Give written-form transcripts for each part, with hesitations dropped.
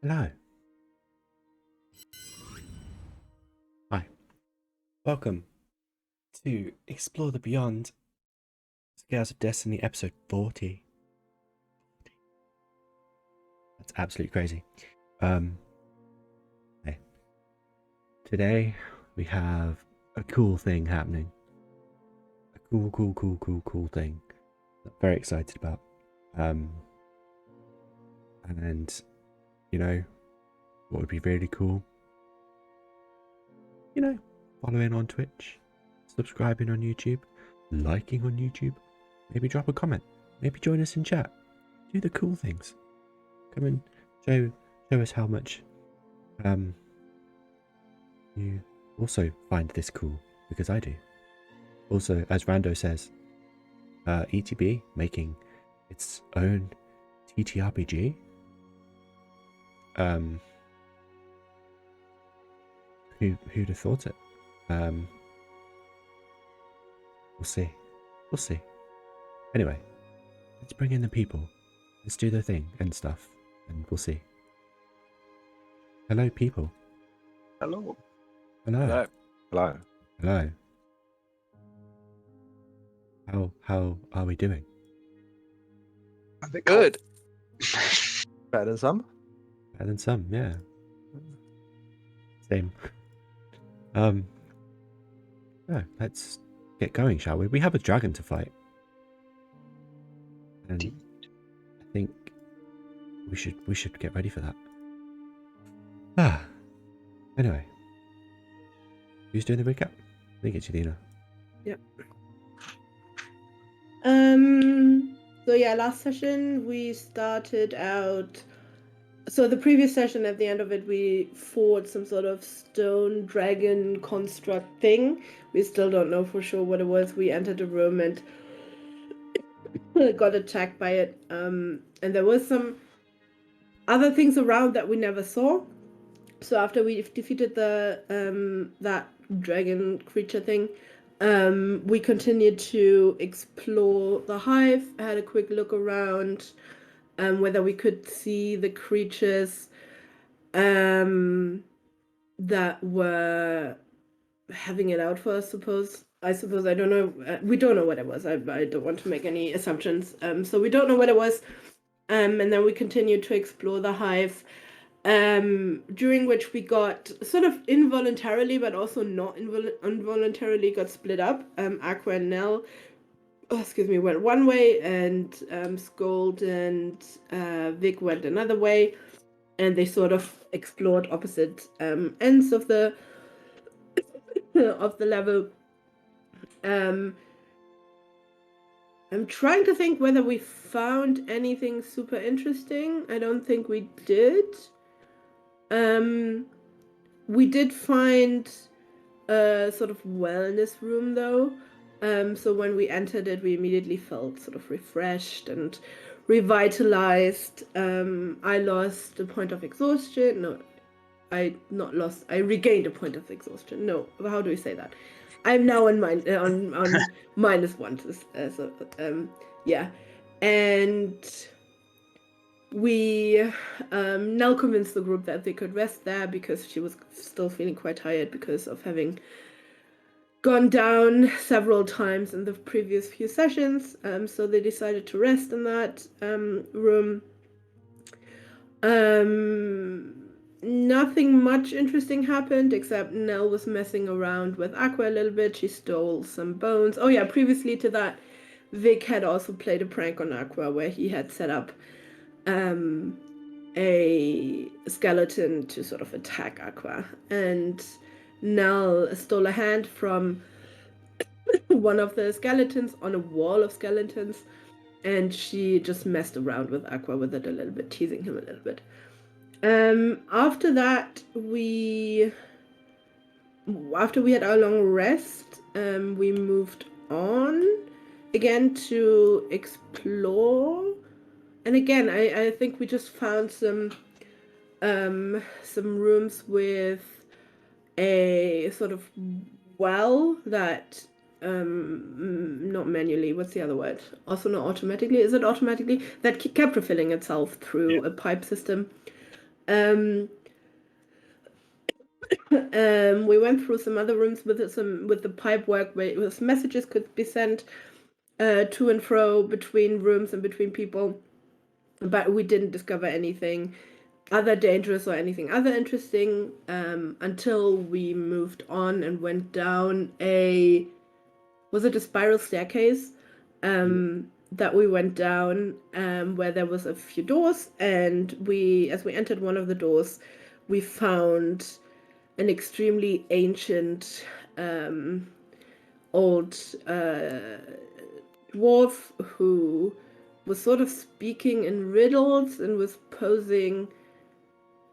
Hello. Hi. Welcome to Explore the Beyond, Scales of Destiny, episode 40. That's absolutely crazy. Hey. Today we have a cool thing happening. A cool thing that I'm very excited about. And you know what would be really cool? You know, following on Twitch, subscribing on YouTube, liking on YouTube, maybe drop a comment, maybe join us in chat. Do the cool things. Come and show us how much you also find this cool, because I do. Also, as Rando says, ETB making its own TTRPG. Who'd have thought it? We'll see. We'll see. Anyway, let's bring in the people. Let's do the thing and stuff, and we'll see. Hello, people. Hello. Hello. Hello. Hello. How are we doing? I think good. Better than some. Better than some, yeah. Same. No, let's get going, shall we? We have a dragon to fight. And I think we should get ready for that. Anyway. Who's doing the recap? I think it's Yathina. Yep. So yeah, last session we started out. So the previous session, at the end of it, we fought some sort of stone dragon construct thing. We still don't know for sure what it was. We entered a room and got attacked by it. And there was some other things around that we never saw. So after we defeated the that dragon creature thing, we continued to explore the hive. I had a quick look around, whether we could see the creatures that were having it out for us. I suppose I don't know. We don't know what it was. I don't want to make any assumptions. So we don't know what it was. And then we continued to explore the hive. During which we got sort of involuntarily, but also not involuntarily, got split up. Aqua and Nell, went one way, and Sköld and Vic went another way, and they sort of explored opposite ends of the level. I'm trying to think whether we found anything super interesting. I don't think we did. We did find a sort of wellness room though. So when we entered it, we immediately felt sort of refreshed and revitalized. I lost a point of exhaustion. No, I regained a point of exhaustion. No, how do we say that? I'm now on -1. Yeah, and we Nell convinced the group that they could rest there because she was still feeling quite tired because of having gone down several times in the previous few sessions. So they decided to rest in that room. Nothing much interesting happened except Nell was messing around with Aqua a little bit. She stole some bones. Oh yeah, previously to that, Vic had also played a prank on Aqua where he had set up a skeleton to sort of attack Aqua, and Nell stole a hand from one of the skeletons on a wall of skeletons, and she just messed around with Aqua with it a little bit, teasing him a little bit. After that, after we had our long rest, we moved on again to explore. And again, I think we just found some rooms with a sort of well that not manually, what's the other word? Also not automatically. Is it automatically? That kept refilling itself through a pipe system. Um, we went through some other rooms with the pipe work where messages could be sent to and fro between rooms and between people, but we didn't discover anything other dangerous or anything other interesting until we moved on and went down was it a spiral staircase that we went down where there was a few doors, and as we entered one of the doors, we found an extremely ancient old dwarf who was sort of speaking in riddles and was posing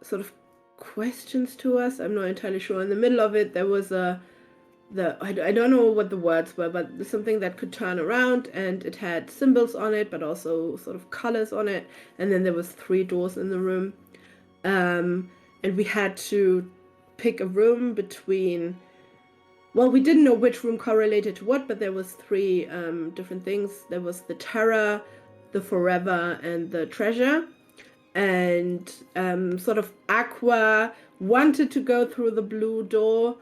sort of questions to us. I'm not entirely sure. In the middle of it, there was I don't know what the words were, but something that could turn around, and it had symbols on it, but also sort of colors on it. And then there was 3 doors in the room, and we had to pick a room between. Well, we didn't know which room correlated to what, but there was 3 different things. There was the terror, the forever, and the treasure. And sort of Aqua wanted to go through the blue door,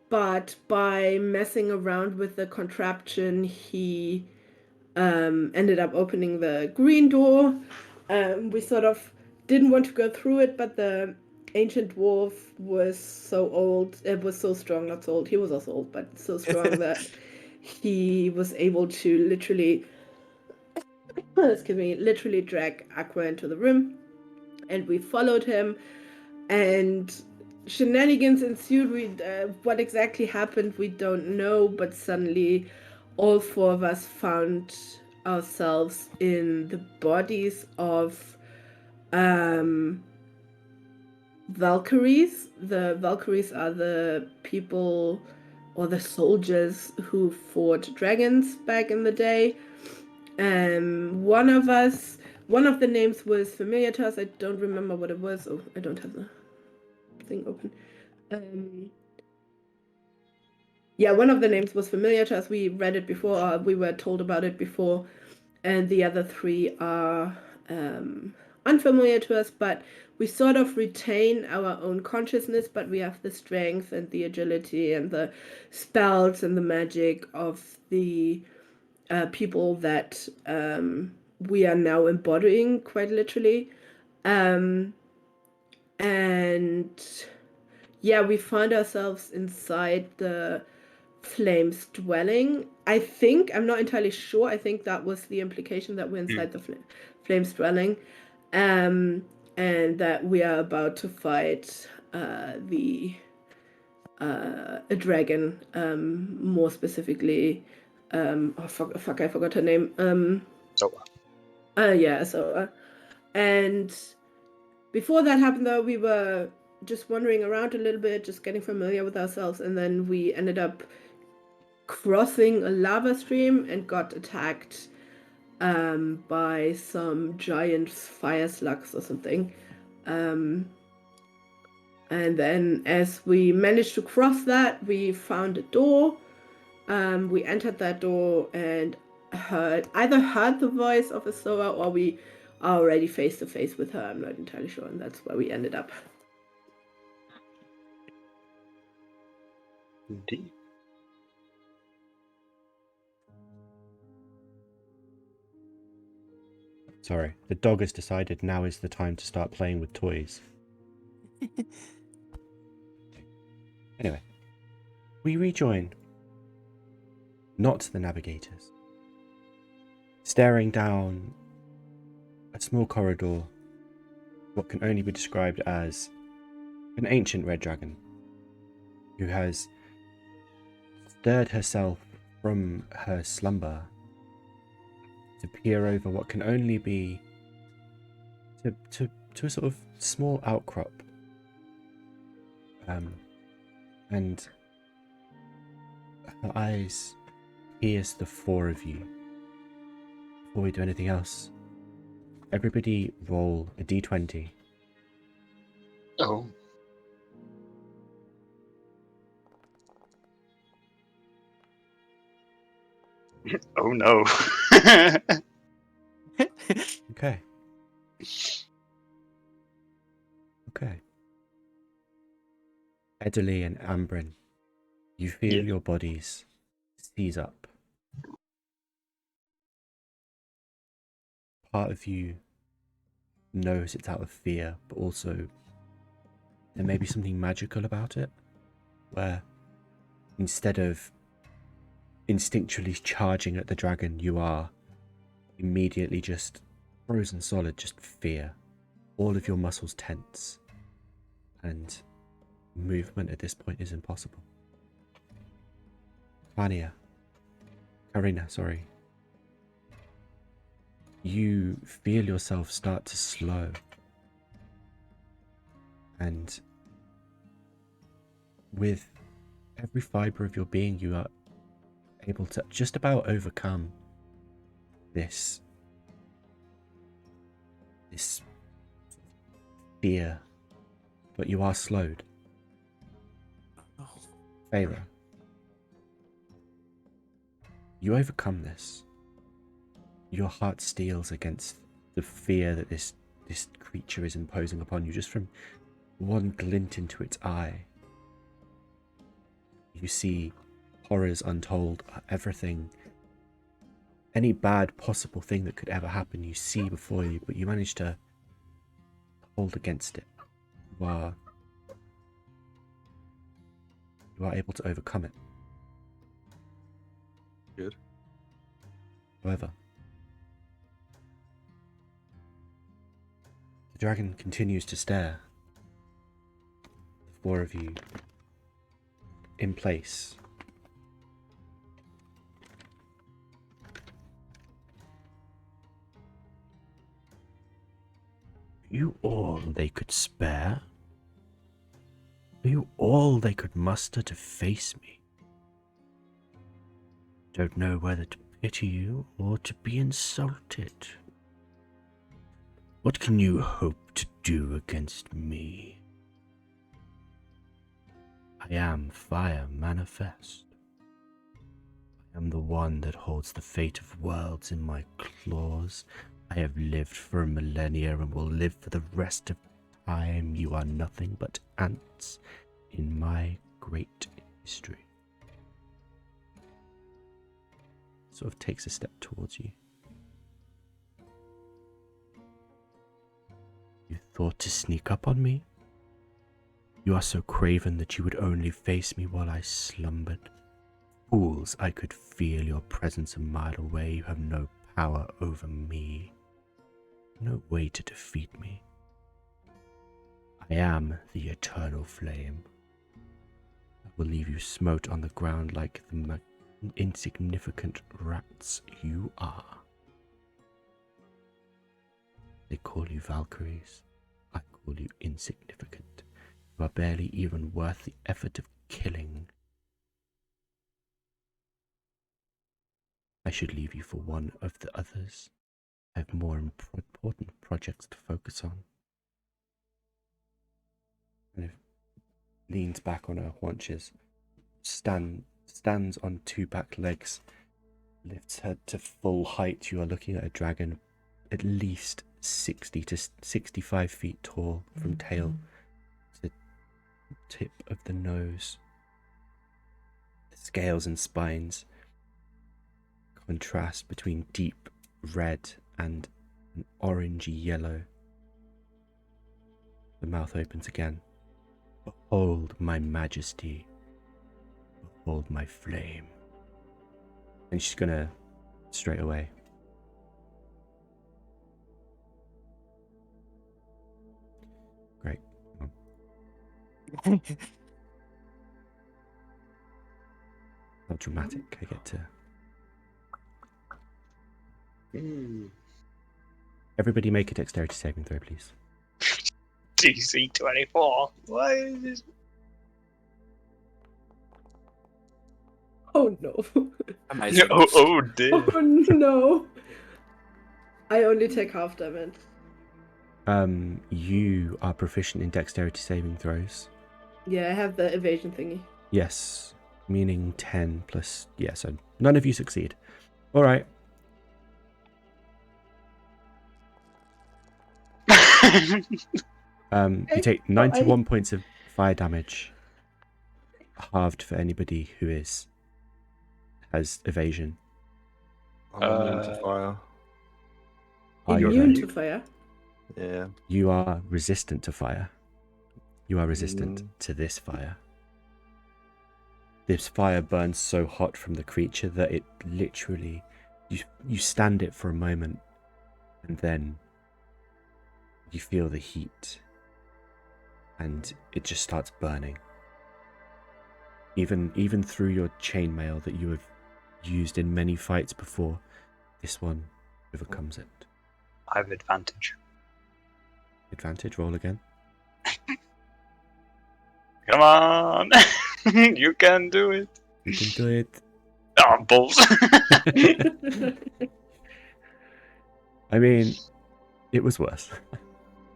but by messing around with the contraption, he ended up opening the green door. We sort of didn't want to go through it, but the ancient dwarf was so old, it was so strong, not so old, he was also old, but so strong that he was able to literally drag Aqua into the room. And we followed him, and shenanigans ensued. What exactly happened, we don't know, but suddenly all 4 of us found ourselves in the bodies of Valkyries. The Valkyries are the people or the soldiers who fought dragons back in the day. One of the names was familiar to us. I don't remember what it was. Oh, I don't have the thing open. Yeah, one of the names was familiar to us. We read it before, or we were told about it before. And the other 3 are unfamiliar to us, but we sort of retain our own consciousness, but we have the strength and the agility and the spells and the magic of the people that we are now embodying, quite literally. And yeah, we found ourselves inside the Flame's dwelling. I'm not entirely sure. I think that was the implication, that we're inside the Flame's dwelling, and that we are about to fight a dragon, more specifically. I forgot her name. Yeah, so and before that happened, though, we were just wandering around a little bit, just getting familiar with ourselves, and then we ended up crossing a lava stream and got attacked by some giant fire slugs or something. And then as we managed to cross that, we found a door. We entered that door and either heard the voice of Yrsoa, or we are already face to face with her. I'm not entirely sure, and that's where we ended up. Indeed. Sorry, the dog has decided now is the time to start playing with toys. Anyway, we rejoin. Not the Navigators. Staring down a small corridor, what can only be described as an ancient red dragon, who has stirred herself from her slumber to peer over what can only be to a sort of small outcrop, and her eyes pierce the 4 of you. Before we do anything else, everybody roll a d20. Oh. Oh no. Okay. Ederly and Ambrin, you feel Yeah. your bodies seize up. Part of you knows it's out of fear, but also there may be something magical about it, where instead of instinctually charging at the dragon, you are immediately just frozen solid, just fear. All of your muscles tense, and movement at this point is impossible. Karina, sorry. You feel yourself start to slow, and with every fiber of your being, you are able to just about overcome this fear, but you are slowed. Feyre, you overcome this. Your heart steels against the fear that this creature is imposing upon you just from one glint into its eye. You see horrors untold, everything, any bad possible thing that could ever happen you see before you, but you manage to hold against it. You are able to overcome it. Good. However, the dragon continues to stare. The four of you in place. Are you all they could spare? Are you all they could muster to face me? Don't know whether to pity you or to be insulted. What can you hope to do against me? I am fire manifest. I am the one that holds the fate of worlds in my claws. I have lived for a millennia and will live for the rest of time. You are nothing but ants in my great history. Sort of takes a step towards you. You thought to sneak up on me? You are so craven that you would only face me while I slumbered. Fools, I could feel your presence a mile away. You have no power over me. No way to defeat me. I am the Eternal Flame. I will leave you smote on the ground like the insignificant rats you are. They call you Valkyries. I call you insignificant. You are barely even worth the effort of killing. I should leave you for one of the others. I have more important projects to focus on. And it leans back on her haunches, stands on two back legs, lifts her to full height. You are looking at a dragon at least 60 to 65 feet tall from tail to tip of the nose. The scales and spines contrast between deep red and an orangey yellow. The mouth opens again. Behold my majesty. Behold my flame. And she's gonna straight away. Great. How dramatic. I get to. Everybody make a dexterity saving throw, please. DC 24. Why is this? Oh no. Amazing. Oh dear. Oh no. I only take half damage. You are proficient in dexterity saving throws. Yeah, I have the evasion thingy. Yes, meaning 10 plus. Yeah, so none of you succeed. All right. You take 91 points of fire damage. halved for anybody who has evasion. I'm immune to fire. Are you Immune though? to fire. Yeah. You are resistant to fire. You are resistant Mm. to this fire. This fire burns so hot from the creature that it literally, you stand it for a moment, and then you feel the heat, and it just starts burning. Even through your chainmail that you have used in many fights before, this one overcomes it. I have advantage. Advantage, roll again. Come on! You can do it! You can do it. Oh, balls! I mean, it was worse.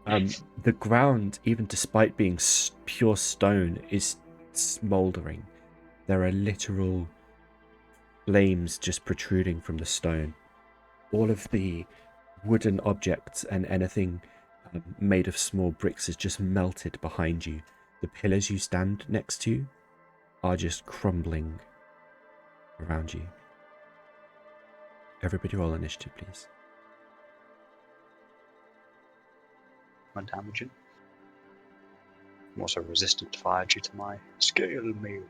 The ground, even despite being pure stone, is smouldering. There are literal flames just protruding from the stone. All of the wooden objects and anything made of small bricks is just melted behind you. The pillars you stand next to are just crumbling around you. Everybody roll initiative, please. My damaging. I'm also resistant to fire due to my scale mail.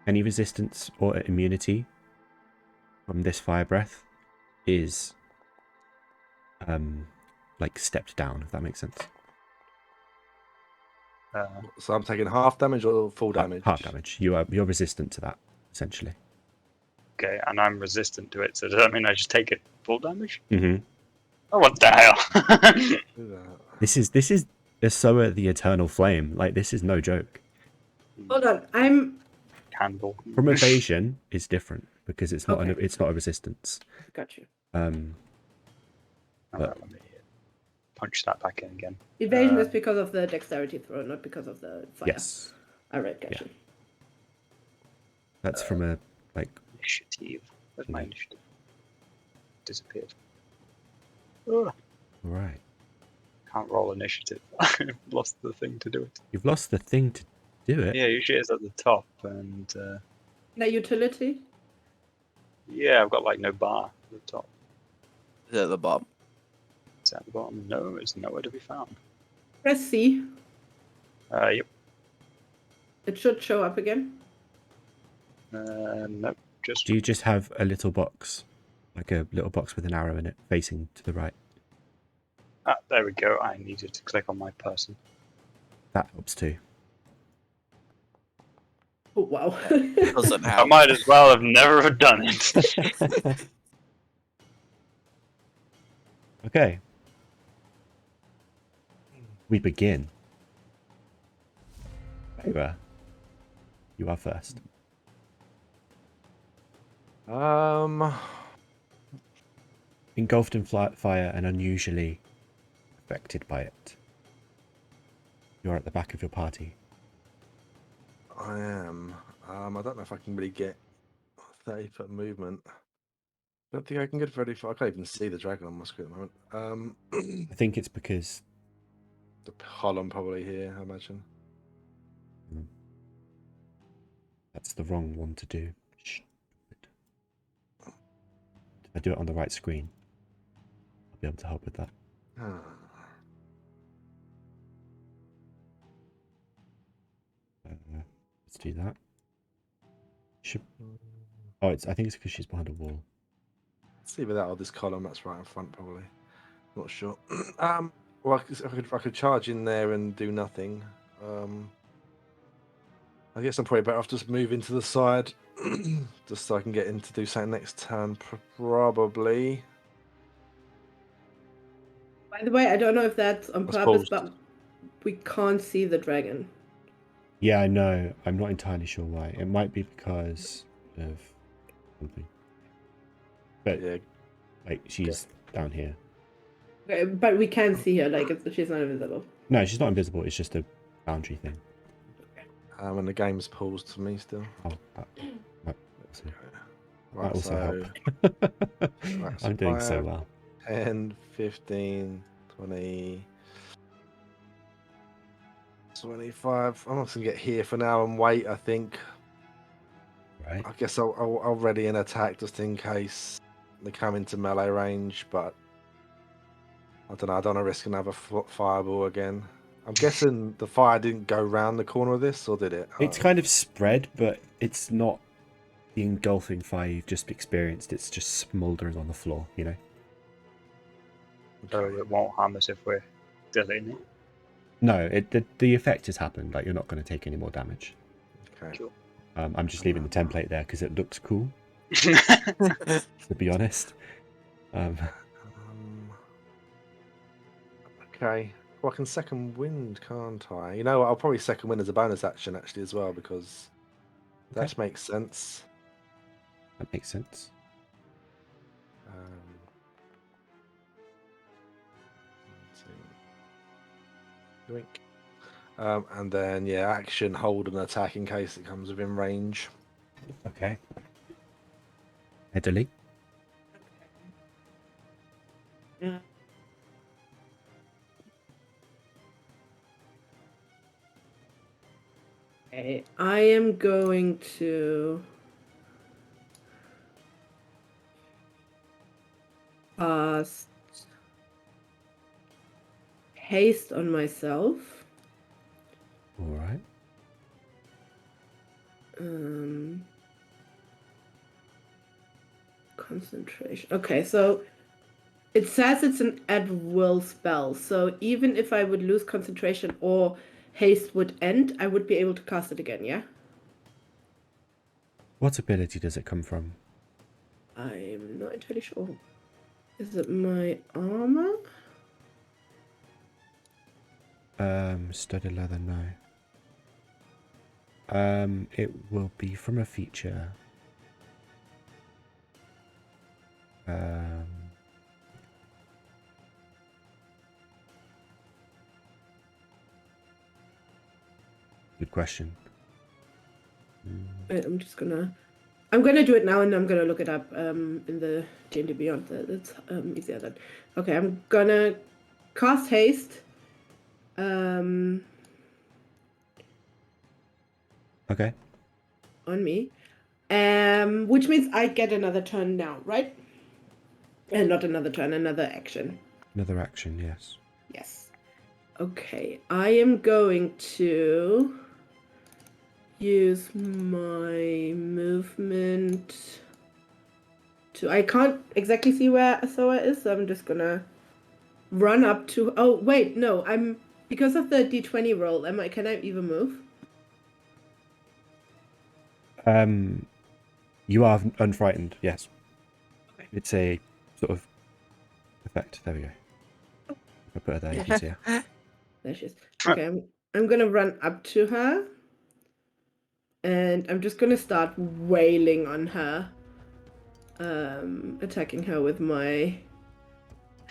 Any resistance or immunity from this fire breath is like stepped down, if that makes sense. So I'm taking half damage or full damage? Half damage. You're resistant to that, essentially. Okay, and I'm resistant to it, so does that mean I just take it full damage? Mm-hmm. Oh, what the hell? Do that. This is Yrsoa the Eternal Flame. Like, this is no joke. Hold on, I'm Candle. From evasion is different because it's not Okay. it's not a resistance. got you. Alright, let me punch that back in again. Evasion is because of the dexterity throw, not because of the fire. Yes, Alright, got you. that's from a like. Initiative. Where's my Yeah. initiative? Disappeared. Ugh, Right. can't roll initiative. I've lost the thing to do it. You've lost the thing to do it. Yeah, usually it's at the top, and The utility? yeah, I've got like no bar at the top. Is it at the bottom? It's at the bottom. No, it's nowhere to be found. Press C. Yep. It should show up again. Nope. Just Do you just have a little box, like a little box with an arrow in it, facing to the right? there we go. I needed to click on my person. That helps too. Oh, wow. Doesn't I have. might as well have never done it. Okay. We begin. Ava, you are first. Engulfed in fire and unusually affected by it. You're at the back of your party. I am. I don't know if I can really get 30-foot movement. I don't think I can get very far. I can't even see the dragon on my screen at the moment. I think it's because The column probably here, I imagine. that's the wrong one to do. Shh. If I do it on the right screen, I'll be able to help with that. Let's do that. Should... Oh, I think it's because she's behind a wall. See with that or this column that's right in front, probably. Not sure. Well, I could charge in there and do nothing. I guess I'm probably better off just moving to the side, just so I can get in to do something next turn, probably. By the way, I don't know if that's on That's purpose, paused. but we can't see the dragon. Yeah, I know. I'm not entirely sure why. It might be because of something. But Yeah, like, she's down here. Okay, but we can see her, like, she's not invisible. No, she's not invisible. It's just a boundary thing. and the game's paused for me still. Oh, that also, Right, that also so helped. I'm doing so well. 10, 15, 20. 25. I'm not gonna get here for now and wait. I think. Right. I guess I'll ready an attack just in case they come into melee range, but I don't know. I don't want to risk another fireball again. I'm guessing the fire didn't go round the corner of this, or did it? It's kind of spread, but it's not the engulfing fire you've just experienced. It's just smouldering on the floor, you know? So it won't harm us if we're deleting it. No, the effect has happened. Like, you're not going to take any more damage. Okay. Cool. I'm just leaving the template there because it looks cool, to be honest. Okay. Well, I can second wind, can't I? You know what? I'll probably second wind as a bonus action, actually, as well, because Okay. that makes sense. That makes sense. Let's see. Yoink. And then, yeah, action, hold, and attack in case it comes within range. Okay. Headily. Yeah. Okay, I am going to cast haste on myself. All right. Concentration. Okay, so it says it's an at-will spell. So even if I would lose concentration or haste would end, I would be able to cast it again, yeah? What ability does it come from? I'm not entirely sure. Is it my armor? Studded leather, no. It will be from a feature. Good question. Wait, I'm gonna do it now, and I'm gonna look it up in the D&D Beyond. That's easier then. Okay, I'm gonna cast haste. Okay. On me, which means I get another turn now, right? And not another turn, another action. Another action, yes. Yes. Okay, I am going to use my movement to. I can't exactly see where Yrsoa is, so I'm just gonna run up to. Oh wait, no, I'm because of the D20 roll. Can I even move? You are unfrightened, yes. Okay. It's a sort of effect. There we go. I'll put her there, you can see her. There she is. Okay, I'm gonna run up to her. And I'm just gonna start wailing on her. Attacking her with my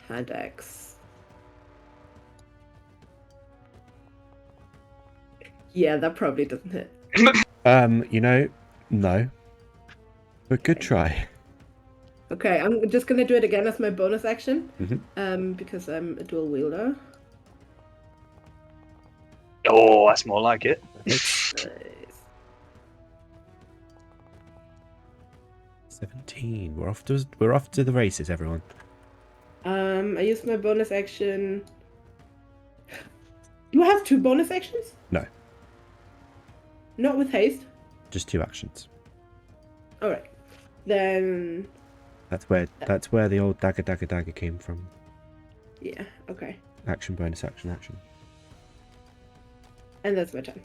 hand axe. Yeah, that probably doesn't hit. You know, no. But good try. Okay, I'm just gonna do it again as my bonus action. Mm-hmm. Because I'm a dual wielder. Oh, that's more like it. It's Nice. 17. We're off to the races, everyone. I used my bonus action. Do I have 2 bonus actions? No. Not with haste? Just 2 actions. Alright. Then That's where the old dagger came from. yeah, okay. Action, bonus action, action. And that's my turn.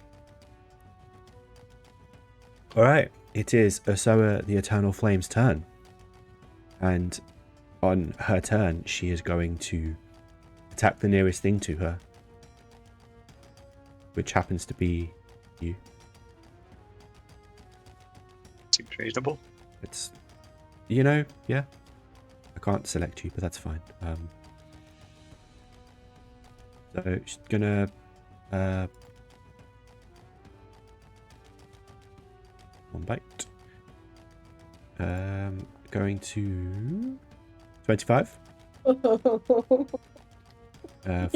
Alright. It is Yrsoa the Eternal Flame's turn. And on her turn, she is going to attack the nearest thing to her. Which happens to be you. Seems reasonable. It's, you know, yeah. I can't select you, but that's fine. So she's gonna one bite. Going to 25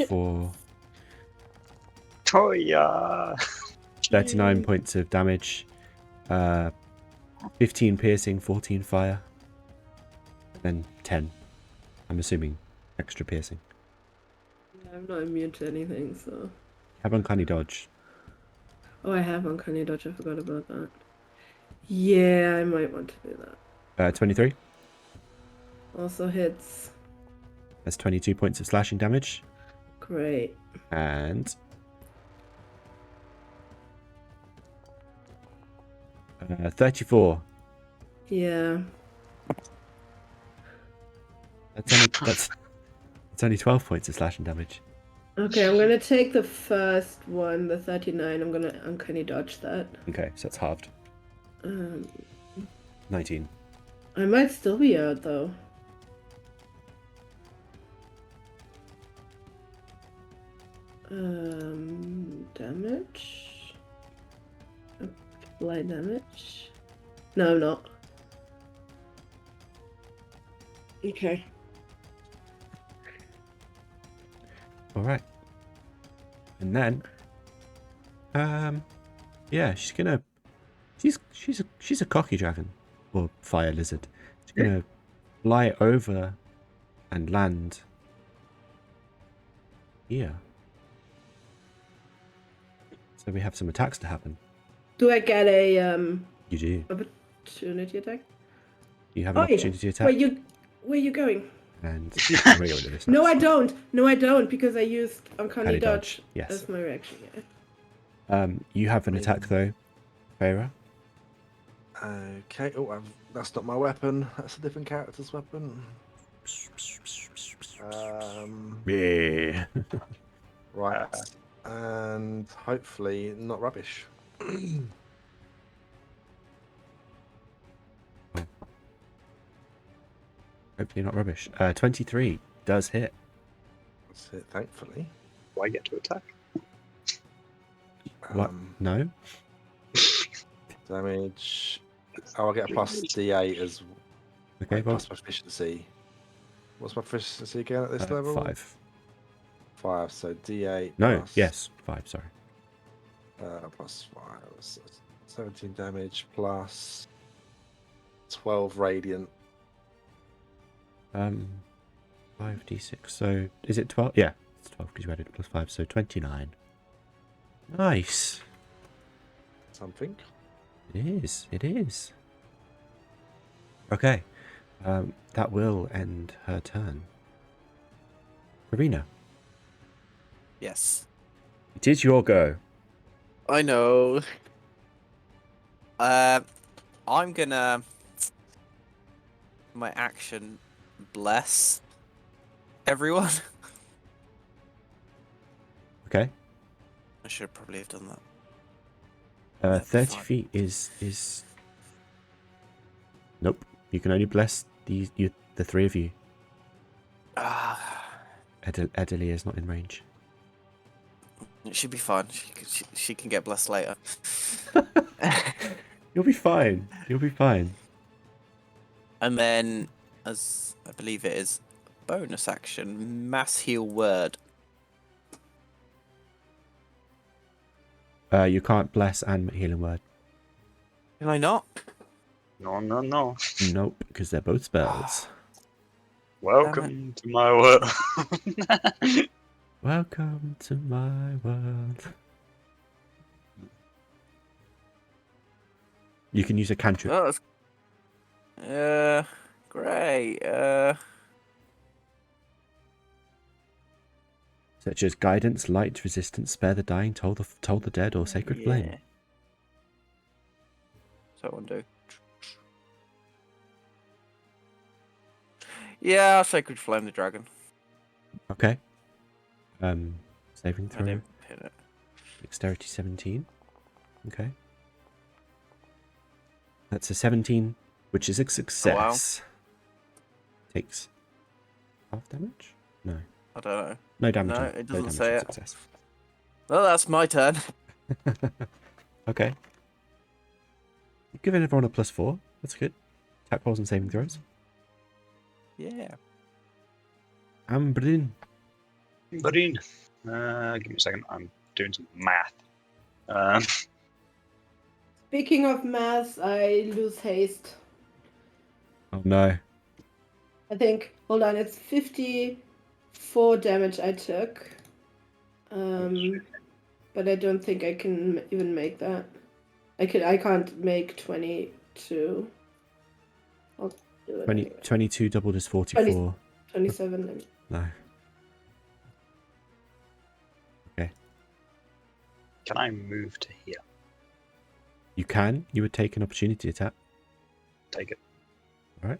for Toya! 39 points of damage. 15 piercing, 14 fire. And then 10. I'm assuming extra piercing. I'm not immune to anything, so. Have uncanny dodge. Oh, I have uncanny dodge. I forgot about that. Yeah, I might want to do that. 23. Also hits. That's 22 points of slashing damage. Great. And 34. Yeah. That's only 12 points of slashing damage. Okay, I'm gonna take the first one, the 39. I'm gonna uncanny dodge that. Okay, so it's halved. 19. I might still be out though. Damage. Apply damage. No, I'm not. Okay. All right. And then, yeah, she's a cocky dragon or fire lizard. She's gonna fly over and land here. So we have some attacks to happen. Do I get a You do. opportunity attack? You have an opportunity attack. Where you going? And I'm gonna get rid of this No, next. I don't. No, I don't, because I used uncanny Uncanny dodge. dodge, yes. That's my reaction. Yeah. You have an attack though, Feyre. Okay. Oh, that's not my weapon. That's a different character's weapon. Yeah. Right. And hopefully not rubbish. Hopefully not rubbish. 23 does hit. That's it, thankfully. Do I get to attack? What? No? Damage. Oh, I get a plus D8 as Okay, well, plus proficiency. What's my proficiency again at this level? 5. 5, so D8. No, plus, yes, 5, sorry. Plus 5. So 17 damage plus 12 radiant. 5d6. So is it 12? Yeah, it's 12 because you added plus 5, so 29. Nice. Something. It is. It is. Okay. That will end her turn. Karina, Yes. it is your go. I know. I'm gonna my action bless everyone. Okay. I should probably have done that. 30 fine. feet is. Nope. You can only bless the three of you. Ah, Adelia is not in range. it should be fine. She can get blessed later. You'll be fine. You'll be fine. And then, as I believe it is, bonus action, mass heal word. You can't bless and healing word. Can I not? No, no, no. Nope, because they're both spells. Welcome to my world. Welcome to my world. You can use a cantrip. Oh, that's... great. Such as guidance, light, resistance, spare the dying, toll the dead, or sacred flame. So I'll do. Yeah, I'll sacred flame the dragon. Okay. Saving I throw. didn't pin it. Dexterity 17. Okay. That's a 17, which is a success. Takes half damage? No. I don't know. No damage. No, on- it no doesn't damage say on it. success. Well, that's my turn. Okay. You've given everyone a +4. That's good. Attack rolls and saving throws. Yeah. Ambrin. Barin. Give me a second. I'm doing some math. Um, Speaking of math, I lose haste. Oh no. I think, hold on, it's 54 damage I took. But I don't think I can even make that. I can't make 22. I'll do it 20, anyway. 22 doubled is 44. 27 then. No. Okay. can I move to here? You can. You would take an opportunity attack. Take it. Alright.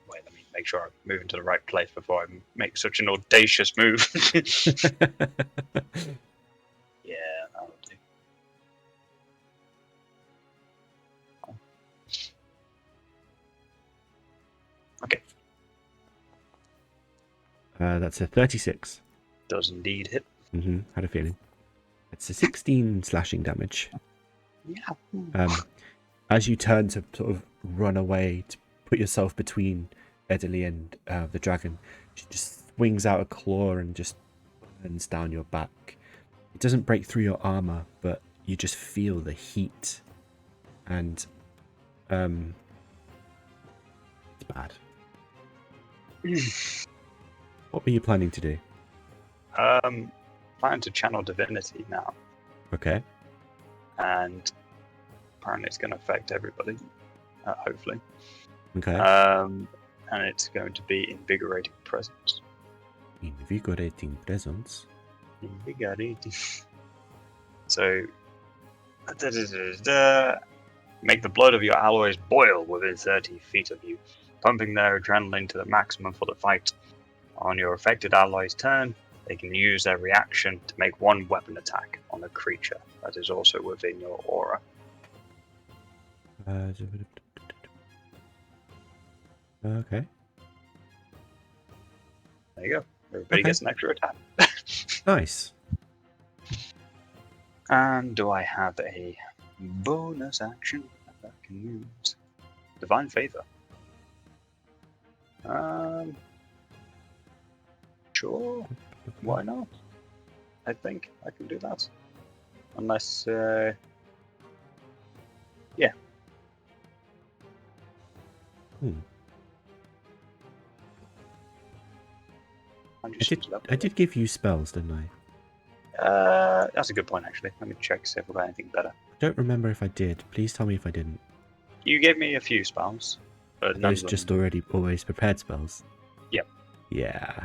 Wait, let me make sure I'm moving to the right place before I make such an audacious move. Yeah, that'll do. Okay, That's a 36. does indeed hit. Had a feeling. It's a 16 slashing damage. Yeah. As you turn to sort of run away to put yourself between Edley and the dragon, she just swings out a claw and just burns down your back. It doesn't break through your armor, but you just feel the heat, and it's bad. What were you planning to do? Planning to channel divinity now, Okay. and apparently it's going to affect everybody. Hopefully. Okay. And it's going to be invigorating presence. Invigorating presence. Invigorating. So, make the blood of your alloys boil within 30 feet of you, pumping their adrenaline to the maximum for the fight. On your affected alloy's turn, they can use their reaction to make one weapon attack on a creature that is also within your aura. Okay. There you go. Everybody Okay. gets an extra attack. Nice. And do I have a bonus action that I can use? Divine Favor. Sure. Why not? I think I can do that. Unless, yeah. I did give you spells, didn't I? That's a good point, actually. Let me check, see if I've got anything better. I don't remember if I did. Please tell me if I didn't. You gave me a few spells, but Are none those of them... just already always prepared spells? Yep. Yeah.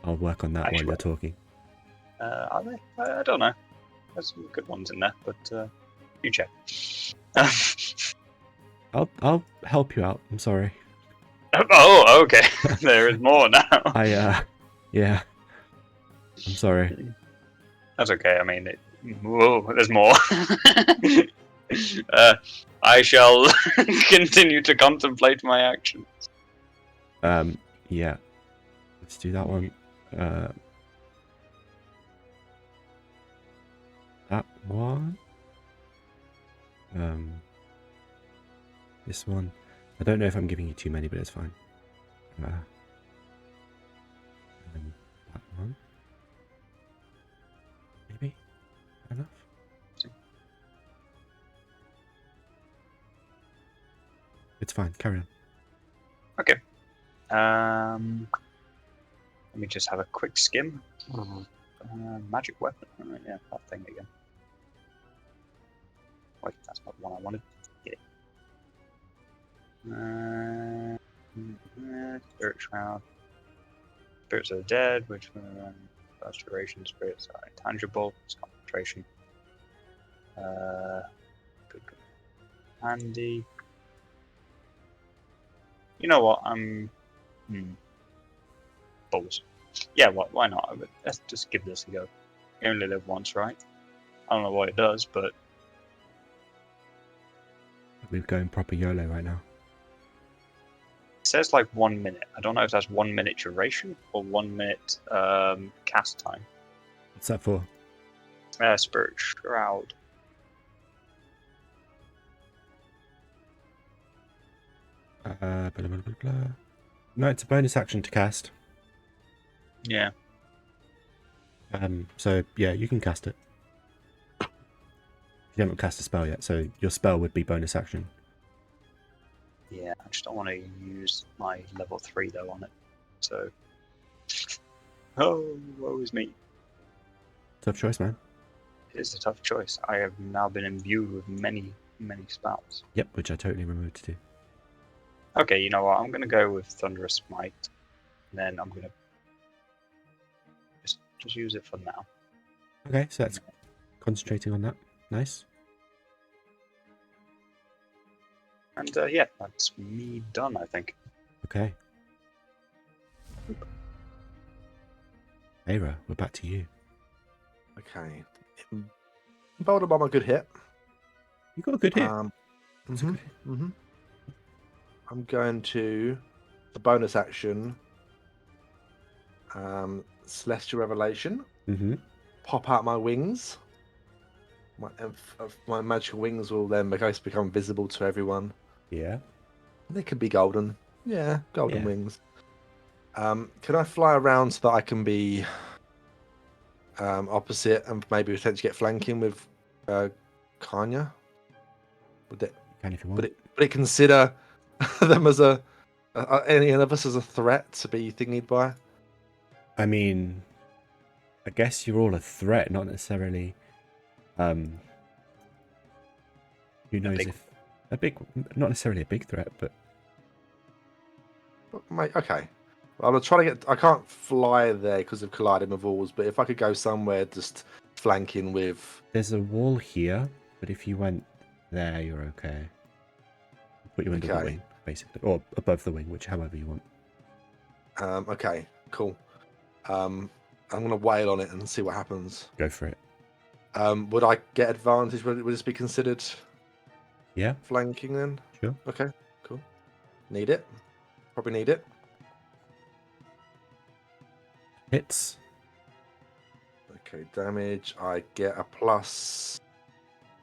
I'll work on that Actually, while you're talking. Are they? I don't know. There's some good ones in there, but you check. I'll help you out. I'm sorry. Oh, okay. There is more now. Yeah. I'm sorry. That's okay. I mean, whoa, there's more. I shall continue to contemplate my actions. Yeah. Let's do that one. That one. This one. I don't know if I'm giving you too many, but it's fine. And that one. Maybe. Enough. It's fine. Carry on. Okay. Let me just have a quick skim. Magic weapon. Yeah, that thing again. Wait, that's not the one I wanted. Spirit Shroud. Spirits of the Dead, which restoration spirits are intangible. It's concentration. Good. Handy. You know what? Balls. Yeah, why not? Let's just give this a go. You only live once, right? I don't know what it does, but... We're going proper YOLO right now. It says like 1 minute. I don't know if that's 1 minute duration or 1 minute cast time. What's that for? Spirit Shroud. Blah, blah, blah, blah. No, it's a bonus action to cast. Yeah. So yeah, you can cast it. You haven't cast a spell yet, so your spell would be bonus action. Yeah, I just don't want to use my level 3 though on it. So, woe is me. Tough choice, man. It is a tough choice. I have now been imbued with many spells. Yep, which I totally removed too. Okay, you know what? I'm gonna go with Thunderous Smite. And then I'm gonna just use it for now. Okay, so that's concentrating on that. Nice. And yeah, that's me done, I think. Okay. Aira, we're back to you. Okay. Boulder Bomb, a good hit. You got a good hit. That's a Mhm, good hit. mhm. I'm going to the bonus action. Celestial Revelation. Mm-hmm. Pop out my wings. My magical wings will then become visible to everyone. Yeah. They can be golden. Yeah, golden Yeah. wings. Can I fly around so that I can be opposite and maybe potentially get flanking with Kanya? Would it, Can if you want. would it consider them as any of us as a threat to be thingied by? I mean, I guess you're all a threat, not necessarily. Who knows if not necessarily a big threat, but Mate, okay. I'm gonna try to get. I can't fly there because of colliding with walls, but if I could go somewhere just flanking with. there's a wall here. But if you went there, you're okay. Put you under the Okay. wing, basically, or above the wing, however you want. Okay, cool. I'm gonna wail on it and see what happens. Go for it. Would I get advantage? Would this be considered Yeah, flanking then? sure. Okay, cool. Need it. Probably need it. Hits. Okay, damage. I get a plus.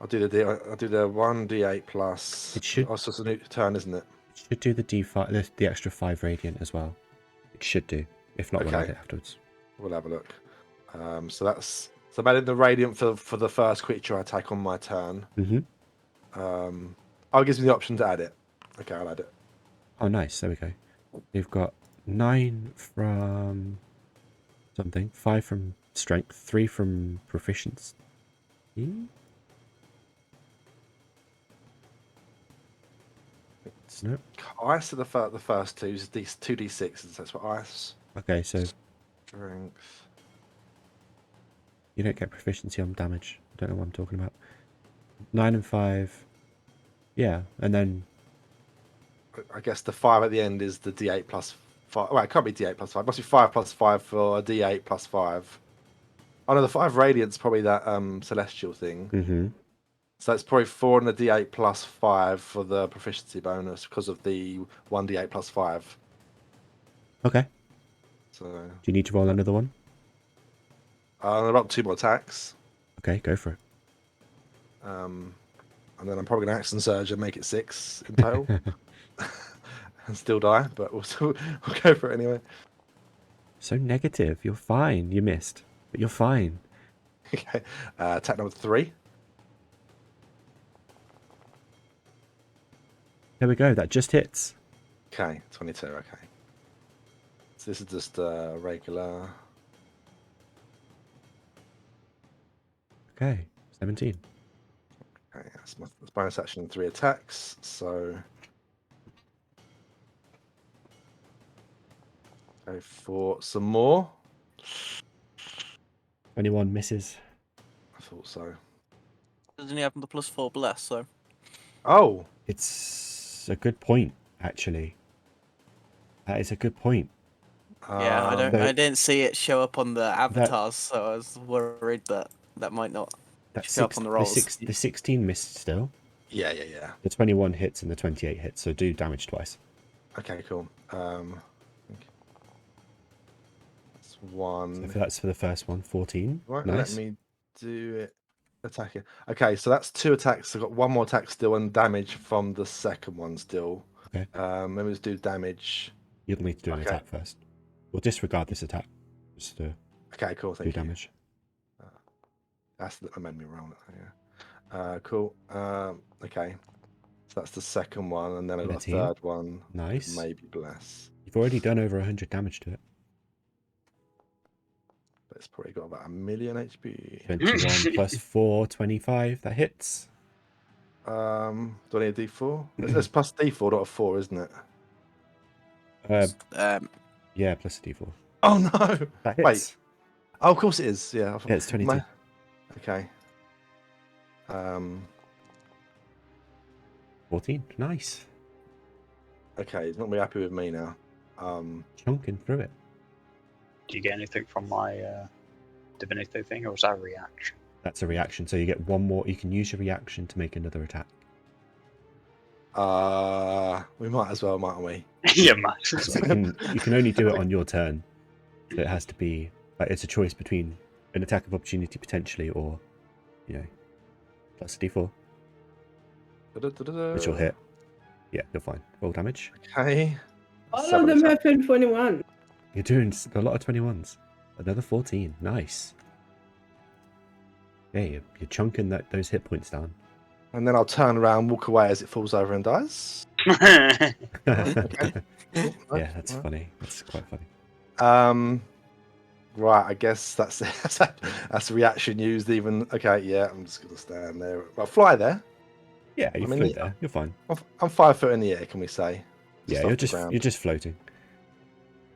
I'll do the 1d8 plus. It should- Oh, so it's a new turn, isn't it? It should do the D5, the extra 5 radiant as well. It should do. If not, we'll add Okay. it afterwards. We'll have a look. So I'm adding the radiant for the first creature I take on my turn. Mm-hmm. Oh, it gives me the option to add it. Okay, I'll add it. Oh, nice. There we go. You've got 9 from something, 5 from strength, 3 from proficiency. Nope. Ice are the first two. These 2d6s. That's what ice. Okay, so Strength. you don't get proficiency on damage. I don't know what I'm talking about. 9 and 5. Yeah, and then I guess the 5 at the end is the d8 plus 5. Well, it can't be d8 plus 5. It must be 5 plus 5 for a d8 plus 5. Oh no, the 5 radiant's probably that celestial thing. mm-hmm. So it's probably 4 and a d8 plus 5 for the proficiency bonus because of the 1d8 plus 5. Okay. So Do you need to roll another one? I've got 2 more attacks. Okay, go for it. And then I'm probably going to action surge and make it 6 in total. And still die, but we'll go for it anyway. So negative. You're fine. You missed, but you're fine. Okay. Attack number 3. There we go. That just hits. Okay, 22. Okay. So this is just regular. Okay, 17. Okay, that's my bonus action 3 attacks. So go for some more. 21 misses. I thought so. Doesn't he have the +4 bless? So Oh, It's a good point, actually. That is a good point. yeah, um, So- I didn't see it show up on the avatars, so I was worried that might not. That's Show up on the rolls. The 16 missed still. yeah. The 21 hits and the 28 hits, so do damage twice. Okay, cool. That's So 1. that's for the first one, 14. Right, Nice. let me do it. Attacking. Okay, so that's 2 attacks. I've got 1 more attack still and damage from the second one still. Okay. Let me just do damage. You'll need to do an Okay. attack first. We'll disregard this attack just to Okay, cool. do Thank you. damage. That's that made me roll it. Yeah. Cool. Okay. So that's the second one, and then I got a 13. third one. Nice. Maybe bless, You've already done over 100 damage to it. but it's probably got about 1 million HP. 21 plus 4, 25. That hits. Do I need a D4? It's plus D4, not a 4, isn't it? Yeah, plus a d4. Oh no! That hits. Wait. Oh, of course it is. Yeah. Yeah, it's 22. Okay. 14. Nice. Okay, he's not really happy with me now. Chunking through it. Do you get anything from my divinity thing, or is that a reaction? That's a reaction. So you get one more. You can use your reaction to make another attack. We might as well, mightn't we? Yeah, man. So you can only do it on your turn. So it has to be. It's a choice between an attack of opportunity potentially, or plus a d4, which will hit. Yeah, you're fine. Roll damage. Okay. All of 7 them attack. have been 21. You're doing a lot of 21s. Another 14. Nice. Yeah, you're chunking those hit points down. And then I'll turn around, walk away as it falls over and dies. Yeah, Cool. that's funny. That's quite funny. Right, I guess that's that's the reaction used. Even okay, yeah. I'm just gonna stand there. Well, fly there. Yeah, you I mean, float there. You're fine. I'm 5 foot in the air. Can we say? Yeah, off you're the ground. just floating.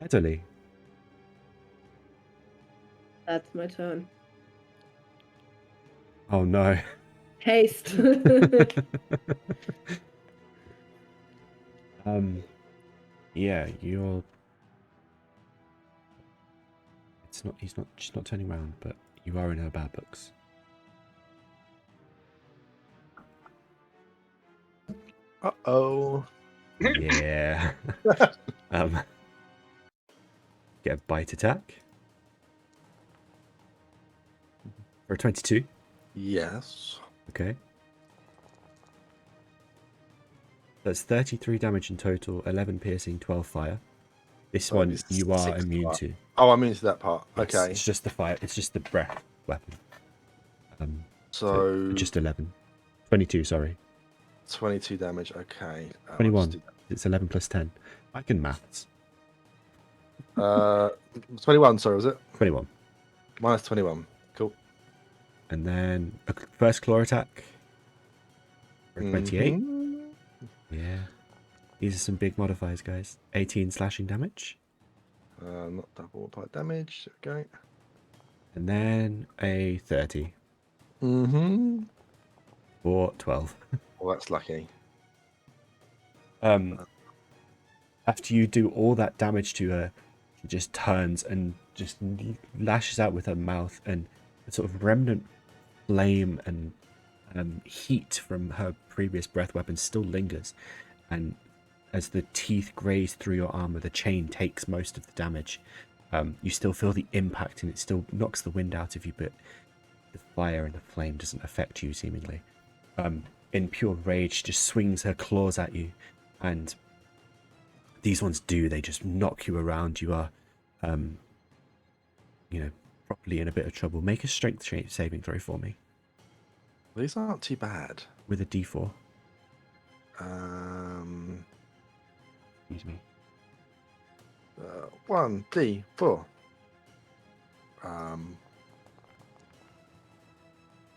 Totally. That's my turn. Oh no. Haste. Yeah, you're. He's not. She's not turning around, but you are in her bad books. Uh-oh. Yeah. Get a bite attack for a 22. Yes. Okay. That's 33 damage in total, 11 piercing, 12 fire. This Oh, one it's you are 6 immune fire. to. Oh, I'm into that part. It's- Okay. It's just the fire. It's just the breath weapon. So just 11. 22, sorry. 22 damage. Okay. 21. It's 11 plus 10. I can maths. 21. Sorry, was it? 21. Minus 21. Cool. And then a first claw attack for a 28. Mhm. Yeah. These are some big modifiers, guys. 18 slashing damage. Not double part damage. Okay. And then a 30 Mm-hmm. for 12. Well, that's lucky. After you do all that damage to her, she just turns and just lashes out with her mouth, and a sort of remnant flame and heat from her previous breath weapon still lingers. And as the teeth graze through your armor, the chain takes most of the damage. You still feel the impact, and it still knocks the wind out of you, but the fire and the flame doesn't affect you, seemingly. In pure rage, she just swings her claws at you, and these ones do. They just knock you around. You are, properly in a bit of trouble. Make a strength saving throw for me These aren't too bad. with a d4. Excuse me. 1d4.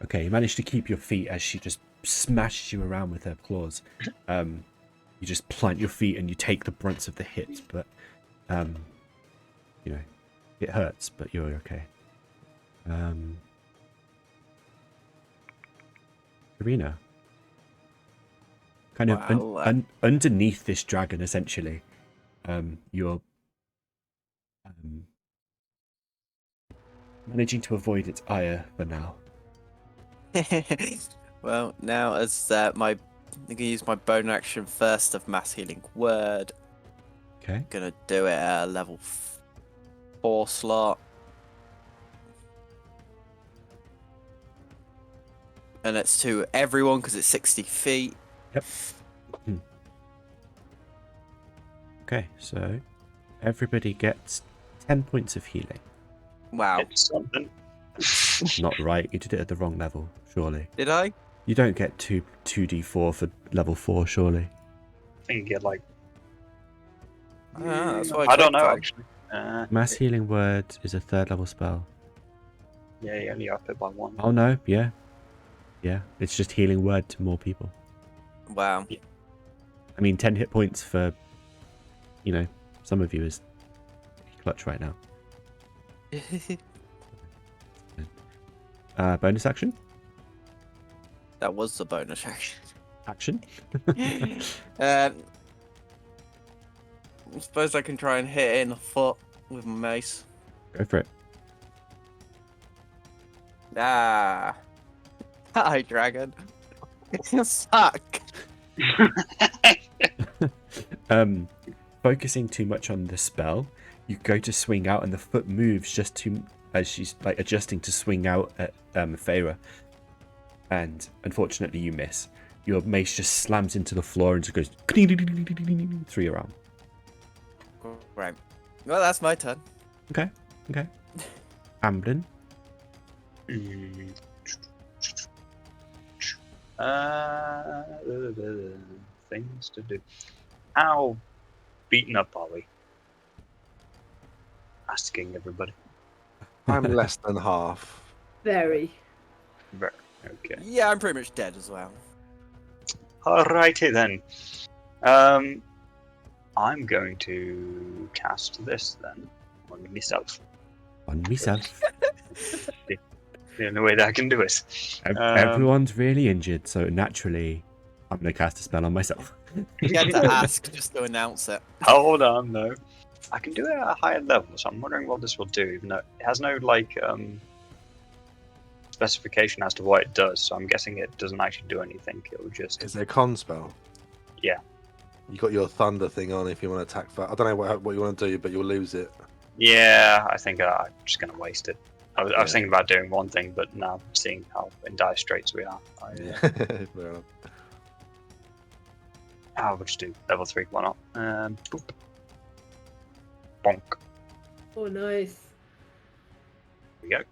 Okay, you manage to keep your feet as she just smashes you around with her claws. You just plant your feet and you take the brunts of the hit, but it hurts, but you're okay. Karina, kind of Wow. underneath this dragon, essentially, you're managing to avoid its ire for now. Well, now as I'm gonna use my bone action first of mass healing word. Okay. Gonna do it at a level 4 slot. And it's to everyone because it's 60 feet. Yep. Okay, so everybody gets 10 points of healing. Wow. It's something. Not right. You did it at the wrong level, surely. Did I? You don't get 2d4 for level 4, surely. I think you get like. That's what I don't clicked know on. actually. Mass Healing Word is a 3rd level spell. Yeah, you only up it by 1. Oh no, yeah. Yeah, it's just Healing Word to more people. Wow. I mean, 10 hit points for, some of you is clutch right now. Bonus action? That was the bonus action. Action? I suppose I can try and hit it in the foot with my mace. Go for it. Ah. Hi, dragon. You suck. Focusing too much on the spell, you go to swing out and the foot moves just to as she's like adjusting to swing out at Feyre, and unfortunately you miss. Your mace just slams into the floor and just goes through your arm. Right. Well, that's my turn. Okay. Amblin. Things to do. How beaten up are we? Asking everybody. I'm less than half. Very. Very okay. Yeah, I'm pretty much dead as well. Alrighty then. I'm going to cast this then on myself. On myself. The only way that I can do it. Everyone's really injured, so naturally, I'm going to cast a spell on myself. You had to ask just to announce it. Hold on, though. I can do it at a higher level, so I'm wondering what this will do. Even though it has no specification as to what it does, so I'm guessing it doesn't actually do anything. It'll just. Is it a con spell? Yeah. You got your thunder thing on if you want to attack. I don't know what you want to do, but you'll lose it. Yeah, I think I'm just going to waste it. I was thinking about doing one thing, but now seeing how in dire straits we are, Fair enough. I'll just do level 3. Why not? Boop. Bonk. Oh, nice. There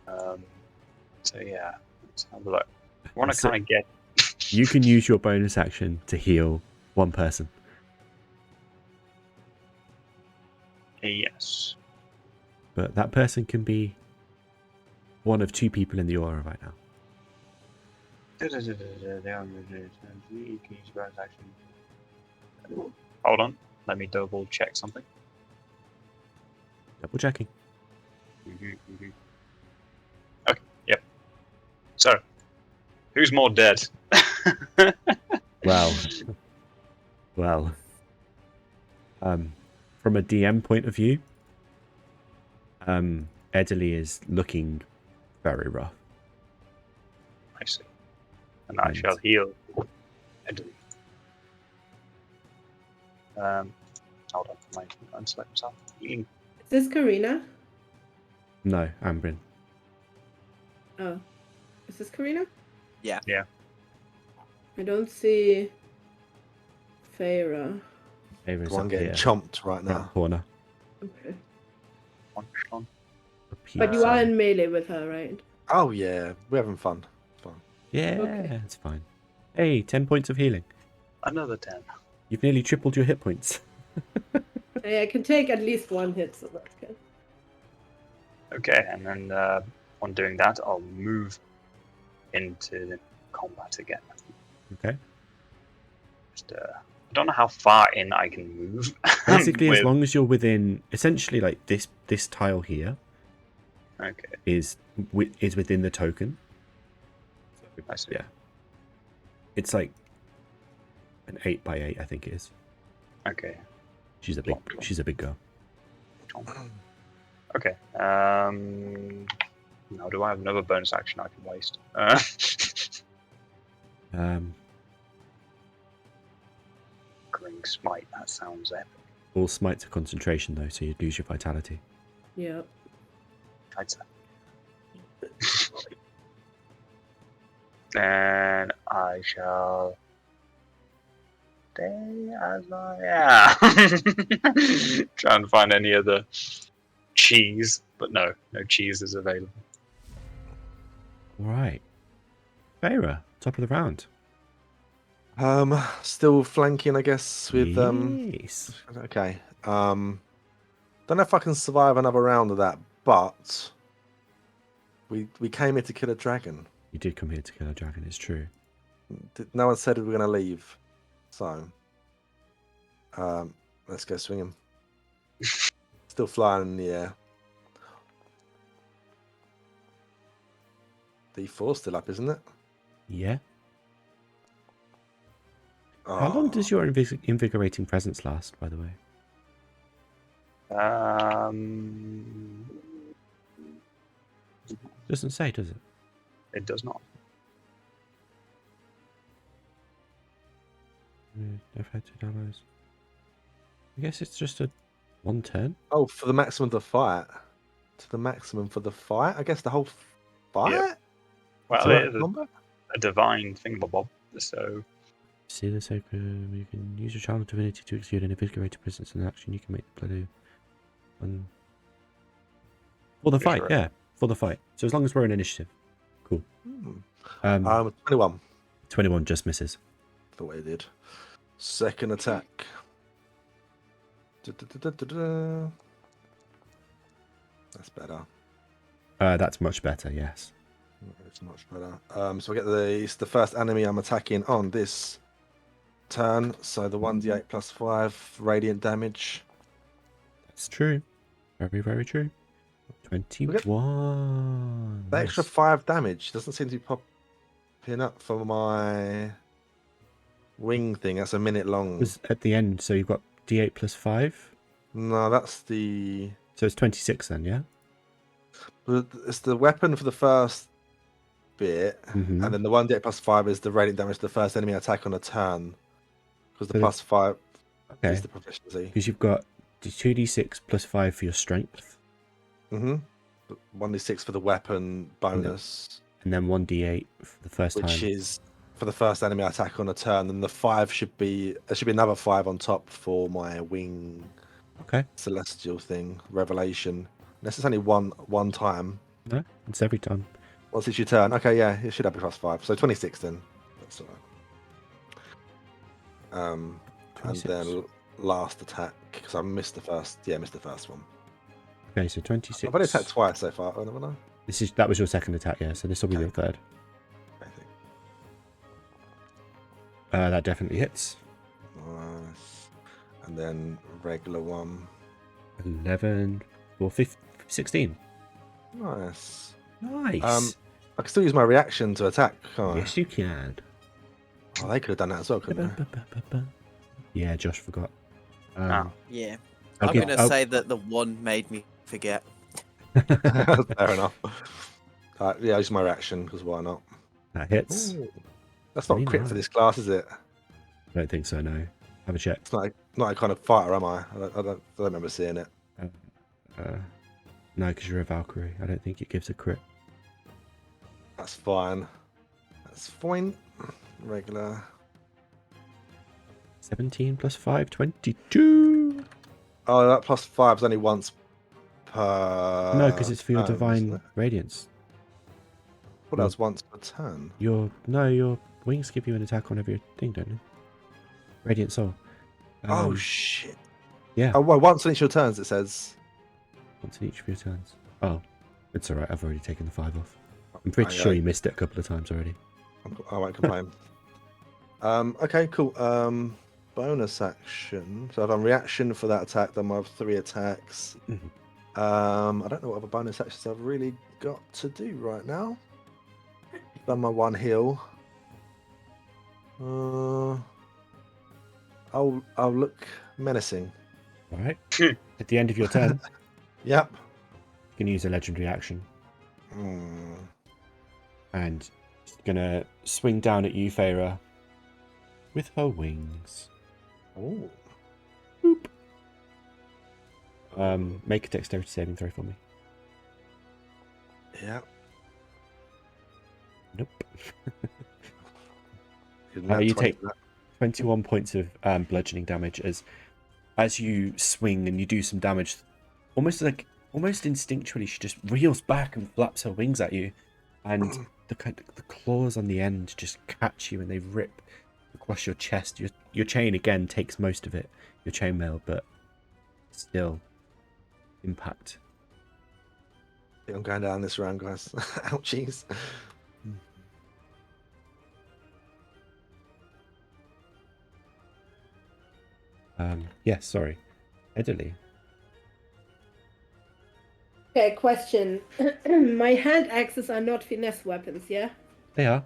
we go. So yeah, let's have a look. I want to So- kind of get. You can use your bonus action to heal one person. Yes. But that person can be one of 2 people in the aura right now. Hold on. Let me double check something. Double checking. Okay. Yep. So, who's more dead? Well, from a DM point of view, Ederly is looking very rough. I see. And I shall heal. Hold on. I might unselect myself. Healing. Is this Karina? No, Ambrin. Oh. Is this Karina? Yeah. Yeah. I don't see Feyre. Feyre's The one up getting here, chomped right now. front corner. Okay. On. Up here, But you so- are in melee with her, right? Oh yeah, we're having fun. It's fun. Yeah, Okay. it's fine. Hey, 10 points of healing. Another 10. You've nearly tripled your hit points. Hey, I can take at least 1 hit, so that's good. Okay, and then on doing that, I'll move into the combat again. Okay. Just, I don't know how far in I can move. Basically, as with- long as you're within, essentially, like this tile here Okay, is within the token. I see. Yeah. It's like an 8x8, I think it is. Okay. She's a big girl. Okay. Now, do I have another bonus action I can waste? Gring Smite. That sounds epic. All smites are concentration though, so you'd lose your vitality. Yeah. I'd say. Then I shall stay as I am. Trying to find any other cheese. but no cheese is available. All right. Feyre, top of the round. Still flanking, I guess, with Yes. Okay. Don't know if I can survive another round of that, but we came here to kill a dragon. You did come here to kill a dragon, it's true. No one said we were going to leave, so let's go swing him. Still flying in the air. D4 still up, isn't it? Yeah. How long does your invigorating presence last, by the way? Doesn't say, does it? It does not. Affected allies. I guess it's just a 1 turn. Oh, for the maximum of the fight. To the maximum for the fight? I guess the whole fight? Yeah. Well, So it is combat? a divine thingamabob, so See the sacred. You can use your charm of divinity to exude an invigorated presence in action. You can make the bloody one for the Yes, fight. right. Yeah, for the fight. So as long as we're in initiative, cool. 21. 21 just misses. Thought it did. Second attack. Da-da-da-da-da-da. That's better. That's much better. Yes. It's much better. So I get it's the first enemy I'm attacking on this turn. So the 1d8 plus 5 radiant damage. That's true. Very, very true. 21. The extra 5 damage doesn't seem to be popping up for my wing thing. That's a minute long. Was at the end, so you've got d8 plus 5. No, that's the. So it's 26 then, yeah? It's the weapon for the first bit, Mhm. and then the 1d8 plus 5 is the radiant damage to the first enemy attack on a turn. Because the But plus 5 Okay. is the proficiency. Because you've got 2d6 plus 5 for your strength, Mm-hmm. 1d6 for the weapon bonus, and then 1d8 for the first which time. is for the first enemy attack on a turn, and the 5 should be another 5 on top for my wing Okay. celestial thing, revelation. Unless it's only one time. No, it's every time. Once it's your turn. Okay, yeah, it should have a plus 5. So 26 then. That's all right. And 26. then last attack, because I missed the first. Yeah, I missed the first one. Okay, so 26. I've only attacked twice so far. I never know. That was your second attack, yeah. So this will be Okay. your third. I think. That definitely hits. Nice. And then regular one. 11 or 16. Nice. Nice. I can still use my reaction to attack, can't I? Yes, you can. Oh, they could have done that as well, couldn't they? Yeah, Josh forgot. Yeah. I'll I'm give- going to I'll- say that the one made me forget. Fair enough. Yeah, I use my reaction because why not? That hits. Ooh. That's not Very crit for nice. this class, is it? I don't think so, no. Have a check. It's not a kind of fighter, am I? I don't remember seeing it. No, because you're a Valkyrie. I don't think it gives a crit. That's fine. That's fine. Regular. 17 plus 5, 22. Oh, that plus 5 is only once per. No, because it's for your turn, isn't divine it? radiance. Well, that was once per turn. Your wings give you an attack on every thing, don't they? Radiant soul. Oh shit. yeah. Oh, well, once on each of your turns, it says. Once in each of your turns. Oh, it's alright. I've already taken the 5 off. I'm pretty Okay. sure you missed it a couple of times already. I won't complain. Okay, cool. Bonus action. So I've done reaction for that attack. Then I have 3 attacks. Mhm. I don't know what other bonus actions I've really got to do right now. Done my 1 heal. I'll look menacing. Alright. At the end of your turn, Yep. you can use a legendary action. And she's gonna swing down at you, Feyre, with her wings. Oh. Make a dexterity saving throw for me. Yeah. Nope. Nat You 20 take for that. 21 points of bludgeoning damage as you swing and you do some damage, almost like almost instinctually, she just reels back and flaps her wings at you, and the claws on the end just catch you and they rip across your chest. Your chain again takes most of it, your chainmail, but still impact. I think I'm going down this round, guys. Ouchies. Yes, sorry. Italy. Okay, question. My hand axes are not finesse weapons, yeah? They are.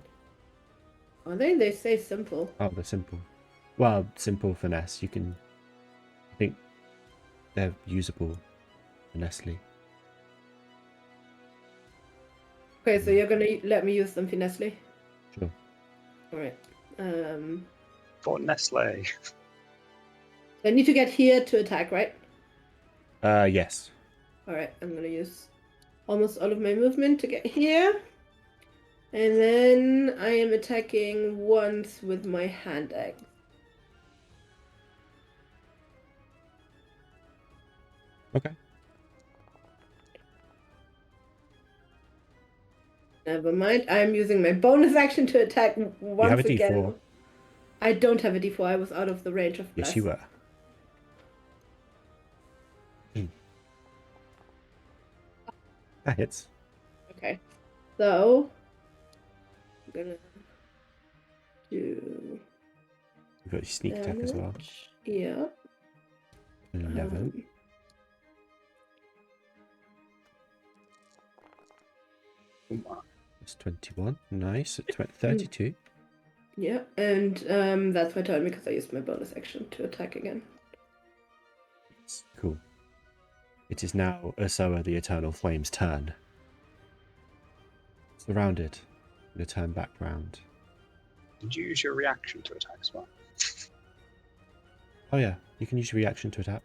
Are they? They say simple. Oh, they're simple. Well, simple finesse. You can. I think they're usable finessely. Okay, so you're gonna let me use them finessely? Sure. Alright. For Nestle. I need to get here to attack, right? Yes. Alright, I'm gonna use almost all of my movement to get here. And then I am attacking once with my hand axe. Okay. Never mind. I'm using my bonus action to attack once have a again. D4. I don't have a D4. I was out of the range of plus. Yes, you were. That hits. Okay. So I'm gonna do You've got your sneak attack as well. damage. Yeah. 11. That's 21. Nice. At 32. Yeah, and that's my turn because I used my bonus action to attack again. Cool. It is now Yrsoa the Eternal Flame's turn. Surrounded. I'm going to turn back round. Did you use your reaction to attack as well? Oh yeah, you can use your reaction to attack.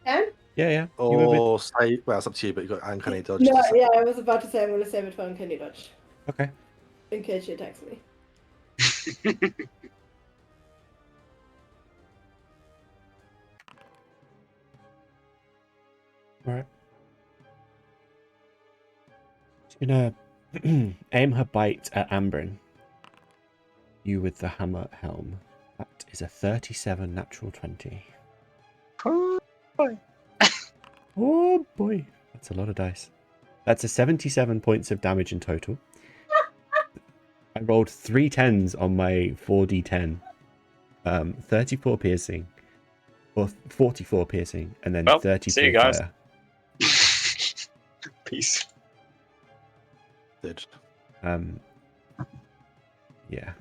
And? Yeah, yeah. You were with... Or say, well, it's up to you, but you've got uncanny dodge. No, yeah, I was about to say I'm gonna save it for uncanny dodge. Okay. In case she attacks me. Alright. She's gonna aim her bite at Ambrin. You with the hammer helm. That is a 37 natural 20. Oh, boy. Oh boy. That's a lot of dice. That's a 77 points of damage in total. I rolled 3 10s on my 4d10. 34 piercing. Or 44 piercing. And then Well, 34 see you guys. fire. Peace. Did. Yeah.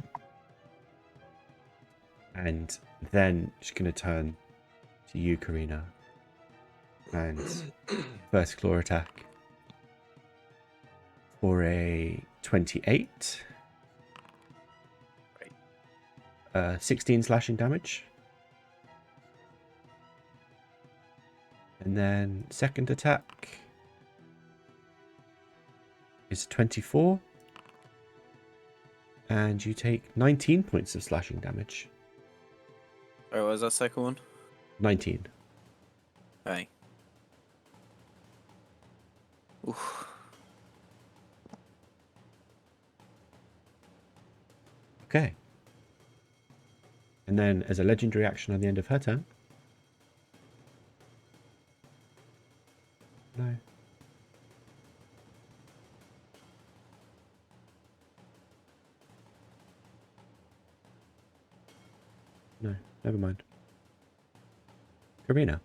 And then she's going to turn to you, Karina. And first claw attack for a 28. 16 slashing damage. And then second attack is 24. And you take 19 points of slashing damage. Oh, what was that second one? 19. Hey. Oof. Okay. And then as a legendary action on the end of her turn. No. No, never mind. Karina.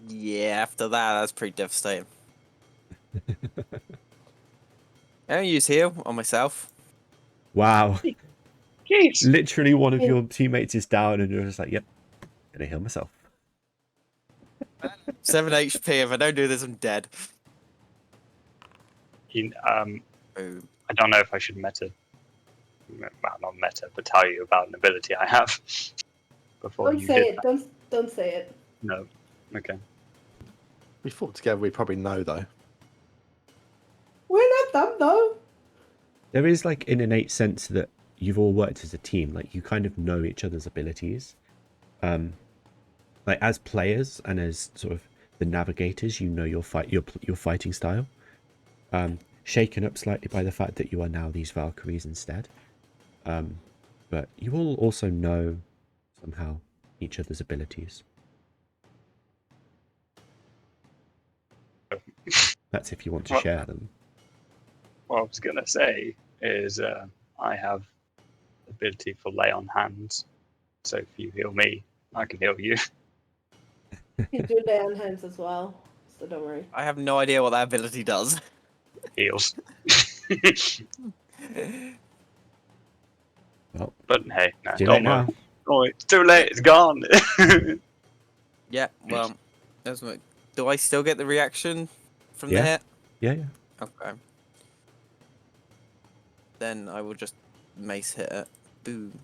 Yeah, after that, that's pretty devastating. I don't use heal on myself. Wow. Jeez. Literally one of your teammates is down and you're just like, yep, gonna heal myself. 7 HP. If I don't do this, I'm dead. Boom. Boom. I don't know if I should well, not meta, but tell you about an ability I have before Don't you say did it. that. Don't say it. No. Okay. We fought together, we probably know, though. We're not dumb though. There is like an innate sense that you've all worked as a team, like you kind of know each other's abilities. Like as players and as sort of the Navigators, you know your fighting style. Shaken up slightly by the fact that you are now these Valkyries instead. But you all also know somehow each other's abilities. That's if you want to Well- share them. What I was gonna say is I have ability for lay on hands, so if you heal me, I can heal you. You do lay on hands as well, so don't worry. I have no idea what that ability does. Heals. Well, But hey, no, too don't late worry. now. Oh, it's too late. It's gone. Yeah, well, do I still get the reaction from Yeah. the hit? Yeah, yeah. Okay. Then I will just mace hit it. Boom.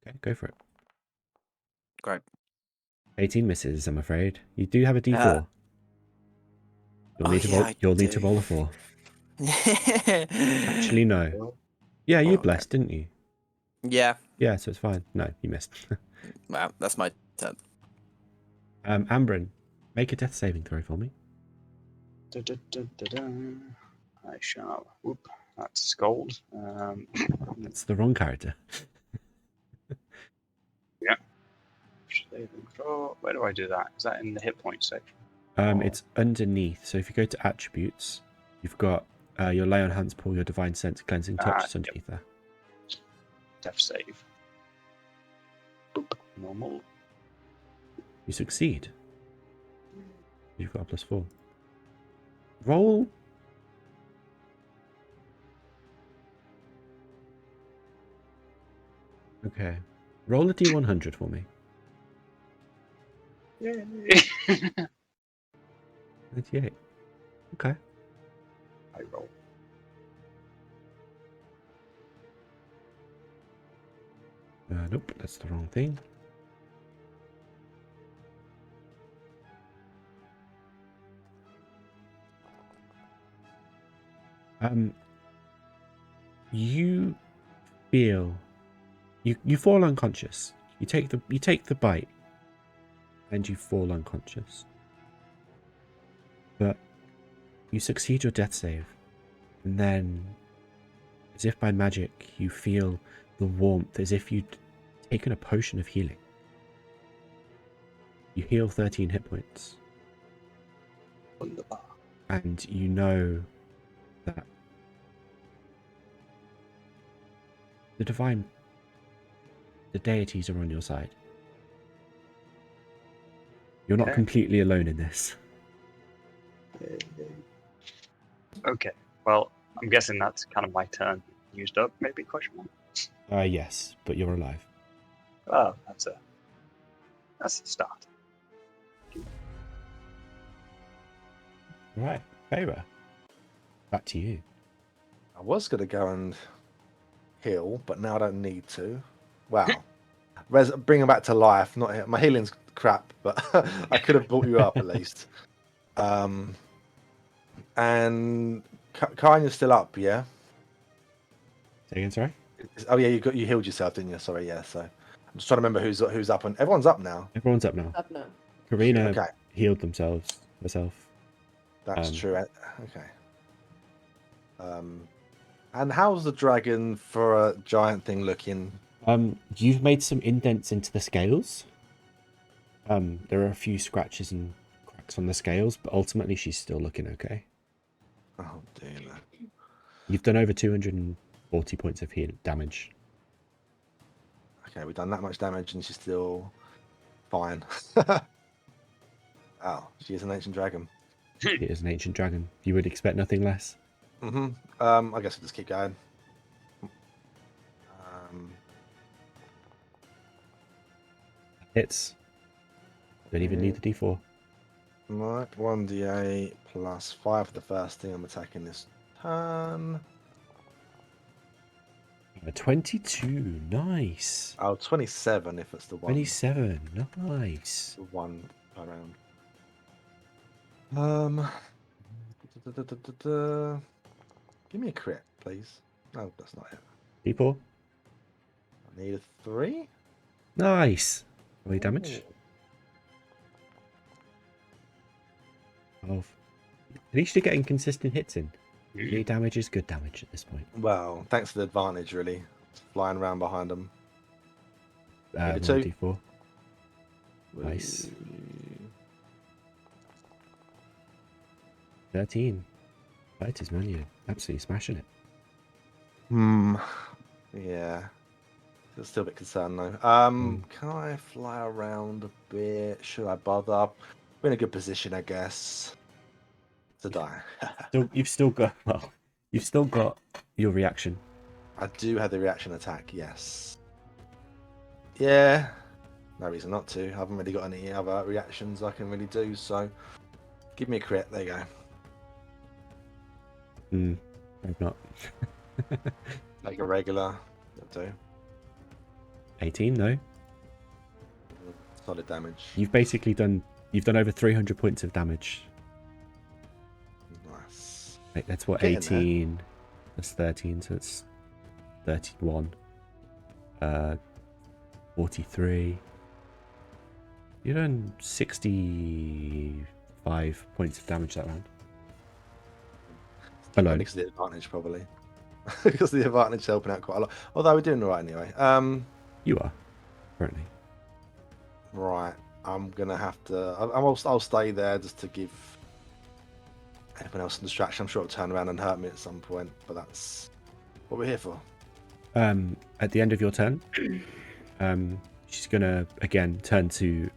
Okay, go for it. Great. 18 misses, I'm afraid. You do have a D4. You'll need to roll. I You'll need to do. roll a 4. Actually, no. Yeah, you Okay. blessed, didn't you? Yeah. Yeah, so it's fine. No, you missed. Wow, that's my turn. Ambrin, make a death saving throw for me. I shall. Whoop. That's Sköld. That's the wrong character. Yeah. Saving throw. Where do I do that? Is that in the hit point section? It's underneath. So if you go to attributes, you've got your lay on hands, pull your divine sense, cleansing touch. It's underneath there. Death save. Boop. Normal. You succeed. You've got a +4. Roll. Okay. Roll a D100 for me. Yay. 98. Okay. I roll. Nope, that's the wrong thing. You feel you fall unconscious. You take the bite, and you fall unconscious. But you succeed your death save, and then, as if by magic, you feel the warmth, as if you'd taken a potion of healing. You heal 13 hit points, Wunderbar. and you know that the deities are on your side. You're not Okay. completely alone in this. Okay. Well, I'm guessing that's kind of my turn used up. Maybe question mark. Yes, but you're alive. Oh, that's a start. Right, Feyre. Back to you. I was going to go and heal, but now I don't need to. Wow. Bring him back to life. Not my healing's crap, but I could have brought you up at least. And Kanya's still up, yeah. Say again, sorry? Oh yeah, you healed yourself, didn't you? Sorry, yeah. So I'm just trying to remember who's up, and everyone's up now. Everyone's up now. Up now. Karina Okay, healed herself. that's true. Okay. And how's the dragon for a giant thing looking? You've made some indents into the scales. There are a few scratches and cracks on the scales, but ultimately she's still looking okay. Oh dear. You've done over 240 points of damage. Okay, we've done that much damage, and she's still fine. Oh, she is an ancient dragon. It is an ancient dragon. You would expect nothing less. I guess we'll just keep going. Hits. Don't even need the D4. Right, 1d8 plus 5 for the first thing I'm attacking this turn. 22. Nice. Oh, 27 if it's the one. 27. Nice. The one per round. Give me a crit, please. No, that's not it. D4. I need a 3. Nice. How many damage? 12. At least you're getting consistent hits in. Mm. 3 damage is good damage at this point. Well, thanks for the advantage, really. Flying around behind them. Roll Maybe 2. D4. Nice. 13. Fighters, man, you're absolutely smashing it. Yeah. Still a bit concerned though. Can I fly around a bit? Should I bother? We're in a good position, I guess. To die. You've still got your reaction. I do have the reaction attack, yes. Yeah. No reason not to. I haven't really got any other reactions I can really do, so give me a crit. There you go. I've not. Like a regular. That'll do. 18, no. Solid damage. You've basically done over 300 points of damage. Nice. Wait, that's what, Getting 18 plus 13, so it's 31. 43. You've done 65 points of damage that round. Alone. Because of the advantage, probably. Because the advantage is helping out quite a lot. Although we're doing all right anyway. You are, currently. Right. I'm gonna have to. I'll stay there just to give anyone else a distraction. I'm sure it'll turn around and hurt me at some point, but that's what we're here for. At the end of your turn, she's gonna again turn to,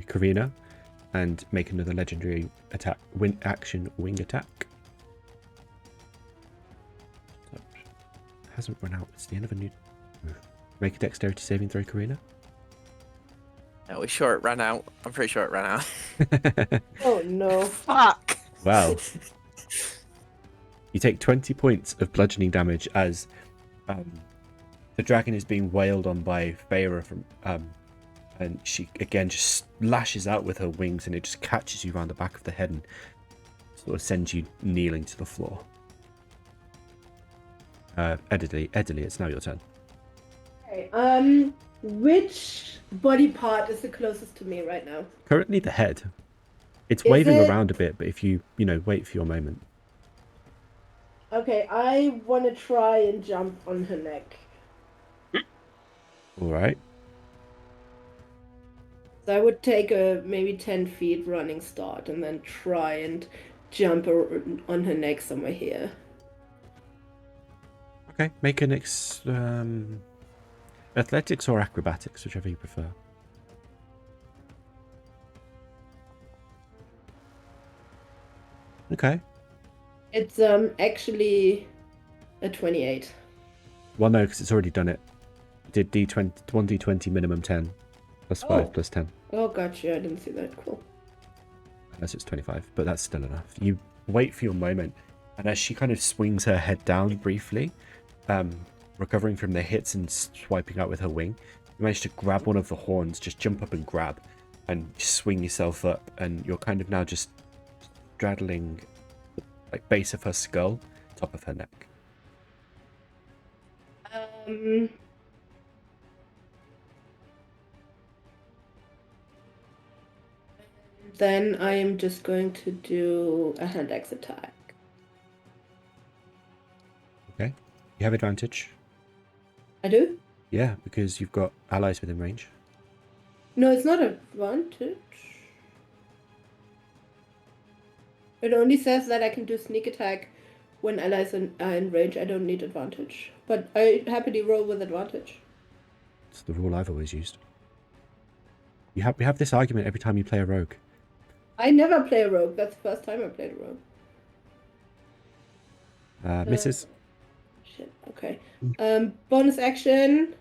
Karina, and make another legendary attack, wing attack. Hasn't run out. It's the end of a new. Make a dexterity saving throw, Karina. Are we sure it ran out? I'm pretty sure it ran out. Oh no. Fuck! Wow. You take 20 points of bludgeoning damage as the dragon is being wailed on by Feyre from and she again just lashes out with her wings and it just catches you around the back of the head and sort of sends you kneeling to the floor. Edley, it's now your turn. Okay, which body part is the closest to me right now? Currently the head. It's Is waving it? around a bit, but if you wait for your moment. Okay, I want to try and jump on her neck. All right. So I would take a maybe 10 feet running start and then try and jump on her neck somewhere here. Okay, make an athletics or acrobatics, whichever you prefer. Okay. It's actually a 28. Well, no, because it's already done it. It did 1d20 minimum 10, plus 5 plus 10. Oh, gotcha. I didn't see that. Cool. Unless it's 25, but that's still enough. You wait for your moment, and as she kind of swings her head down briefly, recovering from the hits and swiping out with her wing, you manage to grab one of the horns, just jump up and grab, and swing yourself up, and you're kind of now just straddling like base of her skull, top of her neck. Then I am just going to do a hand axe attack. Okay. You have advantage. I do? Yeah, because you've got allies within range. No, it's not advantage. It only says that I can do sneak attack when allies are in range. I don't need advantage. But I happily roll with advantage. It's the rule I've always used. We have this argument every time you play a rogue. I never play a rogue. That's the first time I played a rogue. Misses. Shit, okay. Bonus action.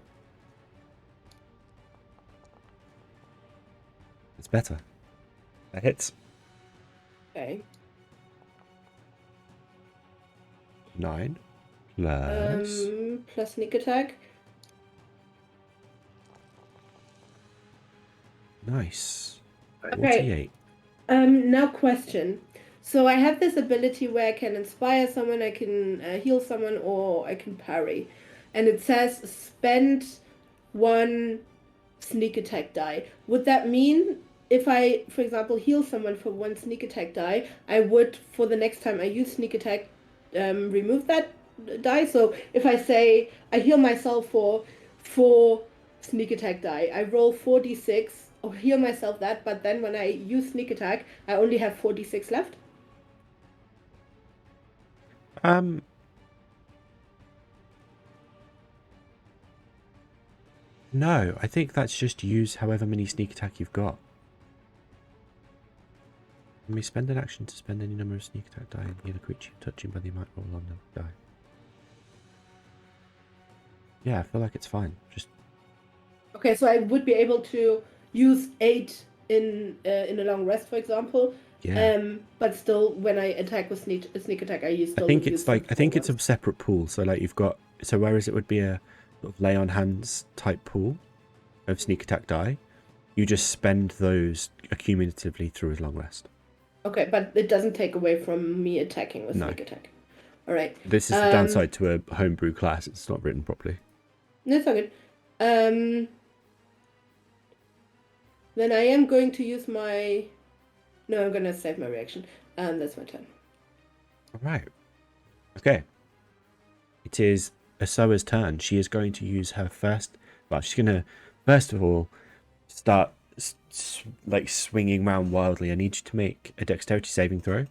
It's better. That hits. Okay. 9 plus Plus sneak attack. nice. Okay. 48. Now question. So I have this ability where I can inspire someone, I can heal someone, or I can parry. And it says spend 1 sneak attack die. Would that mean if I, for example, heal someone for 1 sneak attack die, I would, for the next time I use sneak attack, remove that die. So if I say I heal myself for 4 sneak attack die, I roll 4d6 or heal myself that, but then when I use sneak attack, I only have 4d6 left. No, I think that's just use however many sneak attack you've got. You may spend an action to spend any number of sneak attack die and heal a creature touching by the amount roll on the die. Yeah, I feel like it's fine. Just Okay, so I would be able to use 8 in a long rest, for example. yeah. But still, when I attack with sneak attack, I I think it's a separate pool. So like you've got whereas it would be a sort of lay on hands type pool of sneak attack die, you just spend those accumulatively through as long rest. Okay, but it doesn't take away from me attacking with No. sneak attack. All right. This is the downside to a homebrew class. It's not written properly. That's all good. Then I am going to use my. No, I'm gonna save my reaction. That's my turn. All right. Okay. It is Yrsoa's turn. She is going to use her first. Well, she's gonna first of all start like swinging around wildly. I need you to make a dexterity saving throw.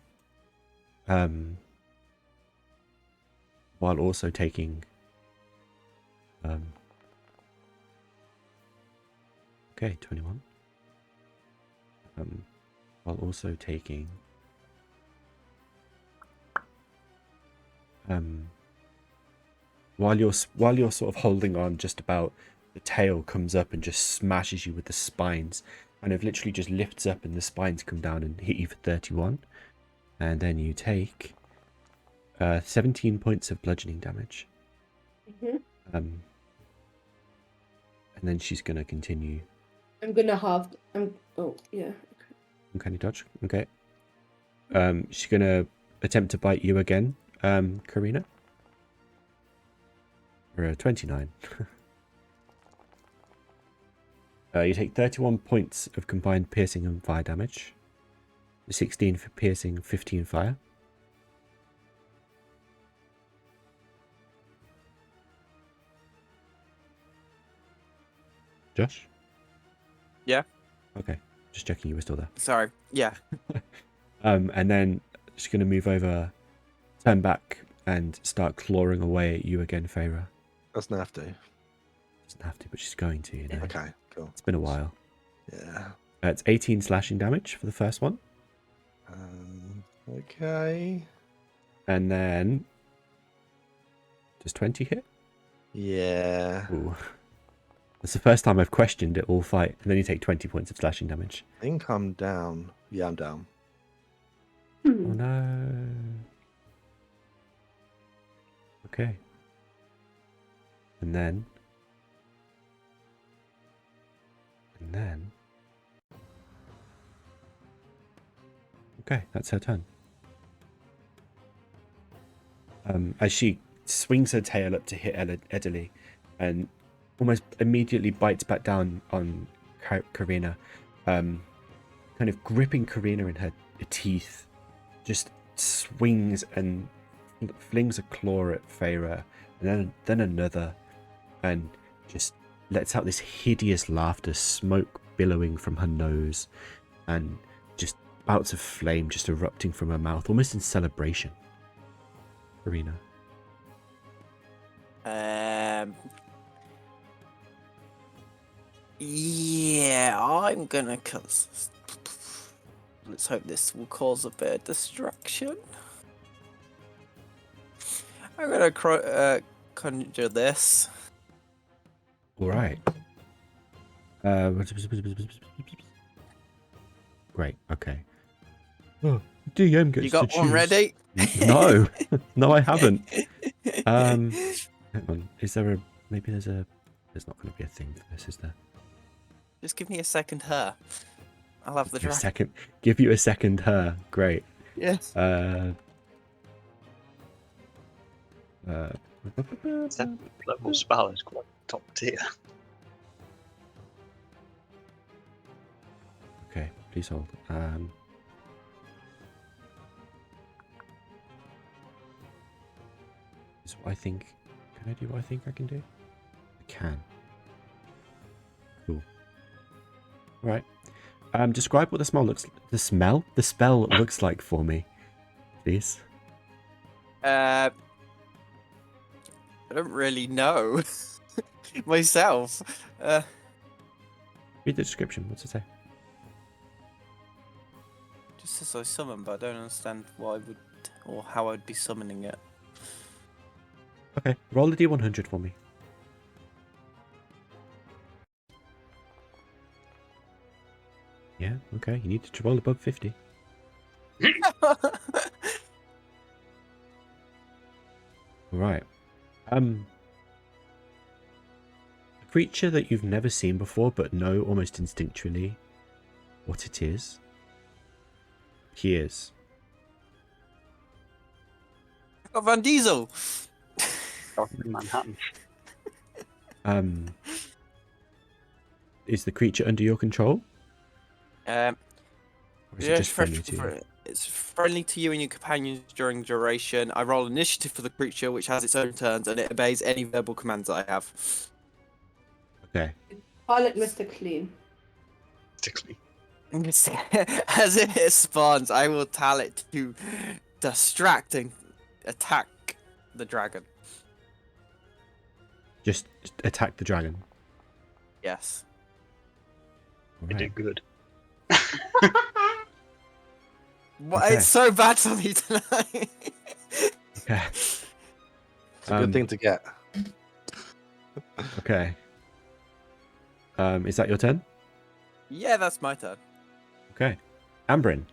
While also taking. Okay, 21. While also taking. While you're sort of holding on, just about, the tail comes up and just smashes you with the spines, and it literally just lifts up, and the spines come down and hit you for 31, and then you take 17 points of bludgeoning damage. Mm-hmm. And then she's gonna continue. I'm gonna halve. Oh yeah. Uncanny dodge. Okay. She's gonna attempt to bite you again, Karina. For a 29. You take 31 points of combined piercing and fire damage. 16 for piercing, 15 fire. Josh? Yeah. Okay. Just checking you were still there. Sorry. Yeah. And then she's going to move over, turn back, and start clawing away at you again, Feyre. Doesn't have to. Doesn't have to, but she's going to, you know. Okay, cool. It's been a while. Yeah. It's 18 slashing damage for the first one. Okay. And then... Does 20 hit? Yeah. Ooh. That's the first time I've questioned it all fight. And then you take 20 points of slashing damage. I think I'm down. Yeah, I'm down. Oh no. Okay. And then... Okay, that's her turn. As she swings her tail up to hit Edderly, and almost immediately bites back down on Karina, kind of gripping Karina in her teeth, just swings and flings a claw at Feyre, and then another, and just lets out this hideous laughter, smoke billowing from her nose, and just bouts of flame just erupting from her mouth, almost in celebration. Karina. Yeah, I'm gonna let's hope this will cause a bit of destruction. I'm gonna conjure this. All right. Great. Okay. Oh, DM gets You got to one choose. ready? No, no, I haven't. Hang on. Is there a? Maybe there's a. There's not going to be a thing for this, is there? Just give me a second her. I'll have the Give you a dragon. second. Give you a second. Her. Great. Yes. 7th level spell is quite top tier. Okay. Please hold. Is what I think. Can I do what I think I can do? I can. Cool. Right. Describe what the spell looks like for me, please. I don't really know myself. Read the description. What's it say? Just says I summon, but I don't understand why I would or how I'd be summoning it. Okay. Roll a d100 for me. Yeah. Okay. You need to roll above 50. Right. A creature that you've never seen before, but know almost instinctually what it is. Appears. Oh, Van Diesel. Dr. Manhattan. Is the creature under your control? Um, Or is it just friendly to you? It's friendly to you and your companions during duration. I roll initiative for the creature, which has its own turns, and it obeys any verbal commands that I have. Okay. Call it Mr. Clean. Particularly. As it spawns, I will tell it to distract and attack the dragon. Just attack the dragon. Yes. You Alright. did good. What? Okay. It's so bad for me tonight. Okay. It's a good thing to get. Okay. Is that your turn? Yeah, that's my turn. Okay. Ambrin,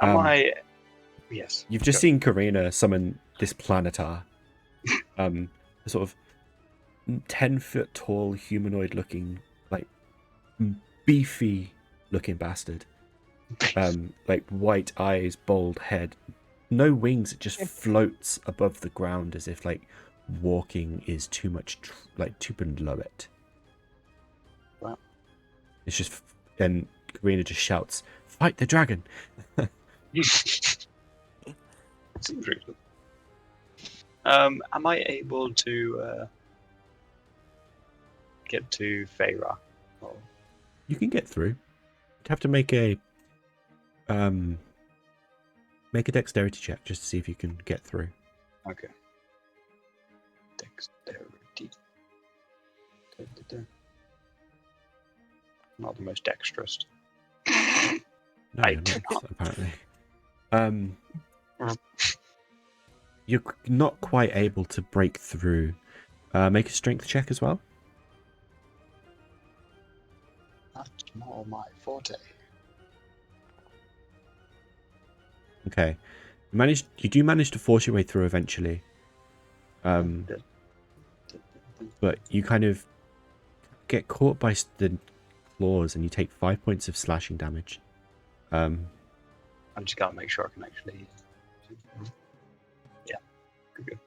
Am Um, I? Yes. you've just Go. seen Karina summon this planetar. A sort of 10-foot tall, humanoid looking, like beefy looking bastard. Like white eyes, bald head, no wings. It just floats above the ground as if like walking is too much, like too below it. Wow. It's just, and Karina just shouts, "Fight the dragon!" Seems really good. Am I able to get to Feyre? Oh, You can get through. You'd have to make a dexterity check just to see if you can get through. okay. Dexterity. Da. Not the most dexterous. No, I you're do not, apparently. You're not quite able to break through. Make a strength check as well. That's more my forte. Okay. You do manage to force your way through eventually. But you kind of get caught by the claws and you take 5 points of slashing damage. I just gotta make sure I can actually. Yeah, good.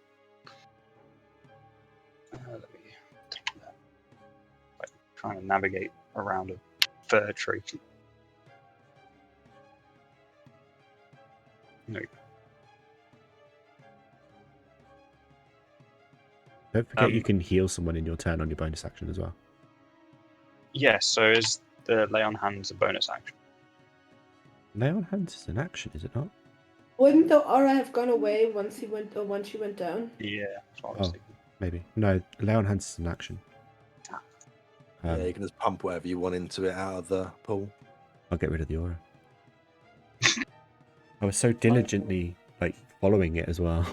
Let me. Like, trying to navigate around a fir tree. There we go. Don't forget you can heal someone in your turn on your bonus action as well. Yes, so is the lay on hands a bonus action? Lay on hands is an action, is it not? Wouldn't the aura have gone away once she went down? Yeah, that's what I was Oh. thinking. Maybe. No, lay on hands is an action. Yeah, you can just pump whatever you want into it out of the pool. I'll get rid of the aura. I was so diligently following it as well.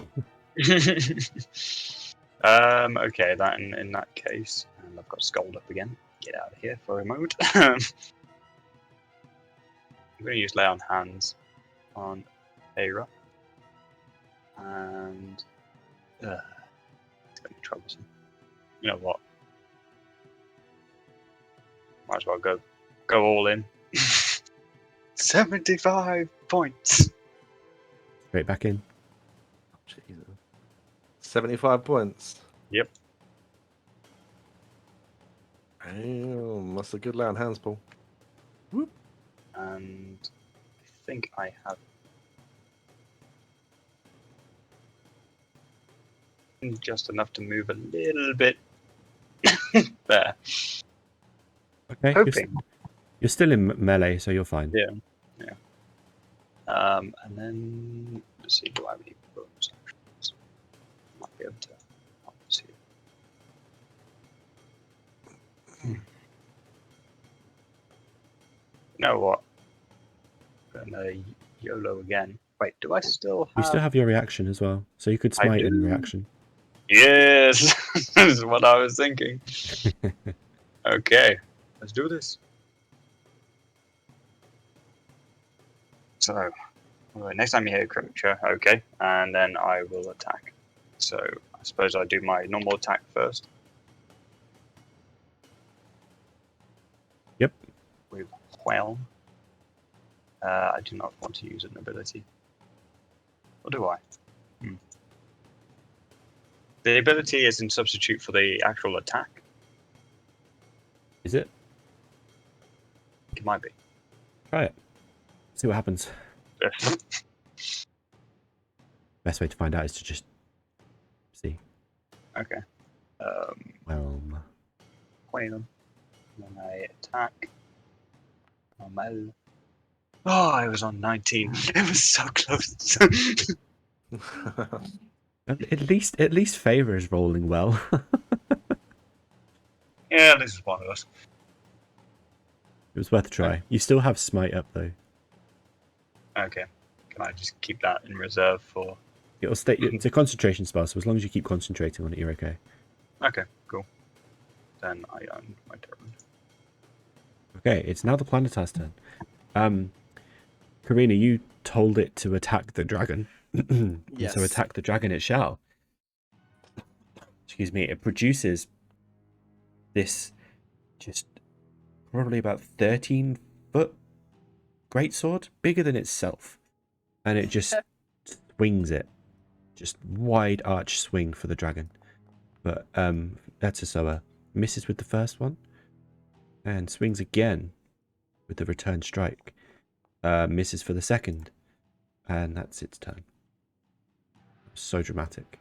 Okay, that in that case, and I've got Sköld up again. Get out of here for a moment. I'm going to use lay on hands on Feyre, and it's going to be troublesome. You know what? Might as well go all in. 75 points. Straight back in. Jesus. 75 points. Yep. Damn, that's a good lay on hands, Paul. and I think I have just enough to move a little bit there. Okay, Hoping. you're still in melee, so you're fine. Yeah. And then let's see, do I have any bonus actions? Might be able to help us here. You know what? I'm gonna YOLO again. Wait, do I still have? You still have your reaction as well, so you could I smite in do. reaction. Yes, this is what I was thinking. Okay, let's do this. So, next time you hit a creature, okay, and then I will attack. So, I suppose I do my normal attack first. Yep. With Whelm. I do not want to use an ability. Or do I? The ability is in substitute for the actual attack. Is it? It might be. Try it. See what happens. Best way to find out is to just see. Okay. Well, Whelm. And then I attack. Normal. Oh, I was on 19. It was so close. at least Favor is rolling well. Yeah, this is one of us. It was worth a try. You still have smite up though. Okay. Can I just keep that in reserve for... It'll stay. It's a concentration spell, so as long as you keep concentrating on it, you're okay. Okay, cool. Then I own my turn. Okay, it's now the Planetar's turn. Karina, you told it to attack the dragon. Yes. So attack the dragon it shall. Excuse me. It produces this just probably about 13-foot greatsword, bigger than itself. And it just swings it. Just wide arch swing for the dragon. But Yrsoa misses with the first one. And swings again with the return strike. Misses for the second. And that's its turn. So dramatic.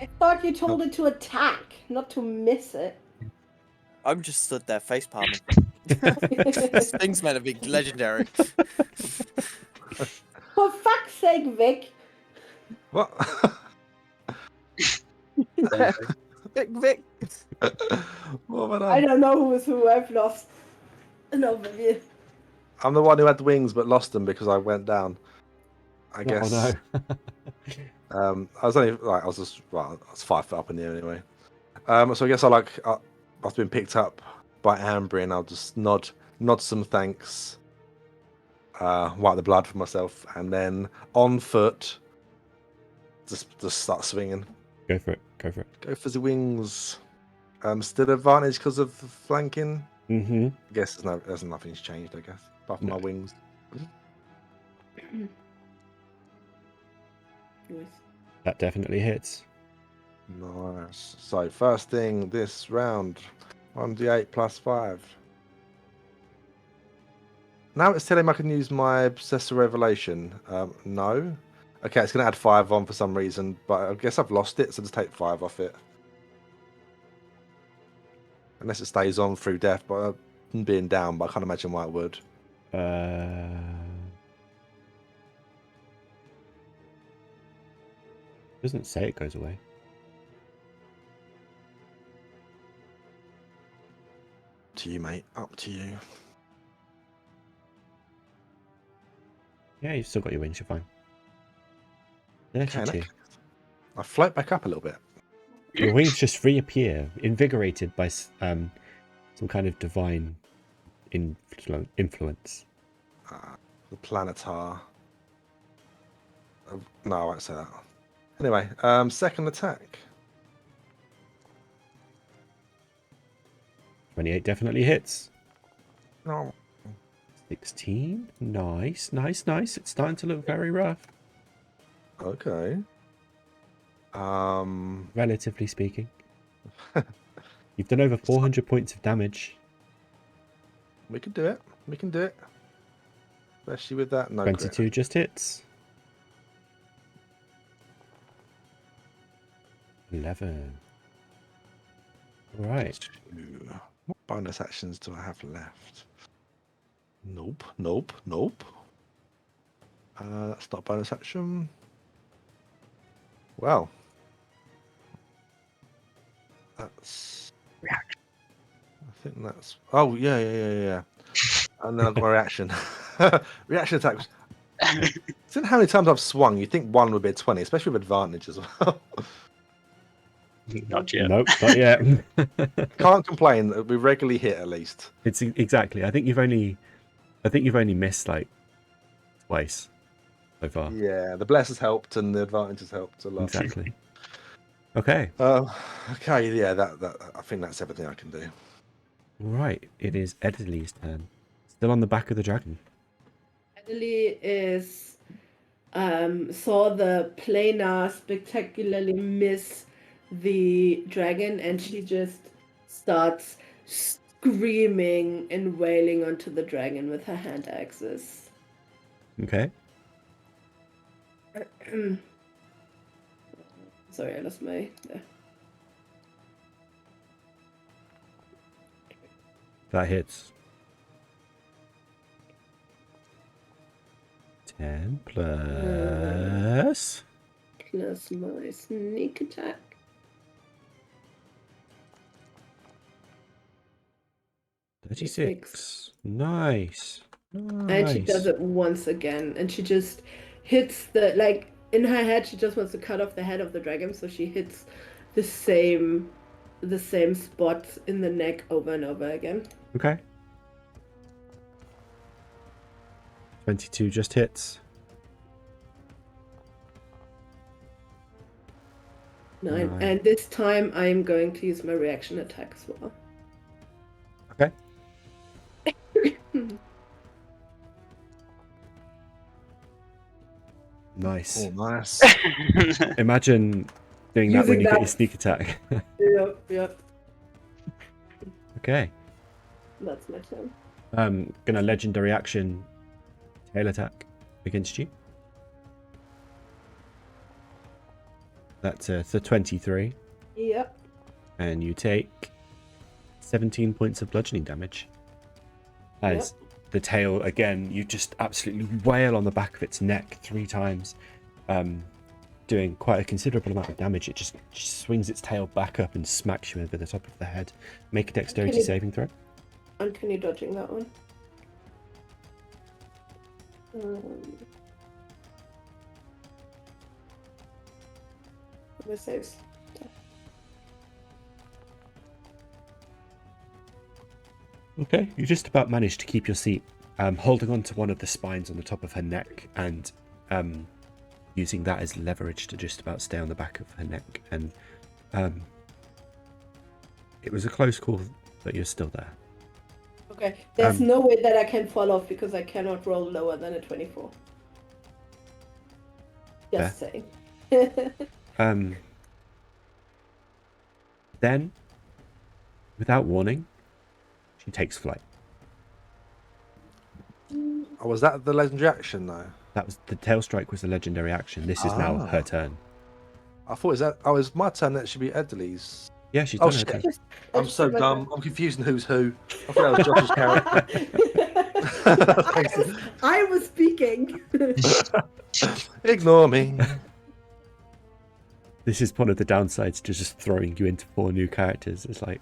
I thought you told it to attack, not to miss it. I'm just stood there face palming. This thing's meant to be legendary. For fuck's sake, Vic. What? Vic. What have I I done? don't know who is who. I've lost an overview. I'm the one who had wings but lost them because I went down. I guess. Oh no. I was only like I was 5 foot up in the air anyway. So I guess I've been picked up by Ambry and I'll just nod some thanks. Wipe the blood from myself and then on foot just start swinging. Go for it. Go for the wings. Still advantage because of the flanking. Mm-hmm. I guess nothing's changed. I guess apart from my wings. That definitely hits. Nice. So first thing this round, 1d8 plus 5. Now it's telling me I can use my Possessor Revelation. No. Okay, it's going to add 5 on for some reason, but I guess I've lost it, so just take 5 off it. Unless it stays on through death, but being down, but I can't imagine why it would. Doesn't say it goes away. Up to you, mate. Up to you. Yeah, you've still got your wings. You're fine. 32. I float back up a little bit. Your wings just reappear, invigorated by some kind of divine influence. The Planetar. No, I won't say that. Anyway, second attack. 28 definitely hits. No. 16. Nice. It's starting to look very rough, Okay. relatively speaking. You've done over 400 points of damage. We can do it. especially with that. No 22 crit. just hits. 11. All right. What bonus actions do I have left? Nope, nope, nope. That's not a bonus action. Well, that's Reaction. I think that's. Oh yeah. And then I've got my reaction. Reaction attacks. Since how many times I've swung, you'd think one would be a 20, especially with advantage as well. Not yet. Nope, not yet. Can't complain. We regularly hit at least. It's exactly. I think you've only missed like twice so far. Yeah, the bless has helped and the advantage has helped a lot. Exactly. Okay. Okay, yeah, that I think that's everything I can do. All right. It is Edley's turn. Still on the back of the dragon. Adderley is saw the planar spectacularly miss the dragon, and she just starts screaming and wailing onto the dragon with her hand axes. Okay. Sorry, I lost my. That hits. 10 plus Plus my sneak attack. 36. Nice. And she does it once again, and she just hits the, like, in her head she just wants to cut off the head of the dragon, so she hits the same spot in the neck over and over again. Okay. 22 just hits. 9. Nine. And this time I'm going to use my reaction attack as well. Okay. Nice. Oh, nice. Imagine doing that when Using you get that. your sneak attack. Yep. Okay. That's my turn. Gonna legendary action tail attack against you. That's a 23. Yep. And you take 17 points of bludgeoning damage. As the tail, again, you just absolutely wail on the back of its neck 3 times, doing quite a considerable amount of damage. It just swings its tail back up and smacks you over the top of the head. Make a dexterity saving throw. Uncanny dodging that one. The saves. Okay, you just about managed to keep your seat, holding on to one of the spines on the top of her neck and using that as leverage to just about stay on the back of her neck. And it was a close call, but you're still there. Okay, there's no way that I can fall off because I cannot roll lower than a 24. Just saying. Then, without warning, she takes flight. Oh, was that the legendary action though? That was the tail strike was a legendary action. This is now her turn. I thought it was my turn. That should be Edley's. Yeah, she's Oh done her shit! turn. I'm so dumb. I'm confusing who's who. I thought that was Josh's character. I was speaking. Ignore me. This is one of the downsides to just throwing you into 4 new characters. It's like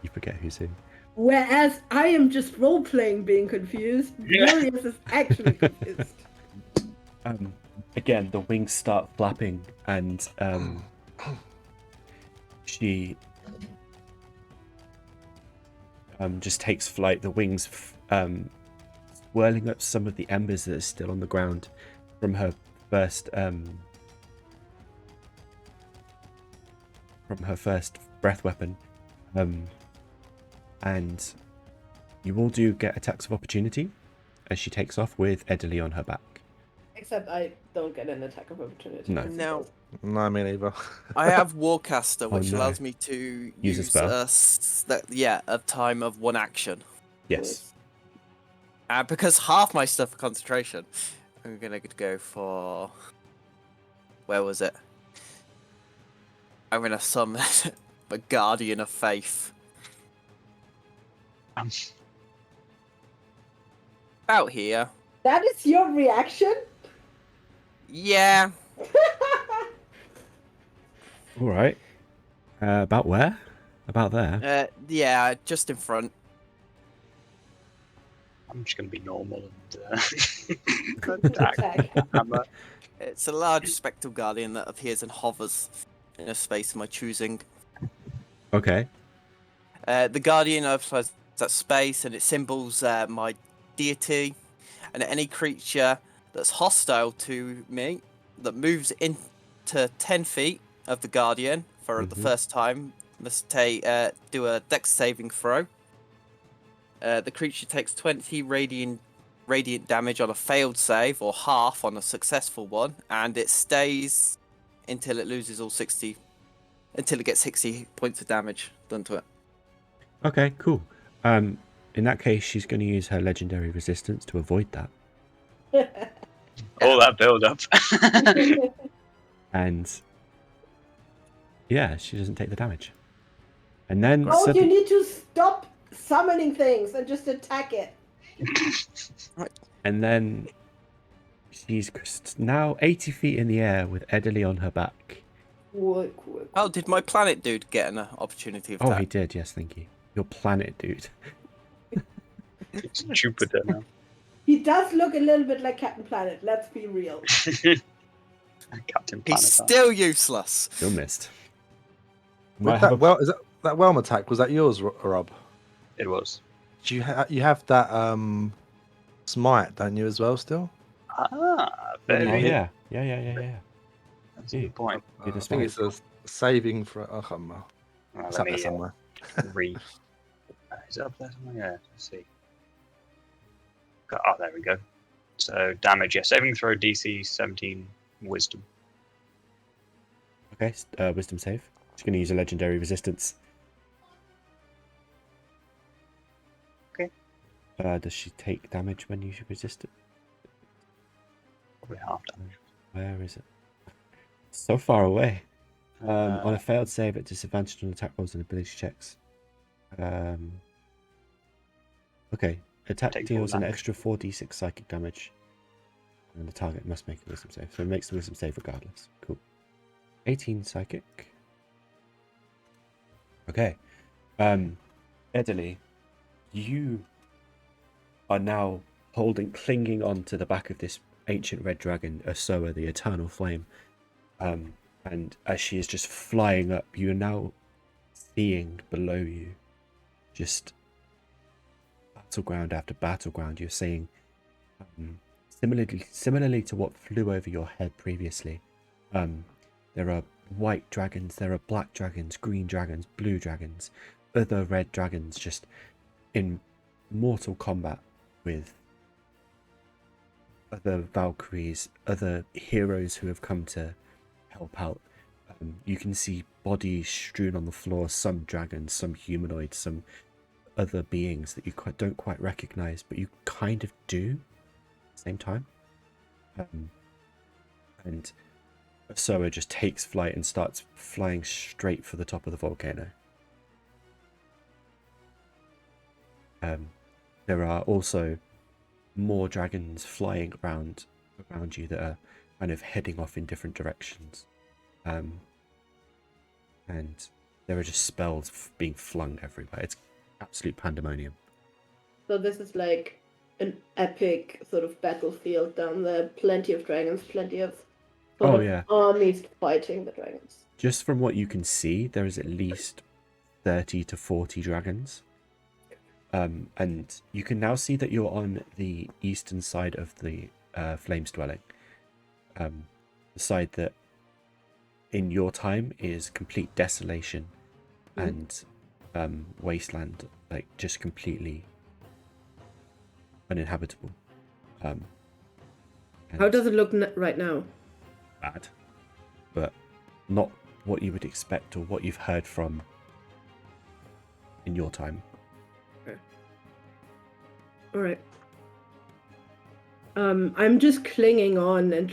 you forget who's who. Whereas I am just role-playing being confused. Glorious is actually confused. Again, the wings start flapping and she just takes flight. The wings whirling up some of the embers that are still on the ground from her first breath weapon. And you all do get attacks of opportunity as she takes off with Edley on her back. Except I don't get an attack of opportunity. No. No. No, me neither. I have Warcaster, which no. allows me to Use a spell. a time of 1 action. Yes. Because half my stuff for concentration, I'm gonna go for. Where was it? I'm gonna summon a Guardian of Faith. Out here. That is your reaction? Yeah. All right. About where? About there. Yeah, just in front. I'm just gonna be normal and attack. Attack. Hammer. It's a large spectral guardian that appears and hovers in a space of my choosing. Okay. The guardian occupies that space, and it symbols my deity, and any creature that's hostile to me that moves into 10 feet of the guardian for the first time must do a dex saving throw. The creature takes 20 radiant damage on a failed save, or half on a successful one, and it stays until it loses until it gets 60 points of damage done to it. Okay, cool. In that case, she's going to use her legendary resistance to avoid that. All that build up. And yeah, she doesn't take the damage. And then Oh, you need to stop summoning things and just attack it. And then she's now 80 feet in the air with Edderly on her back. Oh, did my planet dude get an opportunity of Oh, attack? he did. Yes, thank you. Your planet, dude. It's Jupiter now. He does look a little bit like Captain Planet, let's be real. Captain Planet. He's still useless. Still missed. With that whelm attack, was that yours, Rob? It was. Do you have that smite, don't you, as well? Still? Very Oh, good. yeah. That's a good point. Did a I think it's a saving for. I can't remember. Well, It's let up there me somewhere. Is it up there somewhere? Yeah, let's see. Oh, there we go. So damage, yeah. Saving throw DC 17 Wisdom. Okay, wisdom save. She's going to use a legendary resistance. Okay. Does she take damage when you resist it? Probably half damage. Where is it? So far away. On a failed save at disadvantage on attack rolls and ability checks. Okay. Attack Take deals full an damage. extra 4d6 psychic damage. And the target must make a wisdom save. So it makes the wisdom save regardless. Cool. 18 psychic. Okay. Edderly, you are now clinging on to the back of this ancient red dragon, Yrsoa the Eternal Flame. And as she is just flying up, you are now seeing below you just battleground after battleground. You're seeing similarly to what flew over your head previously. There are white dragons, there are black dragons, green dragons, blue dragons, other red dragons just in mortal combat with other Valkyries, other heroes who have come to help out. You can see bodies strewn on the floor, some dragons, some humanoids, some other beings that you don't quite recognize, but you kind of do at the same time. And Yrsoa just takes flight and starts flying straight for the top of the volcano. There are also more dragons flying around you that are kind of heading off in different directions. And there are just spells being flung everywhere. It's absolute pandemonium. So this is like an epic sort of battlefield down there. Plenty of dragons, plenty of armies fighting the dragons. Just from what you can see, there is at least 30 to 40 dragons. And you can now see that you're on the eastern side of the Flames Dwelling. The side that in your time is complete desolation and wasteland, like just completely uninhabitable. How does it look right now? Bad, but not what you would expect or what you've heard from in your time. All right. I'm just clinging on and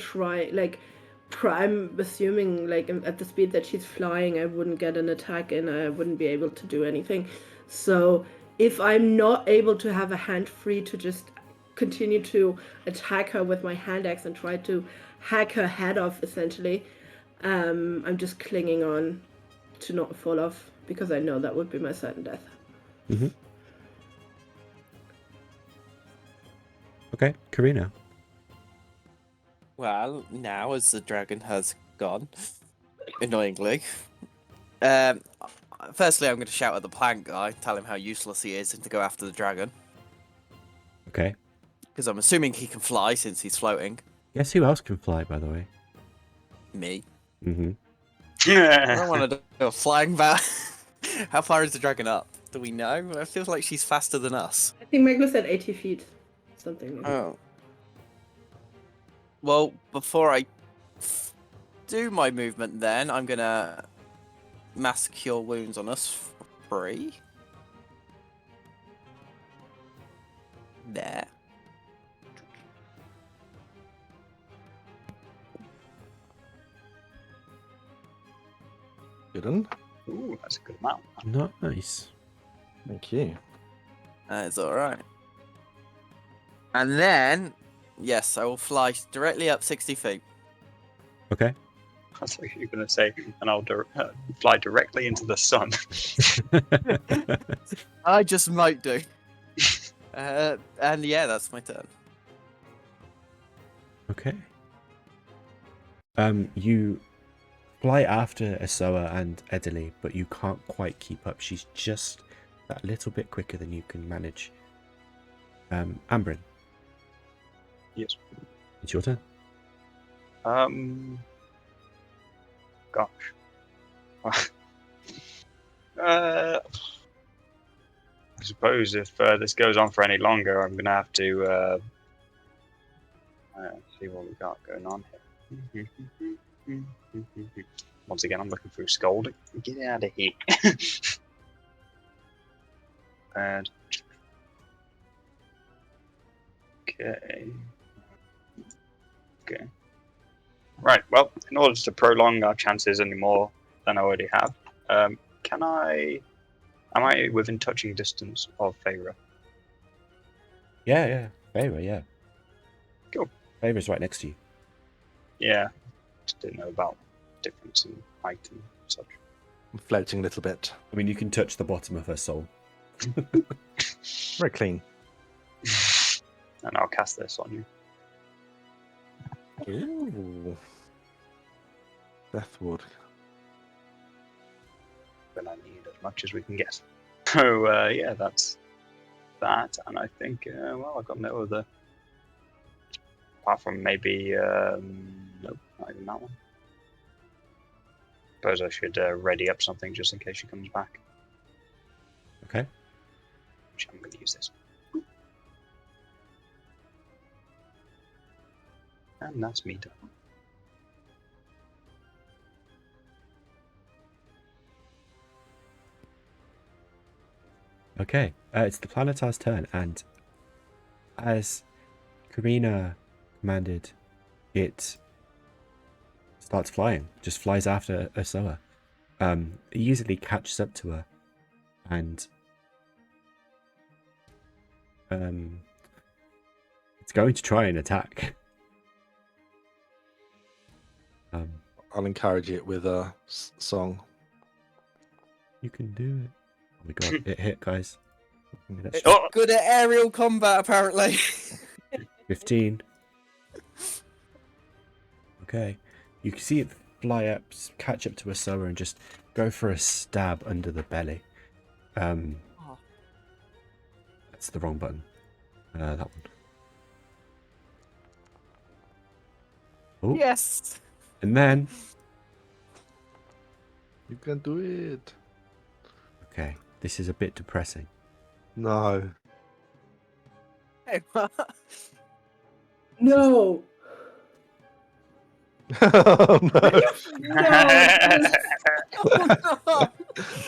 I'm assuming like at the speed that she's flying, I wouldn't get an attack and I wouldn't be able to do anything. So if I'm not able to have a hand free to just continue to attack her with my hand axe and try to hack her head off, essentially, I'm just clinging on to not fall off because I know that would be my certain death. Mm-hmm. Okay, Karina. Well, now as the dragon has gone, annoyingly, firstly I'm going to shout at the plant guy, tell him how useless he is and to go after the dragon. Okay. Because I'm assuming he can fly since he's floating. Guess who else can fly, by the way? Me. Mm-hmm. I don't want to do a flying bat. How far is the dragon up? Do we know? It feels like she's faster than us. I think Meglo said 80 feet. Something like that. Oh. Well, before I do my movement then, I'm going to mass cure wounds on us. 3. There. Good one. Ooh, that's a good amount. Nice. Thank you. That's alright. And then, yes, I will fly directly up 60 feet. Okay. I thought you were going to say, and I'll fly directly into the sun. I just might do. And yeah, that's my turn. Okay. You fly after Yrsoa and Edely, but you can't quite keep up. She's just that little bit quicker than you can manage. Ambrin, Yes. it's your turn. Gosh. I suppose if this goes on for any longer, I'm gonna have to see what we got going on here. Once again, I'm looking through Sköld. Get out of here. And okay. Right. Well, in order to prolong our chances any more than I already have, am I within touching distance of Feyre? Yeah. Feyre, yeah. Cool. Feyre's right next to you. Yeah. Just didn't know about difference in height and such. I'm floating a little bit. I mean, you can touch the bottom of her soul. Very clean. And I'll cast this on you. Ooh. Deathwood. Then I need as much as we can get. So yeah, that's that. And I think well, I've got no other, apart from maybe nope, not even that one. Suppose I should ready up something just in case she comes back. Okay. Which I'm going to use this. And that's me done. Okay. It's the Planetar's turn, and as Karina commanded, it starts flying. Just flies after Yrsoa. It easily catches up to her, and it's going to try and attack. I'll encourage it with a song. You can do it. Oh my god, it hit, guys. That's It's good at aerial combat, apparently. 15. Okay. You can see it fly up, catch up to Yrsoa, and just go for a stab under the belly. That's the wrong button. That one. Oh, Yes. and then... You can do it. Okay, this is a bit depressing. No. Hey, No. Oh, no. No.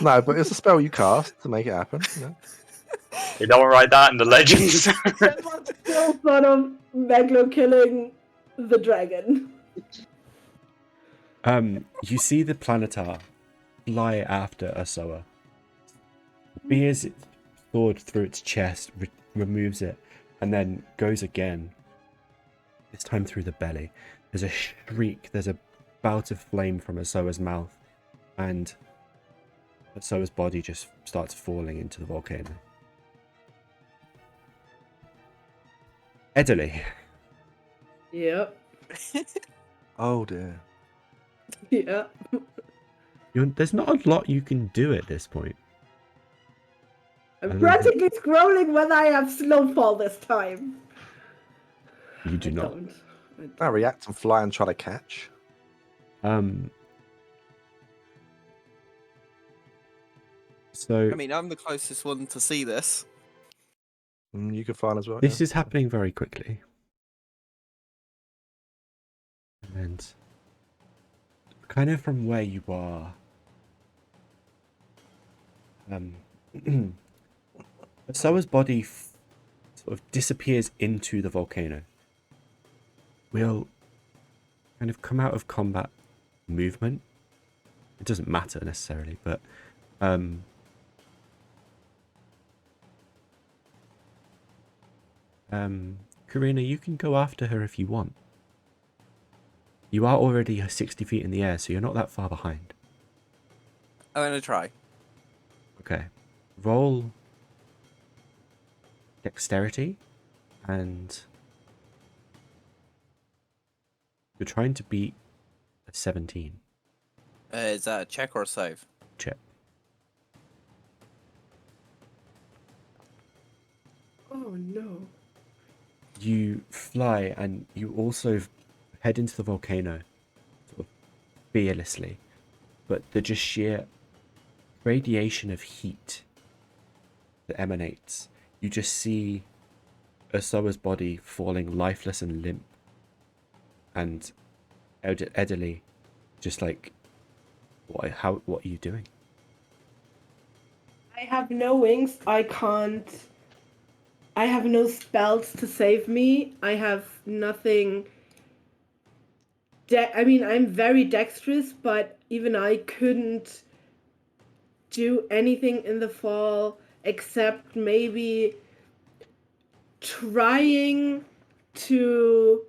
No, but it's a spell you cast to make it happen. You know? You don't write that in the legends. Still sort of Meglo killing the dragon. You see the Planetar fly after Yrsoa. Spears its sword through its chest, removes it, and then goes again. This time through the belly. There's a shriek, there's a bout of flame from Yrsoa's mouth, and Yrsoa's body just starts falling into the volcano. Ederly. Yep. Oh dear. Yeah. There's not a lot you can do at this point. I'm practically scrolling when I have slow fall this time. You do I not. don't. I react and fly and try to catch. So I mean, I'm the closest one to see this. You can fly as well. this yeah. is happening very quickly. And kind of from where you are, Yrsoa's body sort of disappears into the volcano. We'll kind of come out of combat movement. It doesn't matter necessarily, but Karina, you can go after her if you want. You are already 60 feet in the air, so you're not that far behind. I'm gonna try. Okay. Roll dexterity, and you're trying to beat a 17. Is that a check or a save? Check. Oh no. You fly, and you also head into the volcano sort of fearlessly, but the just sheer radiation of heat that emanates, you just see Yrsoa's body falling lifeless and limp, and Ederly just like, what are you doing? I have no wings. I have no spells to save me. I have nothing. I mean, I'm very dexterous, but even I couldn't do anything in the fall except maybe trying to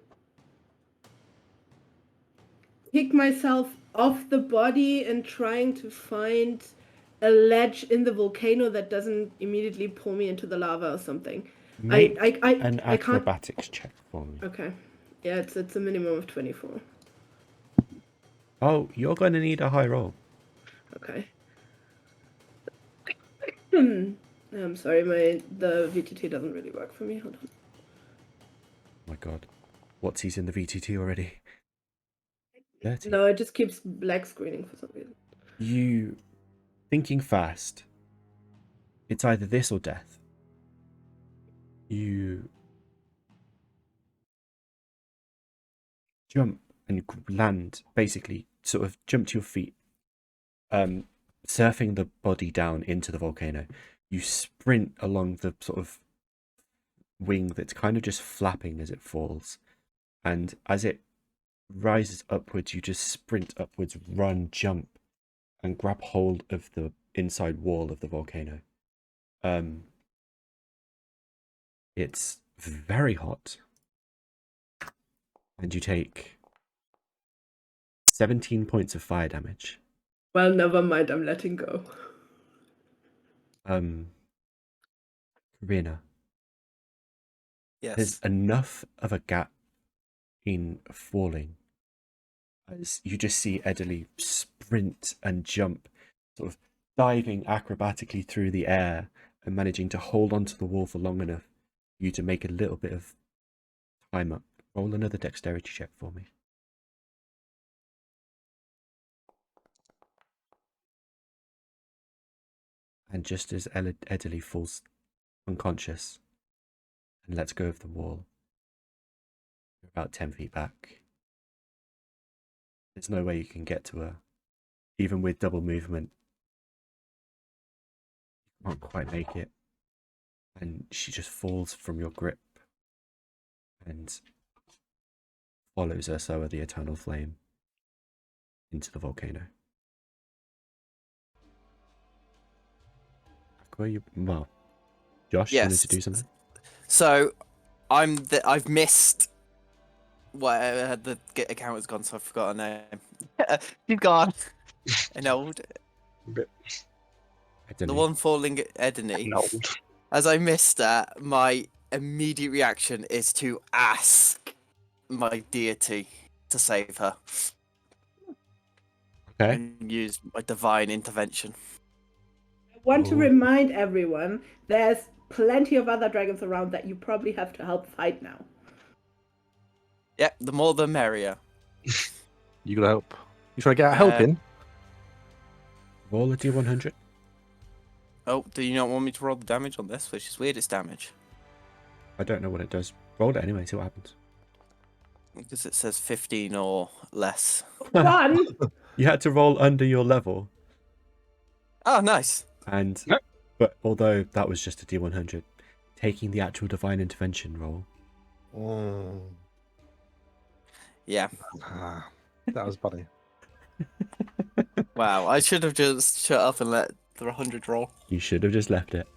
pick myself off the body and trying to find a ledge in the volcano that doesn't immediately pull me into the lava or something. Make I an can't. acrobatics check for me. Okay. Yeah, it's a minimum of 24. Oh, you're going to need a high roll. Okay. I'm sorry, the VTT doesn't really work for me. Hold on. Oh my god. What's he's in the VTT already? 30. No, it just keeps black screening for some reason. You, thinking fast, it's either this or death. You jump and land, basically, sort of jump to your feet, surfing the body down into the volcano. You sprint along the sort of wing that's kind of just flapping as it falls, and as it rises upwards, you just sprint upwards, run, jump, and grab hold of the inside wall of the volcano. It's very hot, and you take 17 points of fire damage. Well, never mind. I'm letting go. Karina, Yes. there's enough of a gap in falling as you just see Ederly sprint and jump, sort of diving acrobatically through the air and managing to hold onto the wall for long enough for you to make a little bit of time up. Roll another dexterity check for me. And just as Ederly falls unconscious and lets go of the wall, you're about 10 feet back. There's no way you can get to her. Even with double movement, you can't quite make it. and she just falls from your grip and follows Yrsoa the Eternal Flame into the volcano. Aqua, well, Josh, you wanted to Yes. do something? So I've missed where the account has gone, so I've forgot her name. She's gone. An old, the Edley. one falling at Edney. No. As I missed that, my immediate reaction is to ask my deity to save her Okay. and use my divine intervention. I want to Oh. remind everyone there's plenty of other dragons around that you probably have to help fight now. Yep, the more the merrier. You gotta help. You trying to get out helping? Roll a d100. Oh, do you not want me to roll the damage on this, which is weird? It's damage. I don't know what it does. Roll it anyway, see what happens. Because it says 15 or less. 1. You had to roll under your level, Oh, nice. and Yep. but although that was just a d100, taking the actual divine intervention roll, Mm. Yeah. Ah, that was funny. Wow, I should have just shut up and let the 100 roll. you should have just left it.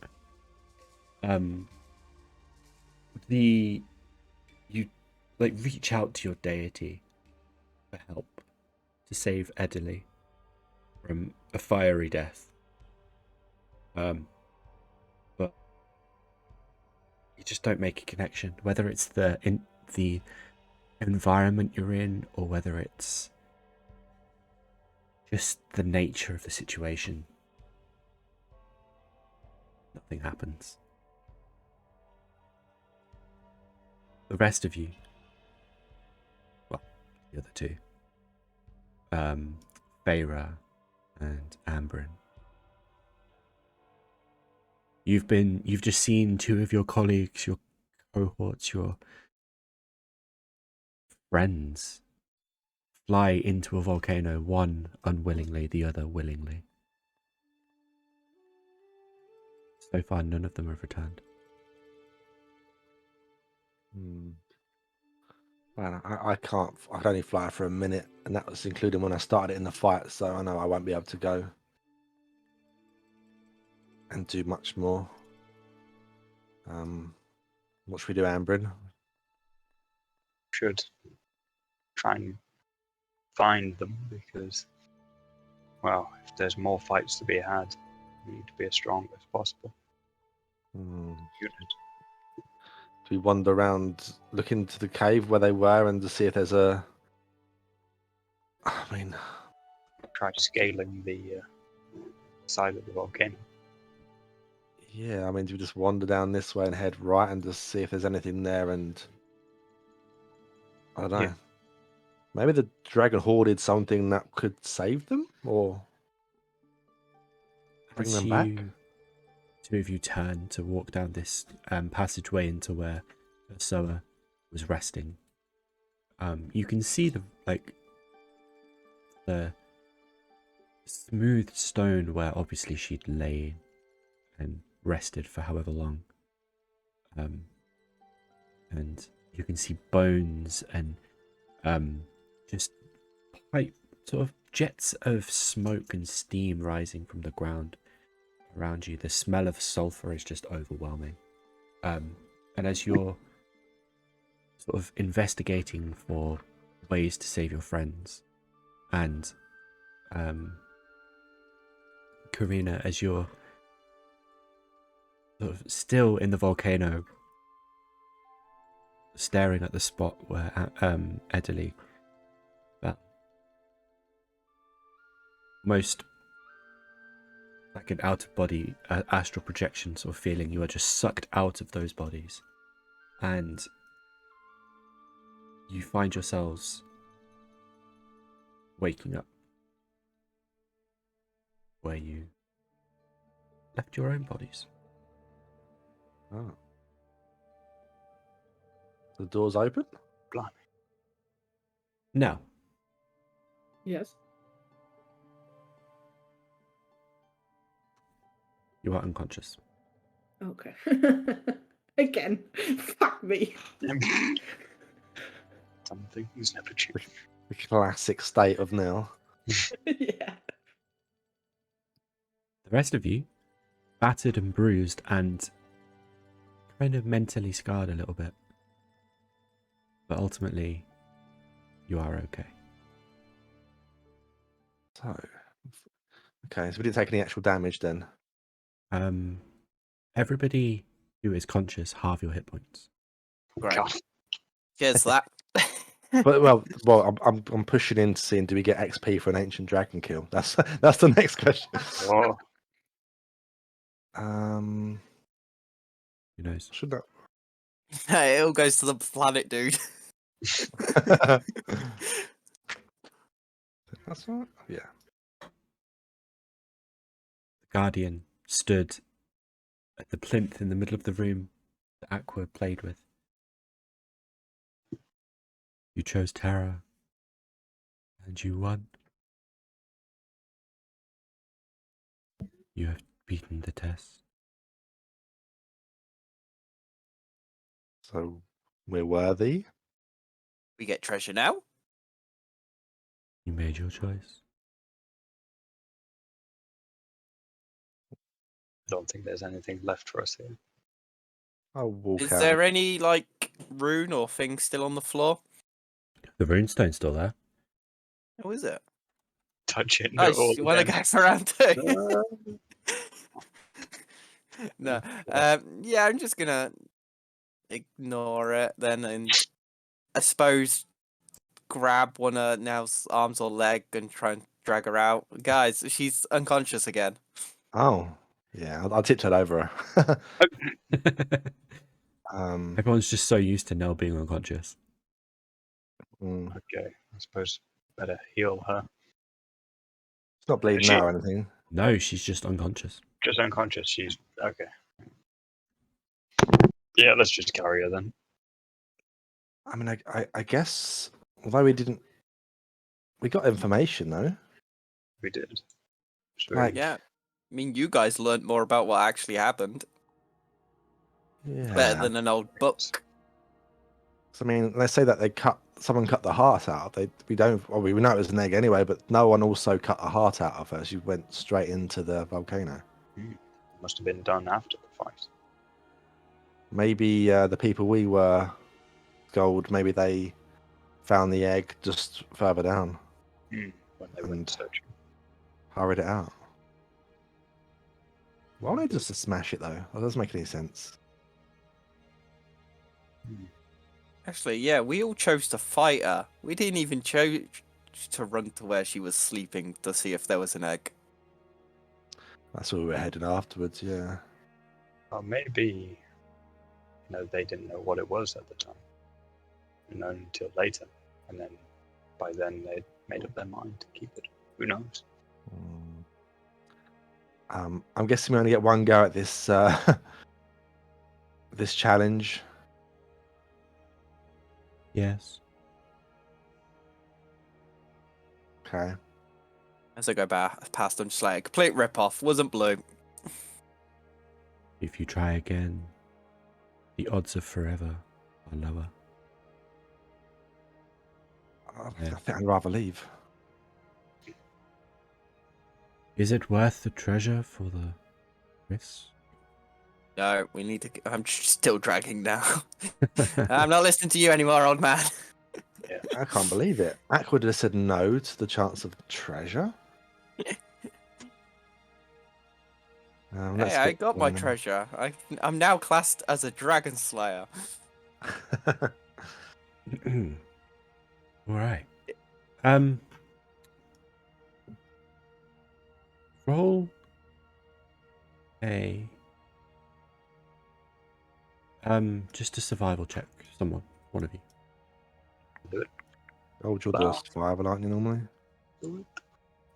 You like reach out to your deity for help to save Edley from a fiery death. But you just don't make a connection, whether it's the environment you're in or whether it's just the nature of the situation. Nothing happens. The rest of you, well, the other two, Feyre and Ambrin, you've just seen two of your colleagues, your cohorts, your friends fly into a volcano, one unwillingly, the other willingly. So far, none of them have returned. Man, I can't. I could only fly for a minute, and that was including when I started it in the fight. So I know I won't be able to go and do much more. What should we do, Ambrin? Should try and find them because, well, if there's more fights to be had, we need to be as strong as possible. Unit. Do we wander around, look into the cave where they were, and to see if there's a? I mean, Try scaling the side of the volcano. yeah. I mean, do we just wander down this way and head right, and just see if there's anything there? And I don't know. Yeah. Maybe the dragon hoarded something that could save them, or bring As them back. Two of you turn to walk down this passageway into where Yrsoa was resting. You can see the smooth stone where obviously she'd lain and rested for however long. And you can see bones and just quite sort of jets of smoke and steam rising from the ground around you. The smell of sulfur is just overwhelming. And as you're sort of investigating for ways to save your friends, and Karina, as you're sort of still in the volcano, staring at the spot where Edley fell, most like an out-of-body astral projection sort of feeling. You are just sucked out of those bodies, and you find yourselves waking up where you left your own bodies. Oh. The door's open? Blimey. Now, Yes. you are unconscious. Okay. Again. Fuck me. Some things never change. The classic state of nil. Yeah. The rest of you, battered and bruised and kind of mentally scarred a little bit. But ultimately, you are okay. So, okay, so we didn't take any actual damage then. Everybody who is conscious, halve your hit points. Great. God. Cheers for that. But I'm pushing in to seeing do we get XP for an ancient dragon kill? That's the next question. Oh, Who knows? Should that? It all goes to the planet, dude. That's right. Yeah. The Guardian stood at the plinth in the middle of the room that Aqua played with. You chose terror, and you won. You have beaten the test. So we're worthy. We get treasure now. You made your choice. I don't think there's anything left for us here. I'll walk Is out. there any like rune or thing still on the floor? The runestone's still there. Oh, is it? Touch it. Oh, No, you want to go around too? No. Yeah, I'm just gonna ignore it then, and I suppose grab one of Nell's arms or leg and try and drag her out. Guys, she's unconscious again. Oh, yeah. I'll tiptoe over her. Everyone's just so used to Nell being unconscious. Okay, I suppose better heal her. It's not bleeding She- out or anything. No, she's just unconscious. Just unconscious. She's okay. Yeah, let's just carry her then. I mean, I guess although we got information though. We did. So Like, Yeah. I mean, you guys learned more about what actually happened. yeah. Better than an old book. So, I mean, they say that someone cut the heart out. We know it was an egg anyway, but no one also cut the heart out of her. She went straight into the volcano. must have been done after the fight. Maybe the people we were, Sköld, maybe they found the egg just further down, When they And- went searching. hurried it out. Why would they just smash it though? That doesn't make any sense. Actually, yeah, we all chose to fight her. We didn't even choose to run to where she was sleeping to see if there was an egg. That's where we were headed afterwards. Yeah. Or maybe, they didn't know what it was at the time. Until later, and then by then they'd made up their mind to keep it. Who knows? I'm guessing we only get one go at this this challenge. Yes. Okay. As I go past them, just like, complete rip-off, wasn't blue. If you try again, the odds of forever are lower. I think I'd rather leave. Is it worth the treasure for the risk? No, we need to... I'm still dragging now. I'm not listening to you anymore, old man. I can't believe it. Aqua just said no to the chance of treasure. Hey, I got my treasure. I'm now classed as a dragon slayer. All right. Roll a just a survival check. One of you. Do it. Oh, you're Wow. the survivor, aren't you normally?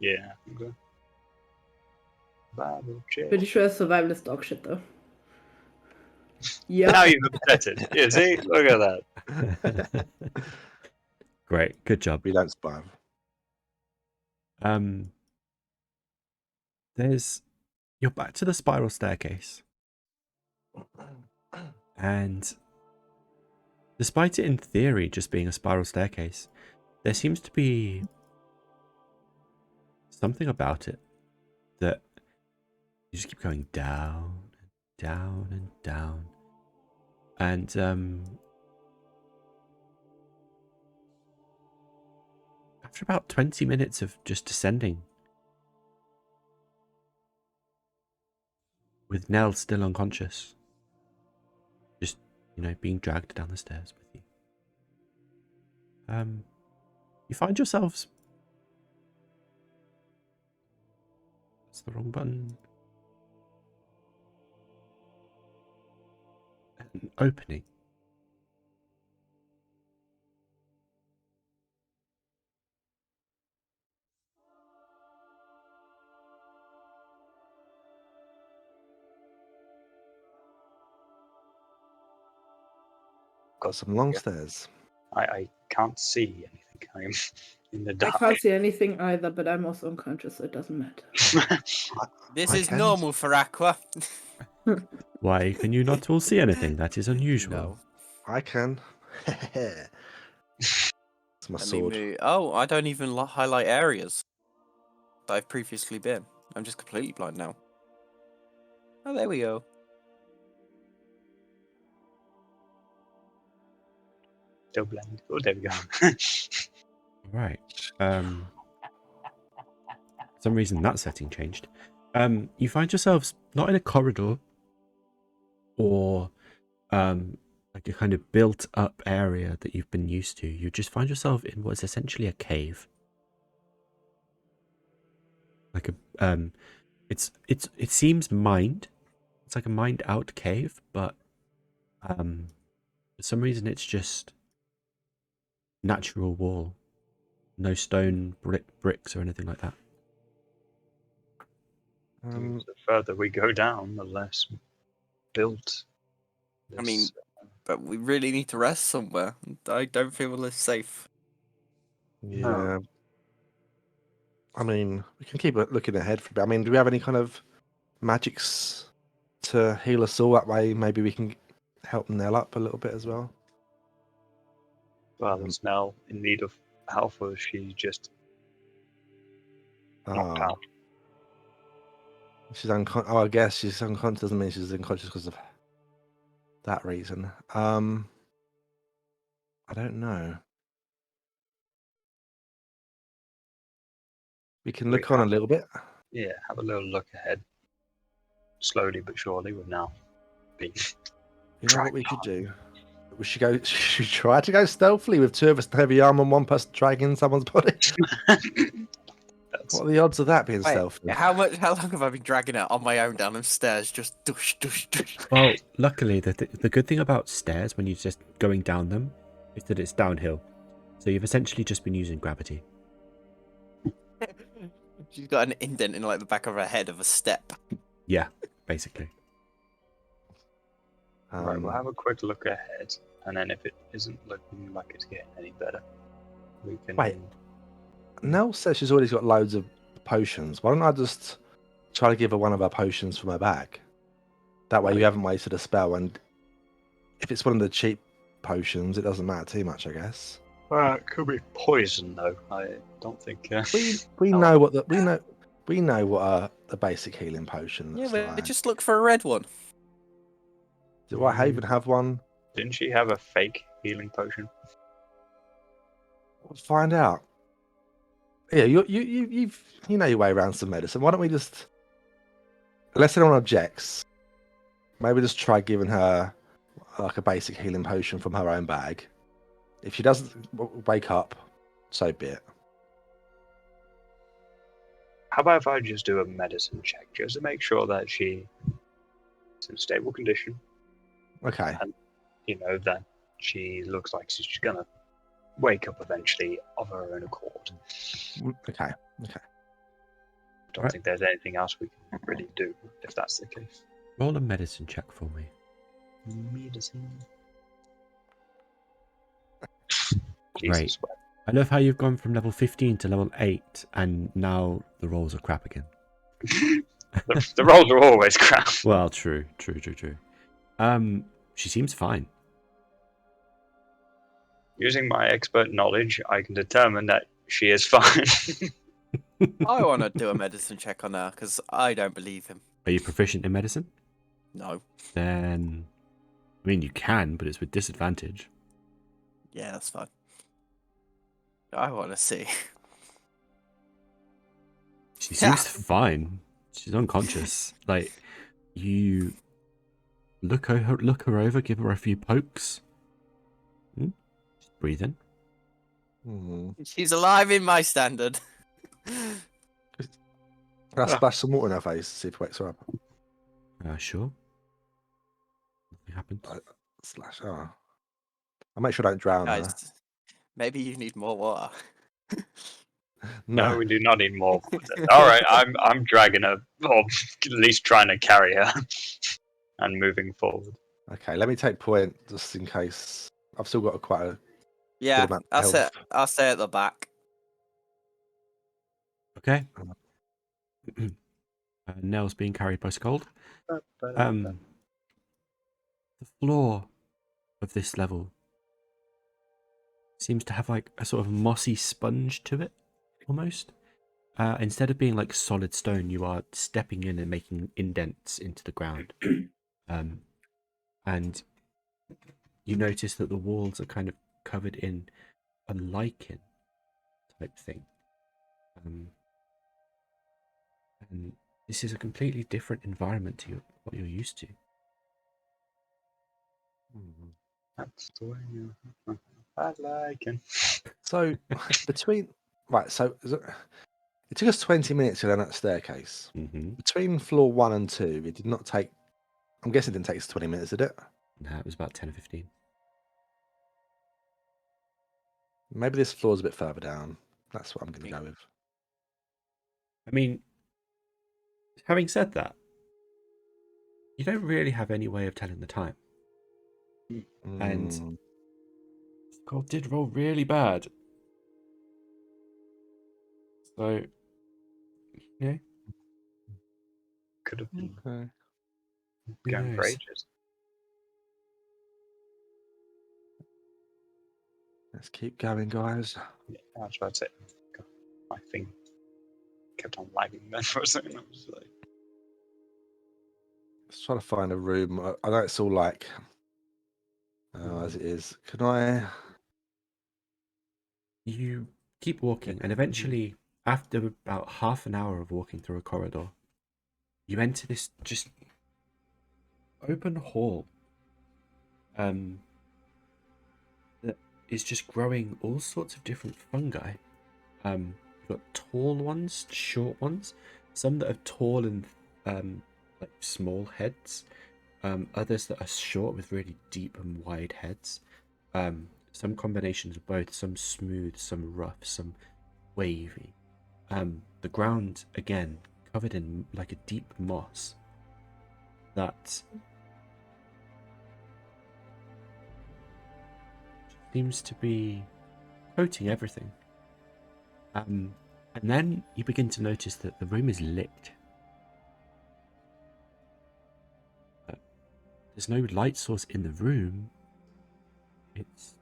Yeah. Okay. Bible check. Pretty sure survival is dog shit though. Yeah. Now you've upset it. Yeah, see? Look at that. Great, good job. We don't survive. You're back to the spiral staircase. And despite it in theory just being a spiral staircase, there seems to be something about it that you just keep going down and down and down. And after about 20 minutes of just descending, with Nell still unconscious, just, being dragged down the stairs with you, you find yourselves... That's the wrong button. An opening. Got some long stairs. I can't see anything. I'm in the I dark. can't see anything either, but I'm also unconscious, so it doesn't matter. This I is can. normal for Aqua. Why can you not all see anything? That is unusual. No. I can. It's my Let me sword. move. Oh, I don't even highlight areas that I've previously been. I'm just completely blind now. Oh, there we go. Still blind. Oh, there we go. Right. For some reason that setting changed. You find yourselves not in a corridor or like a kind of built up area that you've been used to. You just find yourself in what is essentially a cave. Like a it seems mined. It's like a mined out cave, but for some reason it's just natural wall. No stone bricks or anything like that. The further we go down, the less built. I mean, but we really need to rest somewhere. I don't feel as safe. Yeah. I mean, we can keep looking ahead for a bit. I mean, do we have any kind of magics to heal us all? That way, maybe we can help Nell up a little bit as well. Well, it's Nell in need of health, or she's just knocked out. She's unconscious. Oh, I guess she's unconscious doesn't mean she's unconscious because of that reason. I don't know. We can look on a little bit. Yeah, have a little look ahead. Slowly but surely, we've now been. You know what we could do? We should go. Should we try to go stealthily with two of us in heavy armor and one person dragging someone's body? What are the odds of that being Wait, stealthy? how long have I been dragging it on my own down the stairs? Just dush, dush, dush. Well, luckily, the good thing about stairs when you're just going down them is that it's downhill. So you've essentially just been using gravity. She's got an indent in like the back of her head of a step. Yeah, basically. Right, we'll have a quick look ahead, and then if it isn't looking like it's getting any better, we can. Wait. Nell says she's already got loads of potions. Why don't I just try to give her one of her potions from her bag? That way you haven't wasted a spell, and if it's one of the cheap potions, it doesn't matter too much, I guess. It could be poison, though. I don't think. We know what we know what a basic healing potion Yeah, looks but like. just look for a red one. Do I even have one? Didn't she have a fake healing potion? Let's find out. Yeah, you know your way around some medicine. Why don't we just, unless anyone objects, maybe just try giving her like a basic healing potion from her own bag. If she doesn't wake up, so be it. How about if I just do a medicine check just to make sure that she is in stable condition? Okay. And, that she looks like she's gonna wake up eventually of her own accord. Okay. I don't think there's anything else we can really do if that's the case. Roll a medicine check for me. Medicine. Great. Jesus. I love how you've gone from level 15 to level 8, and now the rolls are crap again. the rolls are always crap. Well, true. She seems fine. Using my expert knowledge, I can determine that she is fine. I want to do a medicine check on her because I don't believe him. Are you proficient in medicine? No. Then, I mean, you can, but it's with disadvantage. Yeah, that's fine. I want to see. She seems fine. She's unconscious. Like, you look her over, give her a few pokes. Just breathe in. She's alive in my standard. Can I splash some water in her face, see if it wakes her up? Sure. Nothing happened. Slash. Oh. I'll make sure I don't drown her. Guys, maybe you need more water. No, we do not need more. All right, I'm dragging her, or at least trying to carry her, and moving forward. Okay, let me take point just in case. I've still got quite a Yeah, good amount of health. I'll stay at the back. Okay. Nell's being carried by Sköld. The floor of this level seems to have like a sort of mossy sponge to it, almost. Instead of being like solid stone, you are stepping in and making indents into the ground. And you notice that the walls are kind of covered in a lichen type thing. And this is a completely different environment to what you're used to. That's the way you. I like it. So between so it took us 20 minutes to go down that staircase. Mm-hmm. Between floor 1 and 2, it did not take. I'm guessing it didn't take us 20 minutes, did it? No, it was about 10 or 15. Maybe this floor's a bit further down. That's what I'm going to go with. I mean, having said that, you don't really have any way of telling the time. And God did roll really bad. So, yeah. Could have been Okay. going for knows? ages. Let's keep going, guys. Yeah, I was about to say. God, my thing kept on lagging then for a second. I was like, Let's try to find a room. I know it's all like as it is. Can I? You keep walking, and eventually, after about half an hour of walking through a corridor, you enter this just open hall that is just growing all sorts of different fungi. You've got tall ones, short ones, some that are tall and like small heads, others that are short with really deep and wide heads, some combinations of both, some smooth, some rough, some wavy. The ground, again, covered in like a deep moss that seems to be coating everything. And then you begin to notice that the room is lit. There's no light source in the room. It's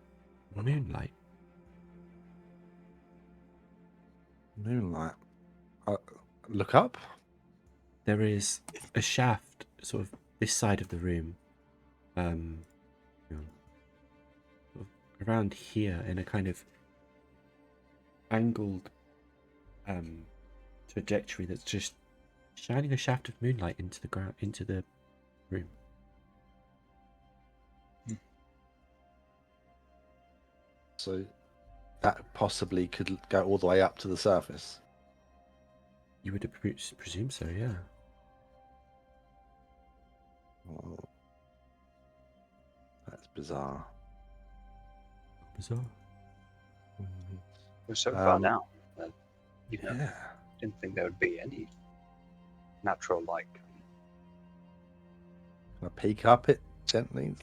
moonlight. Moonlight. Look up. There is a shaft, sort of this side of the room, sort of around here in a kind of angled trajectory that's just shining a shaft of moonlight into the ground, into the room. So that possibly could go all the way up to the surface. You would presume so, yeah. Oh, that's bizarre. Bizarre. we're so far down that Yeah. didn't think there would be any natural light. Can I peek up it gently?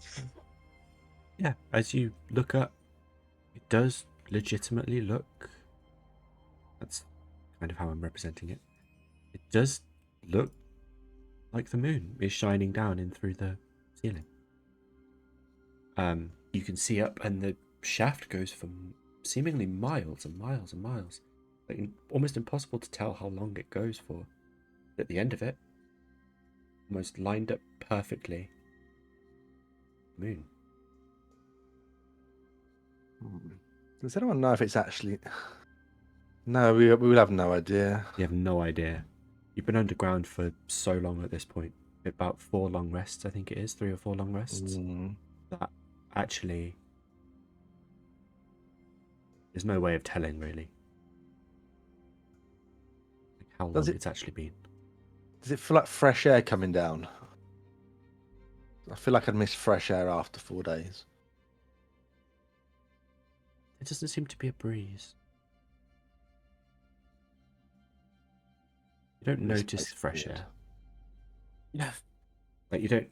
Yeah, as you look up, it does legitimately look. That's kind of how I'm representing it. It does look like the moon is shining down in through the ceiling. You can see up, and the shaft goes for seemingly miles and miles and miles. Like, almost impossible to tell how long it goes for. At the end of it, almost lined up perfectly. Moon. Does anyone know if it's actually? No, we will have no idea. You have no idea. You've been underground for so long at this point. About 4 long rests, I think it is. 3 or 4 long rests. That actually, there's no way of telling really how long it's actually been. Does it feel like fresh air coming down? I feel like I'd miss fresh air after 4 days. There doesn't seem to be a breeze. You don't notice fresh air. Yeah. Like you don't,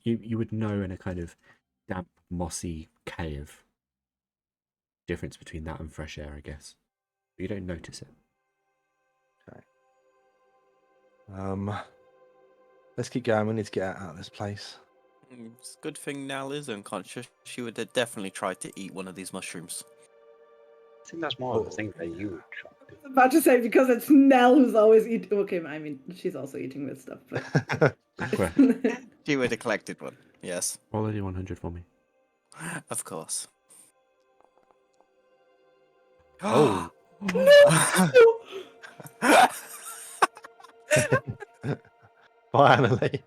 you would know in a kind of damp, mossy cave. Difference between that and fresh air, I guess. But you don't notice it. Okay. Let's keep going. We need to get out of this place. It's a good thing Nell is unconscious. She would have definitely tried to eat one of these mushrooms. I think that's more of a thing that you would try. I was about to say, because it's Nell who's always eating. Okay, I mean, she's also eating this stuff, but. Aqua, She would have collected one. Yes. roll a d100 for me. Of course. Oh. Finally.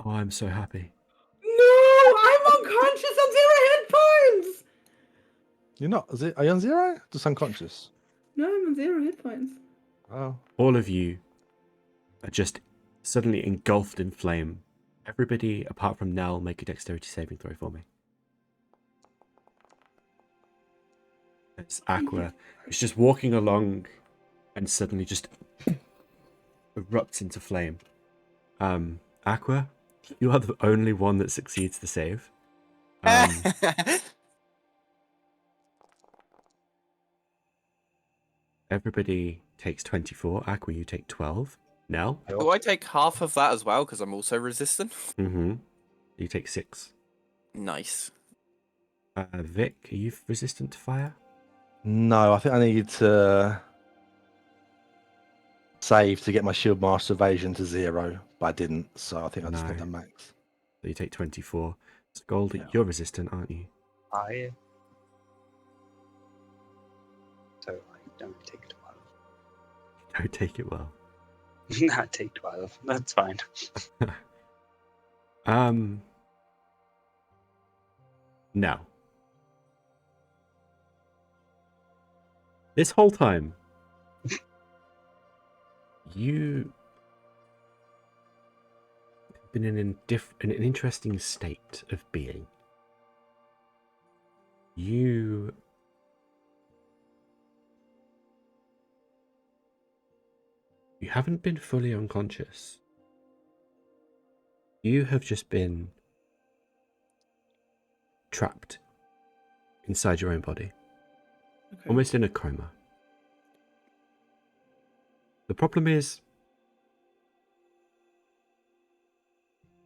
Oh, I'm so happy. No, I'm unconscious on 0 hit points. You're not. Are you on 0? Just unconscious. No, I'm on 0 hit points. Oh. All of you are just suddenly engulfed in flame. Everybody, apart from Nell, make a dexterity saving throw for me. It's Aqua. It's just walking along and suddenly just erupts into flame. Aqua, you are the only one that succeeds the save. Everybody takes 24. Aqua, you take 12. Nell? Do I take half of that as well because I'm also resistant? Mm-hmm. You take 6. Nice. Vic, are you resistant to fire? No, I think I need to save to get my shield master evasion to 0, but I didn't, so I think I just need No. a max. So you take 24. Sköld, Yeah. you're resistant, aren't you? So I don't take 12. You don't take it well. I take 12. That's fine. No. This whole time, you have been in an interesting state of being. You haven't been fully unconscious. You have just been trapped inside your own body. Okay. Almost in a coma. The problem is...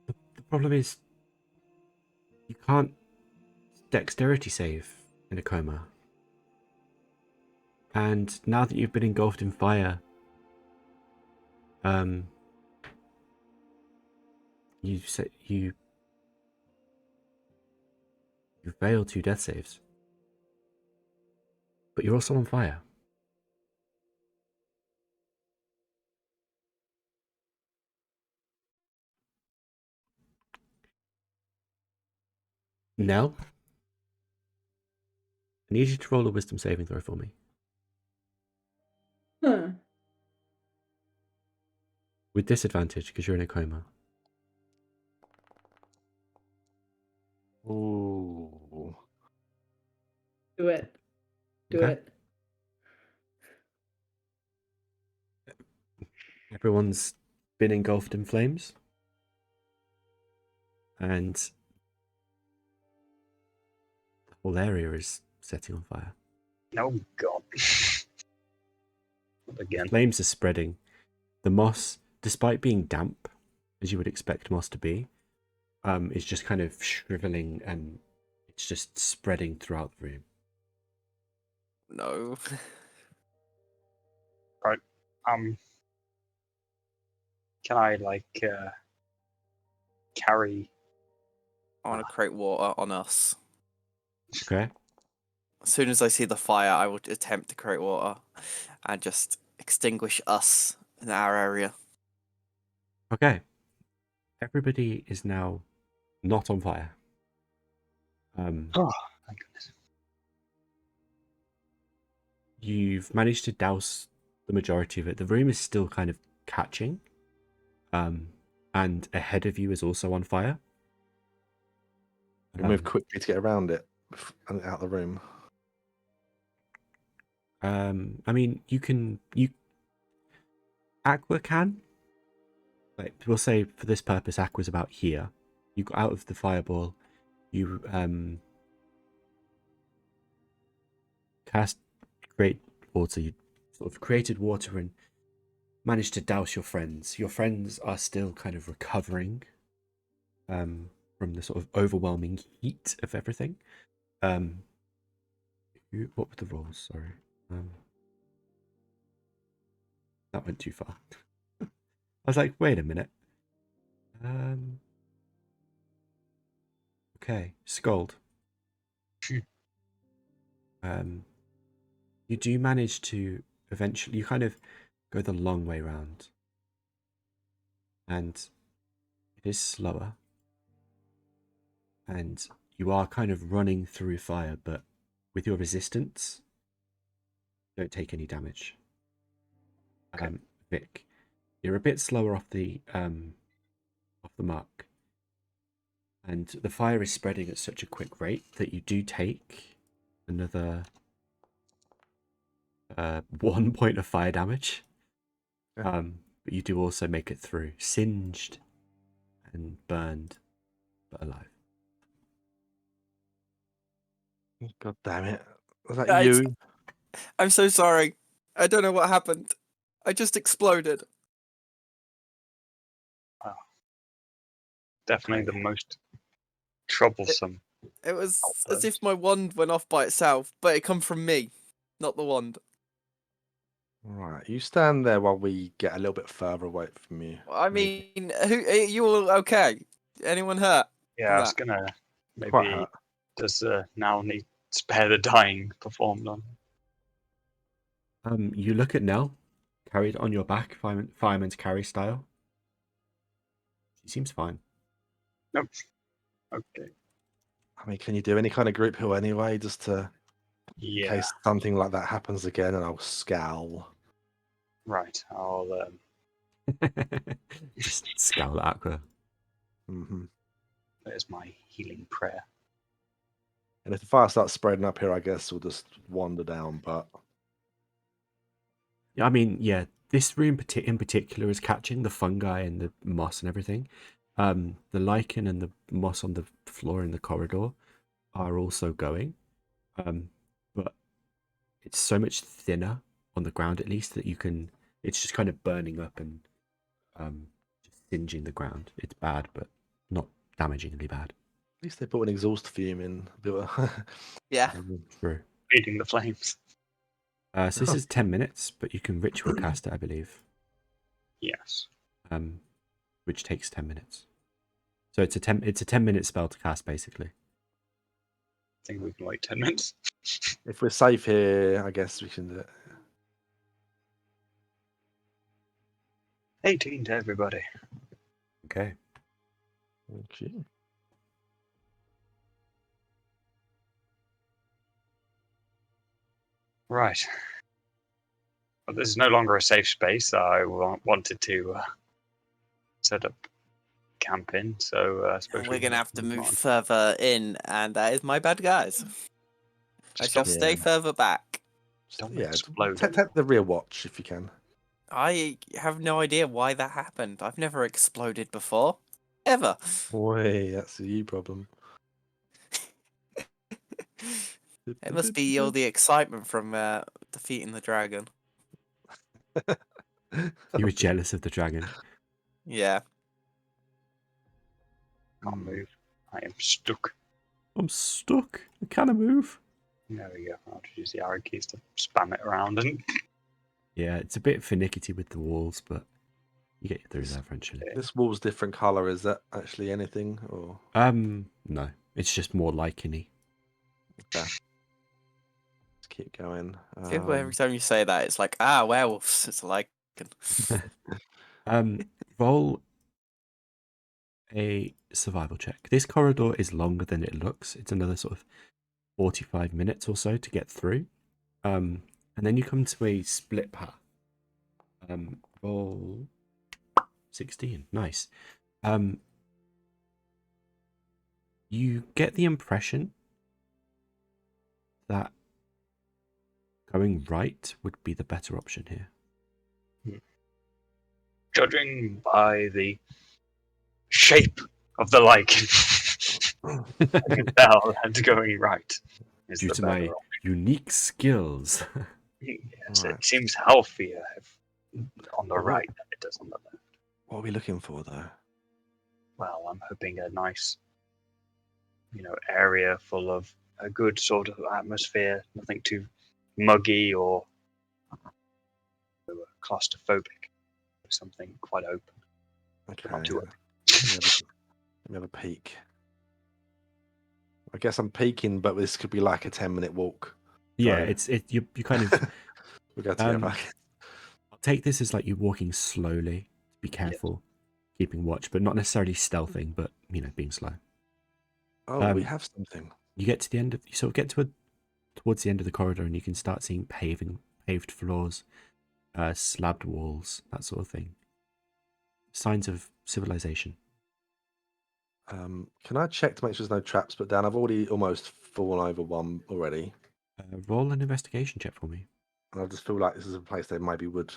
The problem is... You can't dexterity save in a coma. And now that you've been engulfed in fire... You failed 2 death saves. But you're also on fire. Nell, I need you to roll a wisdom saving throw for me. Huh. With disadvantage, because you're in a coma. Ooh. Do it. Do Okay. it. Everyone's been engulfed in flames. And the whole area is setting on fire. Oh god. Not again. Flames are spreading. The moss, despite being damp, as you would expect moss to be, is just kind of shriveling and it's just spreading throughout the room. No. Right. Can I carry? I want to create water on us. Okay. As soon as I see the fire, I will attempt to create water and just extinguish us in our area. Okay. Everybody is now not on fire. Oh, thank goodness. You've managed to douse the majority of it. The room is still kind of catching. And ahead of you is also on fire. We move quickly to get around it and out the room. I mean, Aqua can. Like, we'll say for this purpose, Aqua's about here. You got out of the fireball. You create water. You sort of created water and managed to douse your friends. Your friends are still kind of recovering from the sort of overwhelming heat of everything. What were the rolls? Sorry. That went too far. I was like, wait a minute. Okay, Sköld. You do manage to eventually, you kind of go the long way round. And it is slower. And you are kind of running through fire, but with your resistance, you don't take any damage. Okay. Vic, you're a bit slower off the mark. And the fire is spreading at such a quick rate that you do take another 1 point of fire damage. Yeah. But you do also make it through, singed and burned, but alive. God damn it. Was that Guys, you? I'm so sorry. I don't know what happened. I just exploded. Wow. Definitely the most troublesome. It was as if my wand went off by itself, but it come from me, not the wand. Right, you stand there while we get a little bit further away from you. I maybe. mean, are you all okay? Anyone hurt? Yeah, I was gonna Quite maybe hurt. does now need spare the dying performed on. You look at Nell, carried on your back, fireman's carry style. She seems fine. Nope. Okay. I mean, can you do any kind of group heal anyway, just to in Yeah. case something like that happens again, and I'll scowl. Right. I'll Just scowl at Aqua. Mm-hmm. there's my healing prayer. And if the fire starts spreading up here, I guess we'll just wander down. But I mean, yeah, this room in particular is catching the fungi and the moss and everything. The lichen and the moss on the floor in the corridor are also going. But it's so much thinner on the ground, at least, that it's just kind of burning up and just singeing the ground. It's bad, but not damagingly bad. at least they put an exhaust fume in. Yeah. True. Feeding the flames. So this is 10 minutes, but you can ritual cast it, I believe. Yes. Which takes 10 minutes. So it's a 10-minute spell to cast, basically. I think we can wait 10 minutes. If we're safe here, I guess we can do it. 18 to everybody. Okay. Okay. Right. Well, this is no longer a safe space. I wanted to set up camp in, so I suppose We're gonna have to move on. further in, and that is my bad, guys. I shall Stop. stay further back. Don't Yeah, explode. take the rear watch if you can. I have no idea why that happened. I've never exploded before. Ever. Boy, that's a you problem. It must be all the excitement from defeating the dragon. You were jealous of the dragon. Yeah. Can't move. I am stuck. I'm stuck. I can't move. There we go. I'll just use the arrow keys to spam it around and Yeah, it's a bit finicky with the walls, but you get through there eventually. This wall's different color. Is that actually anything, or No, it's just more lichen-y. okay? Let's keep going. I feel every time you say that, it's like, werewolves. It's like, Roll a survival check. This corridor is longer than it looks. It's another sort of 45 minutes or so to get through. And then you come to a split path. Roll 16. Nice. You get the impression that going right would be the better option here. judging by the shape of the lichen, I can tell that going right is Due the to better my option. unique skills. Yes, Right. it seems healthier on the Well, right than it does on the left. What are we looking for, though? Well, I'm hoping a nice, area full of a good sort of atmosphere, nothing too muggy or claustrophobic. Something quite open. Okay. Not too open. Let me have a peek. I guess I'm peeking, but this could be like a 10-minute walk. Yeah, So- you kind of We'll go together. I'll take this as like you walking slowly. Be careful, keeping watch, but not necessarily stealthing, but being slow. Oh, we have something. You get to the end of towards the end of the corridor, and you can start seeing paved floors, slabbed walls, that sort of thing. Signs of civilization. Can I check to make sure there's no traps put down? I've already almost fallen over one already. Roll an investigation check for me. And I just feel like this is a place they maybe would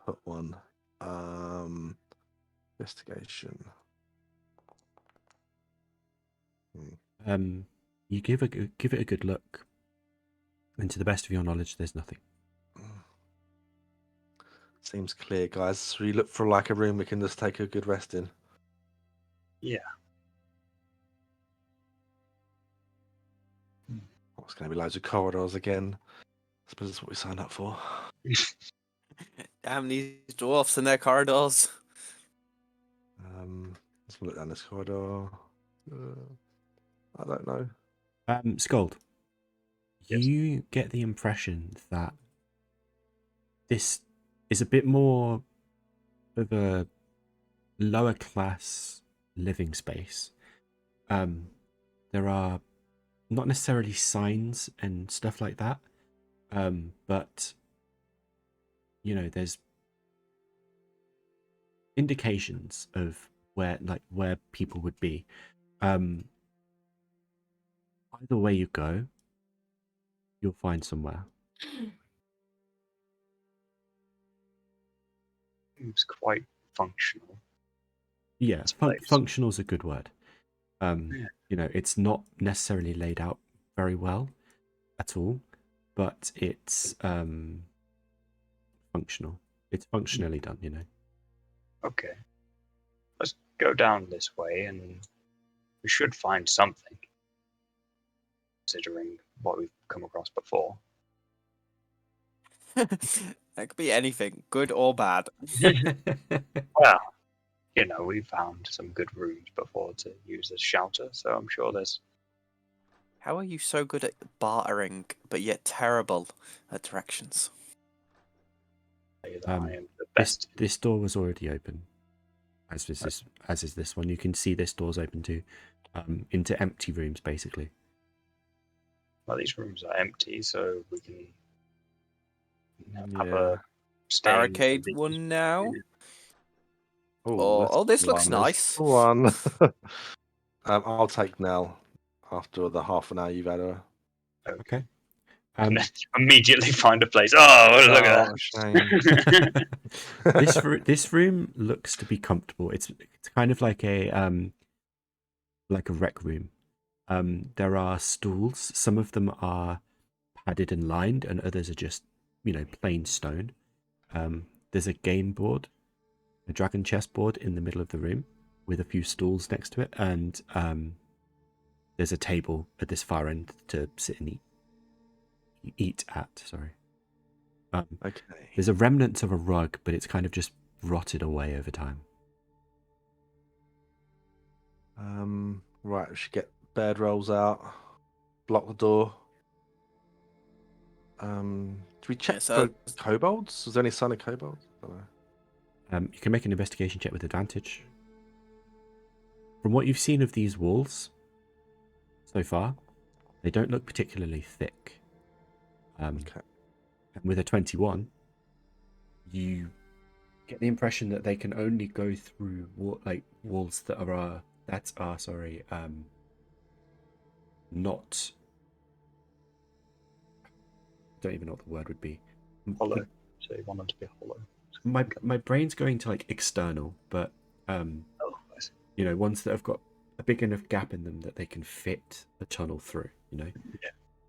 put one. Investigation. You give it a good look, and to the best of your knowledge, there's nothing. Seems clear, guys. So we look for like a room we can just take a good rest in. Yeah. Oh, it's going to be loads of corridors again. I suppose that's what we signed up for. damn these dwarfs and their corridors. Let's look down this corridor. I don't know. Sköld, Yes. you get the impression that this is a bit more of a lower class living space. There are not necessarily signs and stuff like that, but there's indications of where people would be. Either way you go, you'll find somewhere. Seems quite functional. Yeah, This place. functional is a good word. Yeah. It's not necessarily laid out very well at all, but it's functional. It's functionally done, Okay. Let's go down this way and we should find something. Considering what we've come across before. That could be anything, good or bad. Well, we found some good rooms before to use as shelter, so I'm sure there's. How are you so good at bartering, but yet terrible at directions? I am the best. This door was already open, as is this one. You can see this door's open to into empty rooms, basically. Well, these rooms are empty, so we can have Yeah. a stay. Barricade one now. let's Oh, this do looks one. Let's nice. do one. I'll take Nell after the half an hour you've had her. Okay. Immediately find a place. Oh, look at that. that. This room looks to be comfortable. It's kind of like a rec room. There are stools. Some of them are padded and lined, and others are just plain stone. There's a game board, a dragon chess board in the middle of the room with a few stools next to it, and there's a table at this far end to sit and eat at. Sorry. Okay. There's a remnant of a rug, but it's kind of just rotted away over time. Right, we should get bed rolls out, block the door. Do we check so- for kobolds? Was there any sign of kobolds? I don't know. You can make an investigation check with advantage. From what you've seen of these walls so far, they don't look particularly thick. Okay. And with a 21, you get the impression that they can only go through walls that are not. I don't even know what the word would be. Hollow. So you want them to be hollow. My brain's going to like external, but Oh, I see. you know, ones that have got a big enough gap in them that they can fit a tunnel through. You know.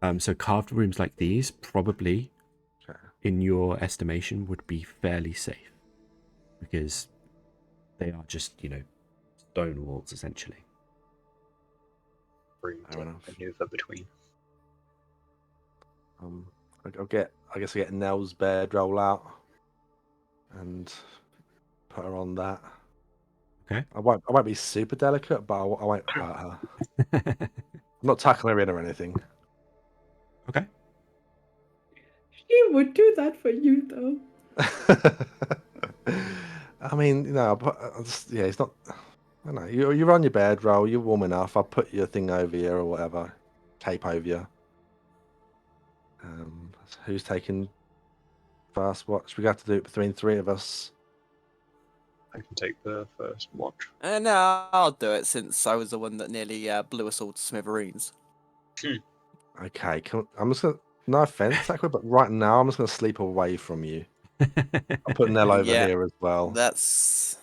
Yeah. So carved rooms like these probably, Okay. in your estimation, would be fairly safe because they are just, you know, stone walls essentially. Room Fair to enough. maneuver between. I guess I get Nell's bed roll out and put her on that. Okay. I won't be super delicate, but I won't hurt her. I'm not tackling her in or anything. Okay. She would do that for you, though. I mean, you know, yeah, it's not. I don't know. You're on your bed roll. You're warm enough. I'll put your thing over you or whatever, cape over you. Who's taking first watch? We got to do it between three of us. I can take the first watch. No, I'll do it since I was the one that nearly blew us all to smithereens. Okay, I'm just gonna. No offense, Aqua, but right now I'm just gonna sleep away from you. I'll put Nell over Yeah. here as well. That's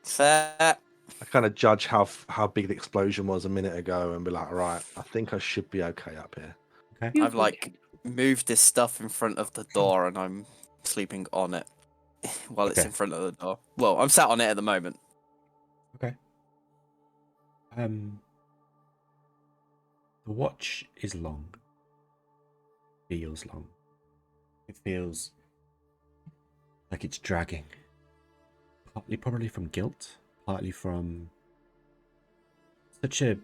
fair. I kind of judge how big the explosion was a minute ago and be like, right, I think I should be okay up here. Okay. I've like moved this stuff in front of the door and I'm sleeping on it while it's Okay. in front of the door. Well, I'm sat on it at the moment. Okay. The watch is long. Feels long. It feels like it's dragging. Partly probably from guilt, partly from such an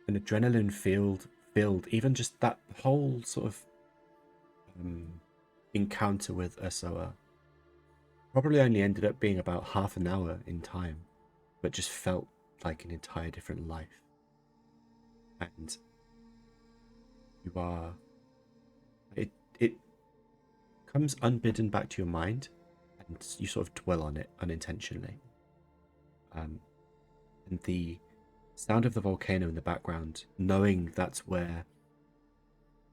adrenaline filled even just that whole sort of encounter with Yrsoa probably only ended up being about half an hour in time, but just felt like an entire different life. And you are it comes unbidden back to your mind, and you sort of dwell on it unintentionally. And the sound of the volcano in the background, knowing that's where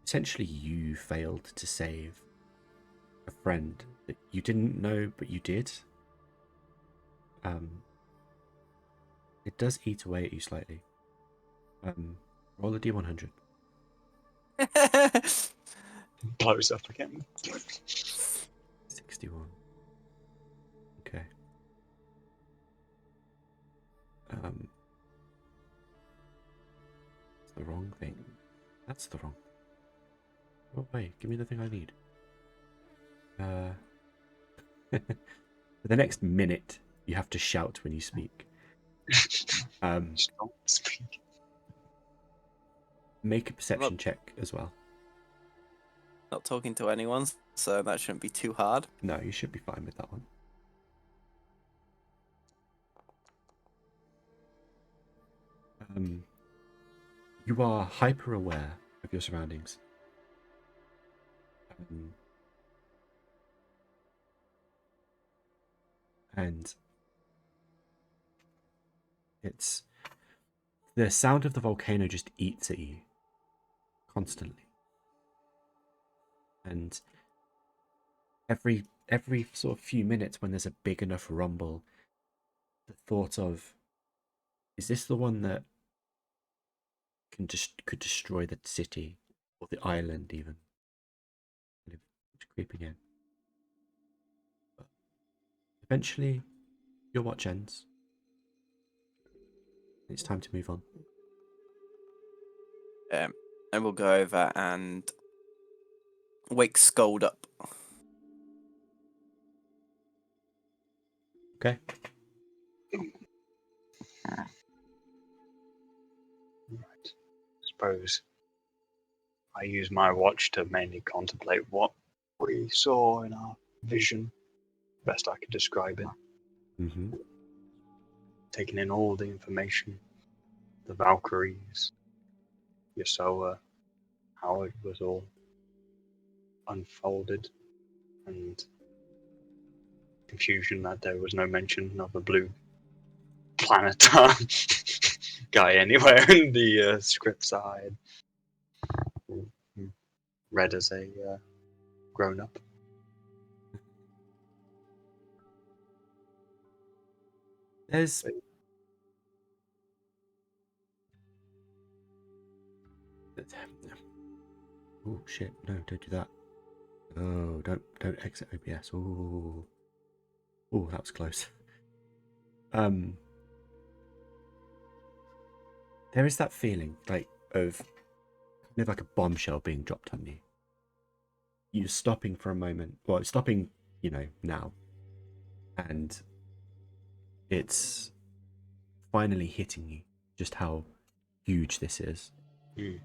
essentially you failed to save a friend that you didn't know but you did, it does eat away at you slightly. Roll a d100. Blows up again. 61. Okay. It's the wrong thing. That's the wrong. Oh wait, give me the thing I need. For the next minute, you have to shout when you speak. Don't speak. Make a perception check as well. Not talking to anyone, so that shouldn't be too hard. No, you should be fine with that one. You are hyper aware of your surroundings. And it's the sound of the volcano just eats at you constantly. And every sort of few minutes when there's a big enough rumble, the thought of, is this the one that could destroy the city or the island even? It's creeping in. But eventually your watch ends. It's time to move on. And we'll go over and wake Sköld up. Okay. Right. Suppose I use my watch to mainly contemplate what we saw in our vision. Best I could describe it. Mm-hmm. Taking in all the information, the Valkyries, Yrsoa, how it was all unfolded, and confusion that there was no mention of a blue planet guy anywhere in the scripts I had read as a grown up. There's oh shit! No, don't do that. Oh, don't exit OBS. Oh, that was close. There is that feeling of like a bombshell being dropped on you. You're stopping for a moment. Well, stopping, now, and it's finally hitting you just how huge this is. Mm.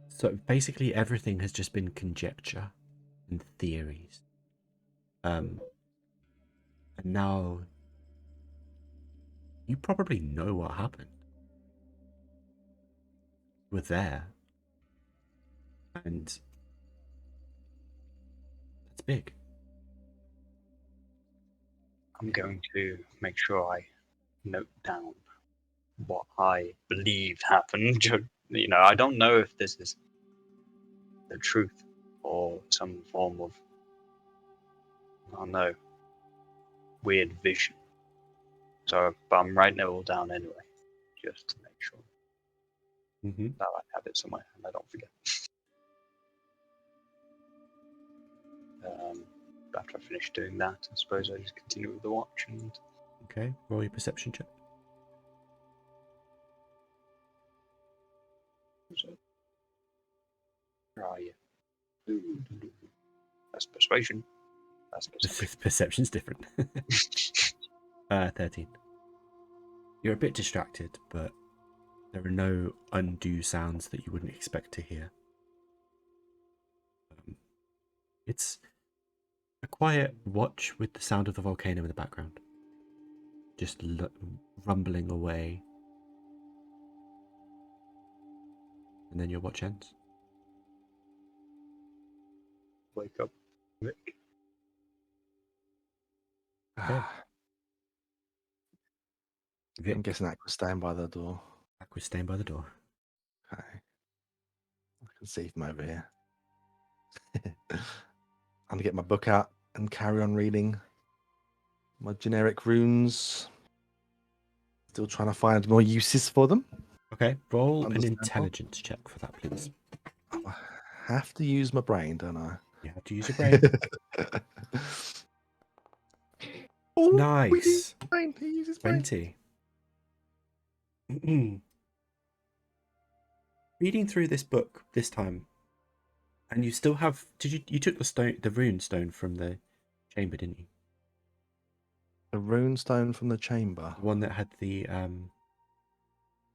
So basically everything has just been conjecture and theories. And now you probably know what happened. You were there. And that's big. I'm going to make sure I note down what I believed happened. I don't know if this is the truth or some form of, I don't know, weird vision. So, but I'm writing it all down anyway, just to make sure Mm-hmm. that I have it somewhere and I don't forget. After I finish doing that, I suppose I just continue with the watch and. Okay, roll your perception check. Where are you? That's persuasion. That's perception. Perception's different. 13. You're a bit distracted, but there are no undue sounds that you wouldn't expect to hear. It's a quiet watch with the sound of the volcano in the background. Just rumbling away. And then your watch ends. Wake up, Vic. Okay. Vic, I'm guessing Aqua's staying by the door. Aqua's staying by the door. Okay. I can see from over here. I'm gonna get my book out and carry on reading my generic runes. Still trying to find more uses for them. Okay, roll an Understandable. intelligence check for that, please. I have to use my brain, don't I? You have to use your brain. Oh, Nice. He uses brain. 20. Reading through this book this time, and you still have. You took the rune stone from the chamber, didn't you? A rune stone from the chamber. The one that had the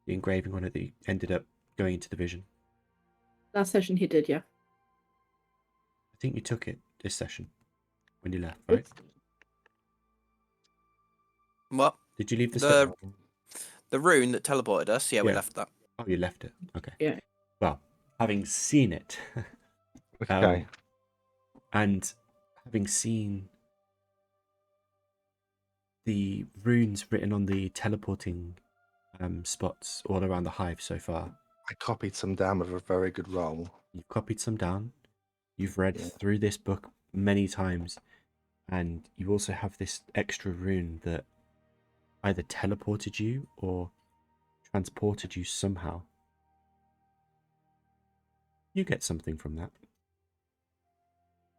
engraving on it that ended up going into the vision. Last session he did, yeah. I think you took it this session when you left, right? What? Did you leave the stone? The rune that teleported us? Yeah, we Yeah. left that. Oh, you left it. Okay. Yeah. Well, having seen it, Okay. and having seen the runes written on the teleporting spots all around the hive so far, I copied some down with a very good roll. you've copied some down. You've read Yeah. through this book many times, and you also have this extra rune that either teleported you or transported you somehow. You get something from that.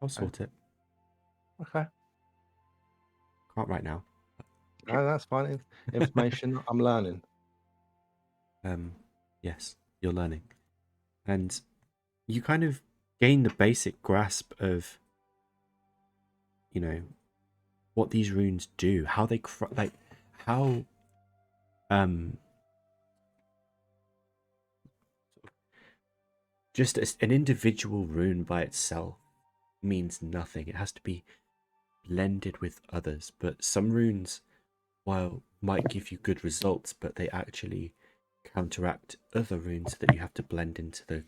I'll sort it. Okay. Can't right now. No, that's fine. Information I'm learning. Yes, you're learning, and you kind of gain the basic grasp of, you know, what these runes do, how they like how just an individual rune by itself means nothing. It has to be blended with others. But some runes, while might give you good results, but they actually counteract other runes that you have to blend into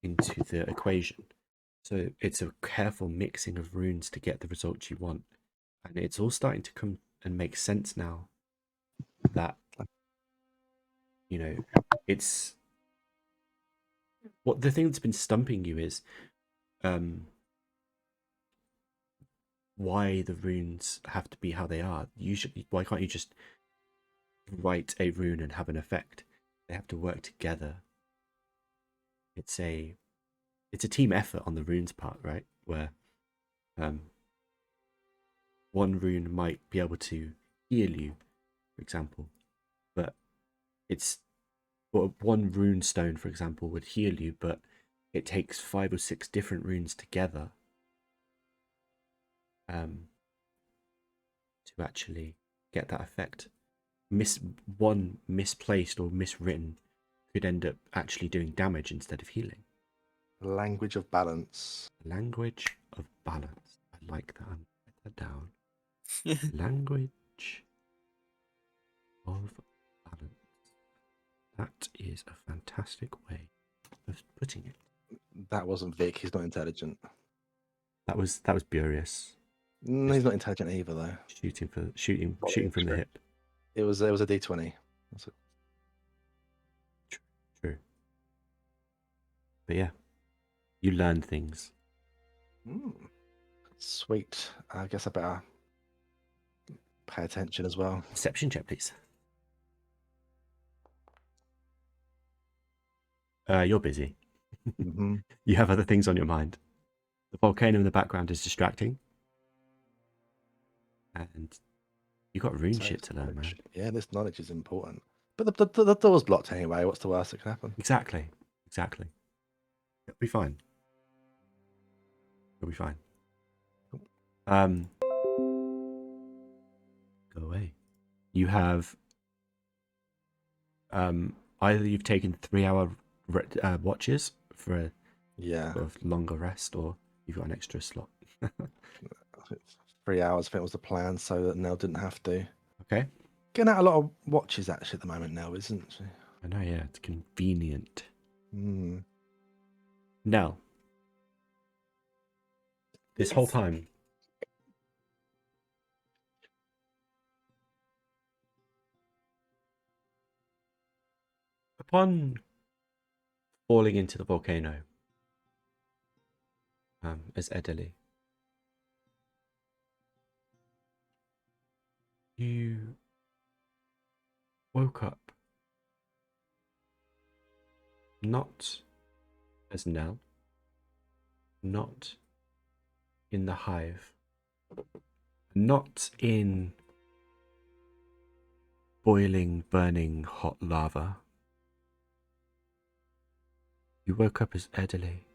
the equation. So it's a careful mixing of runes to get the results you want. And it's all starting to come and make sense now that, you know, it's what the thing that's been stumping you is why the runes have to be how they are. Why can't you just write a rune and have an effect? They have to work together. It's a team effort on the runes part, right? Where one rune might be able to heal you, for example, but one rune stone, for example, would heal you, but it takes 5 or 6 different runes together to actually get that effect. One misplaced or miswritten could end up actually doing damage instead of healing. Language of balance. Language of balance. I like that. I'll write that down. Language of balance. That is a fantastic way of putting it. That wasn't Vic. He's not intelligent. That was Burious. He's not intelligent either, though. Shooting from the hip. It was a D20. That's it. True. But yeah, you learn things. Sweet. I guess I better pay attention as well. Perception check, please. You're busy. Mm-hmm. You have other things on your mind. The volcano in the background is distracting. And you got rune shit to learn, man. Yeah, this knowledge is important. But the door's blocked anyway. What's the worst that can happen? Exactly. It'll be fine. Go away. You have either you've taken 3-hour watches for a sort of longer rest, or you've got an extra slot. 3 hours, I think was the plan, so that Nell didn't have to. Okay. Getting out a lot of watches actually at the moment now, isn't she? I know, yeah, it's convenient. Mm. Nell, this whole time, upon falling into the volcano as Edeli, you woke up not as Nell, not in the hive, not in boiling, burning, hot lava. You woke up as Edeli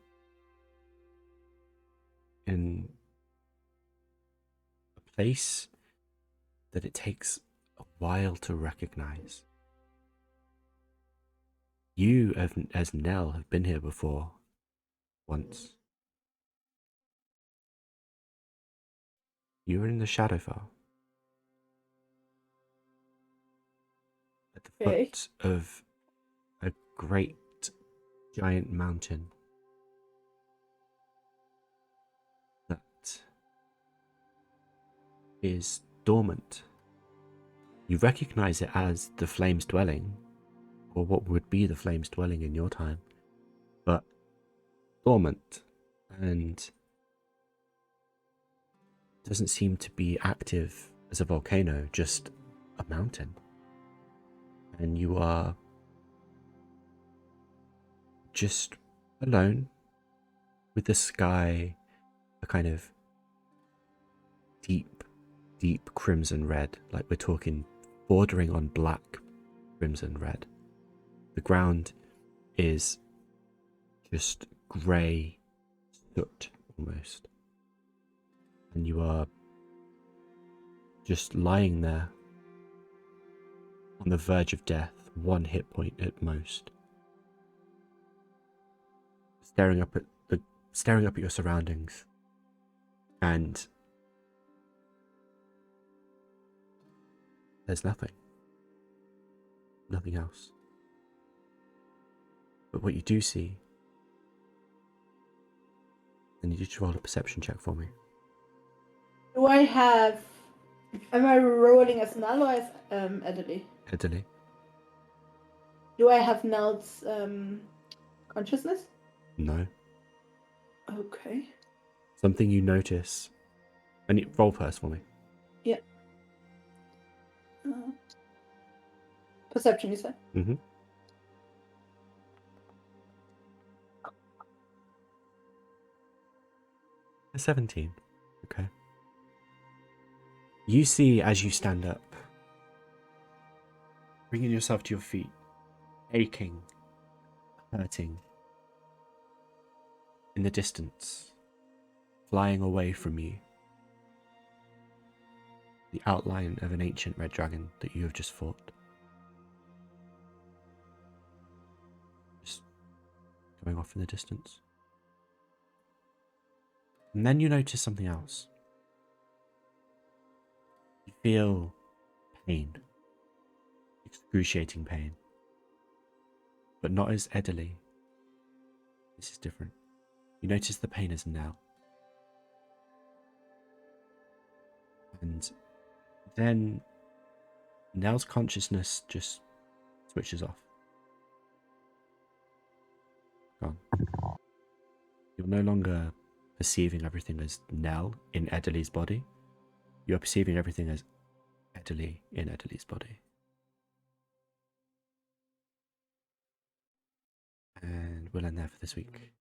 in a place that it takes a while to recognize. You, as Nell, have been here before, once. You were in the Shadowfell, at the foot of a great giant mountain that is dormant. You recognize it as the Flame's Dwelling, or what would be the Flame's Dwelling in your time, but dormant and doesn't seem to be active as a volcano, just a mountain. And you are just alone with the sky, a kind of deep crimson red, like we're talking bordering on black, crimson red. The ground is just grey soot almost. And you are just lying there on the verge of death, 1 hit point at most. Staring up at your surroundings. And there's nothing. Nothing else. But what you do see, I need you to roll a perception check for me. Do I have... Am I rolling as Nal or as Adderley? Adderley. Do I have Nal's consciousness? No. Okay. Something you notice. I need roll first for me. Yeah. Perception, you said? Mm-hmm. A 17. Okay. You see as you stand up, bringing yourself to your feet, aching, hurting, in the distance, flying away from you, the outline of an ancient red dragon that you have just fought. Just going off in the distance. And then you notice something else. You feel pain. Excruciating pain. But not as Edderly. This is different. You notice the pain as Nell. And then Nell's consciousness just switches off. Gone. You're no longer perceiving everything as Nell in Edderly's body. You're perceiving everything as Edderly in Edderly's body. And we'll end there for this week.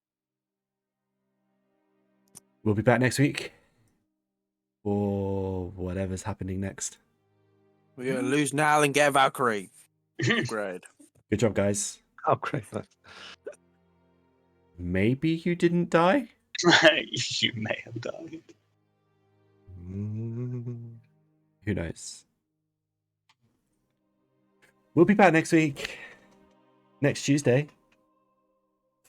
We'll be back next week for whatever's happening next. We're going to lose Nal and get Valkyrie. Great. Good job, guys. Oh, great. Maybe you didn't die? You may have died. Who knows? We'll be back next week. Next Tuesday.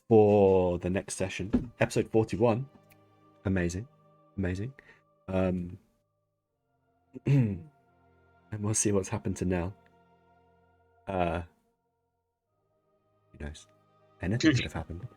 For the next session. Episode 41. Amazing. Amazing. And we'll see what's happened to Nell. Who knows? Anything could have happened.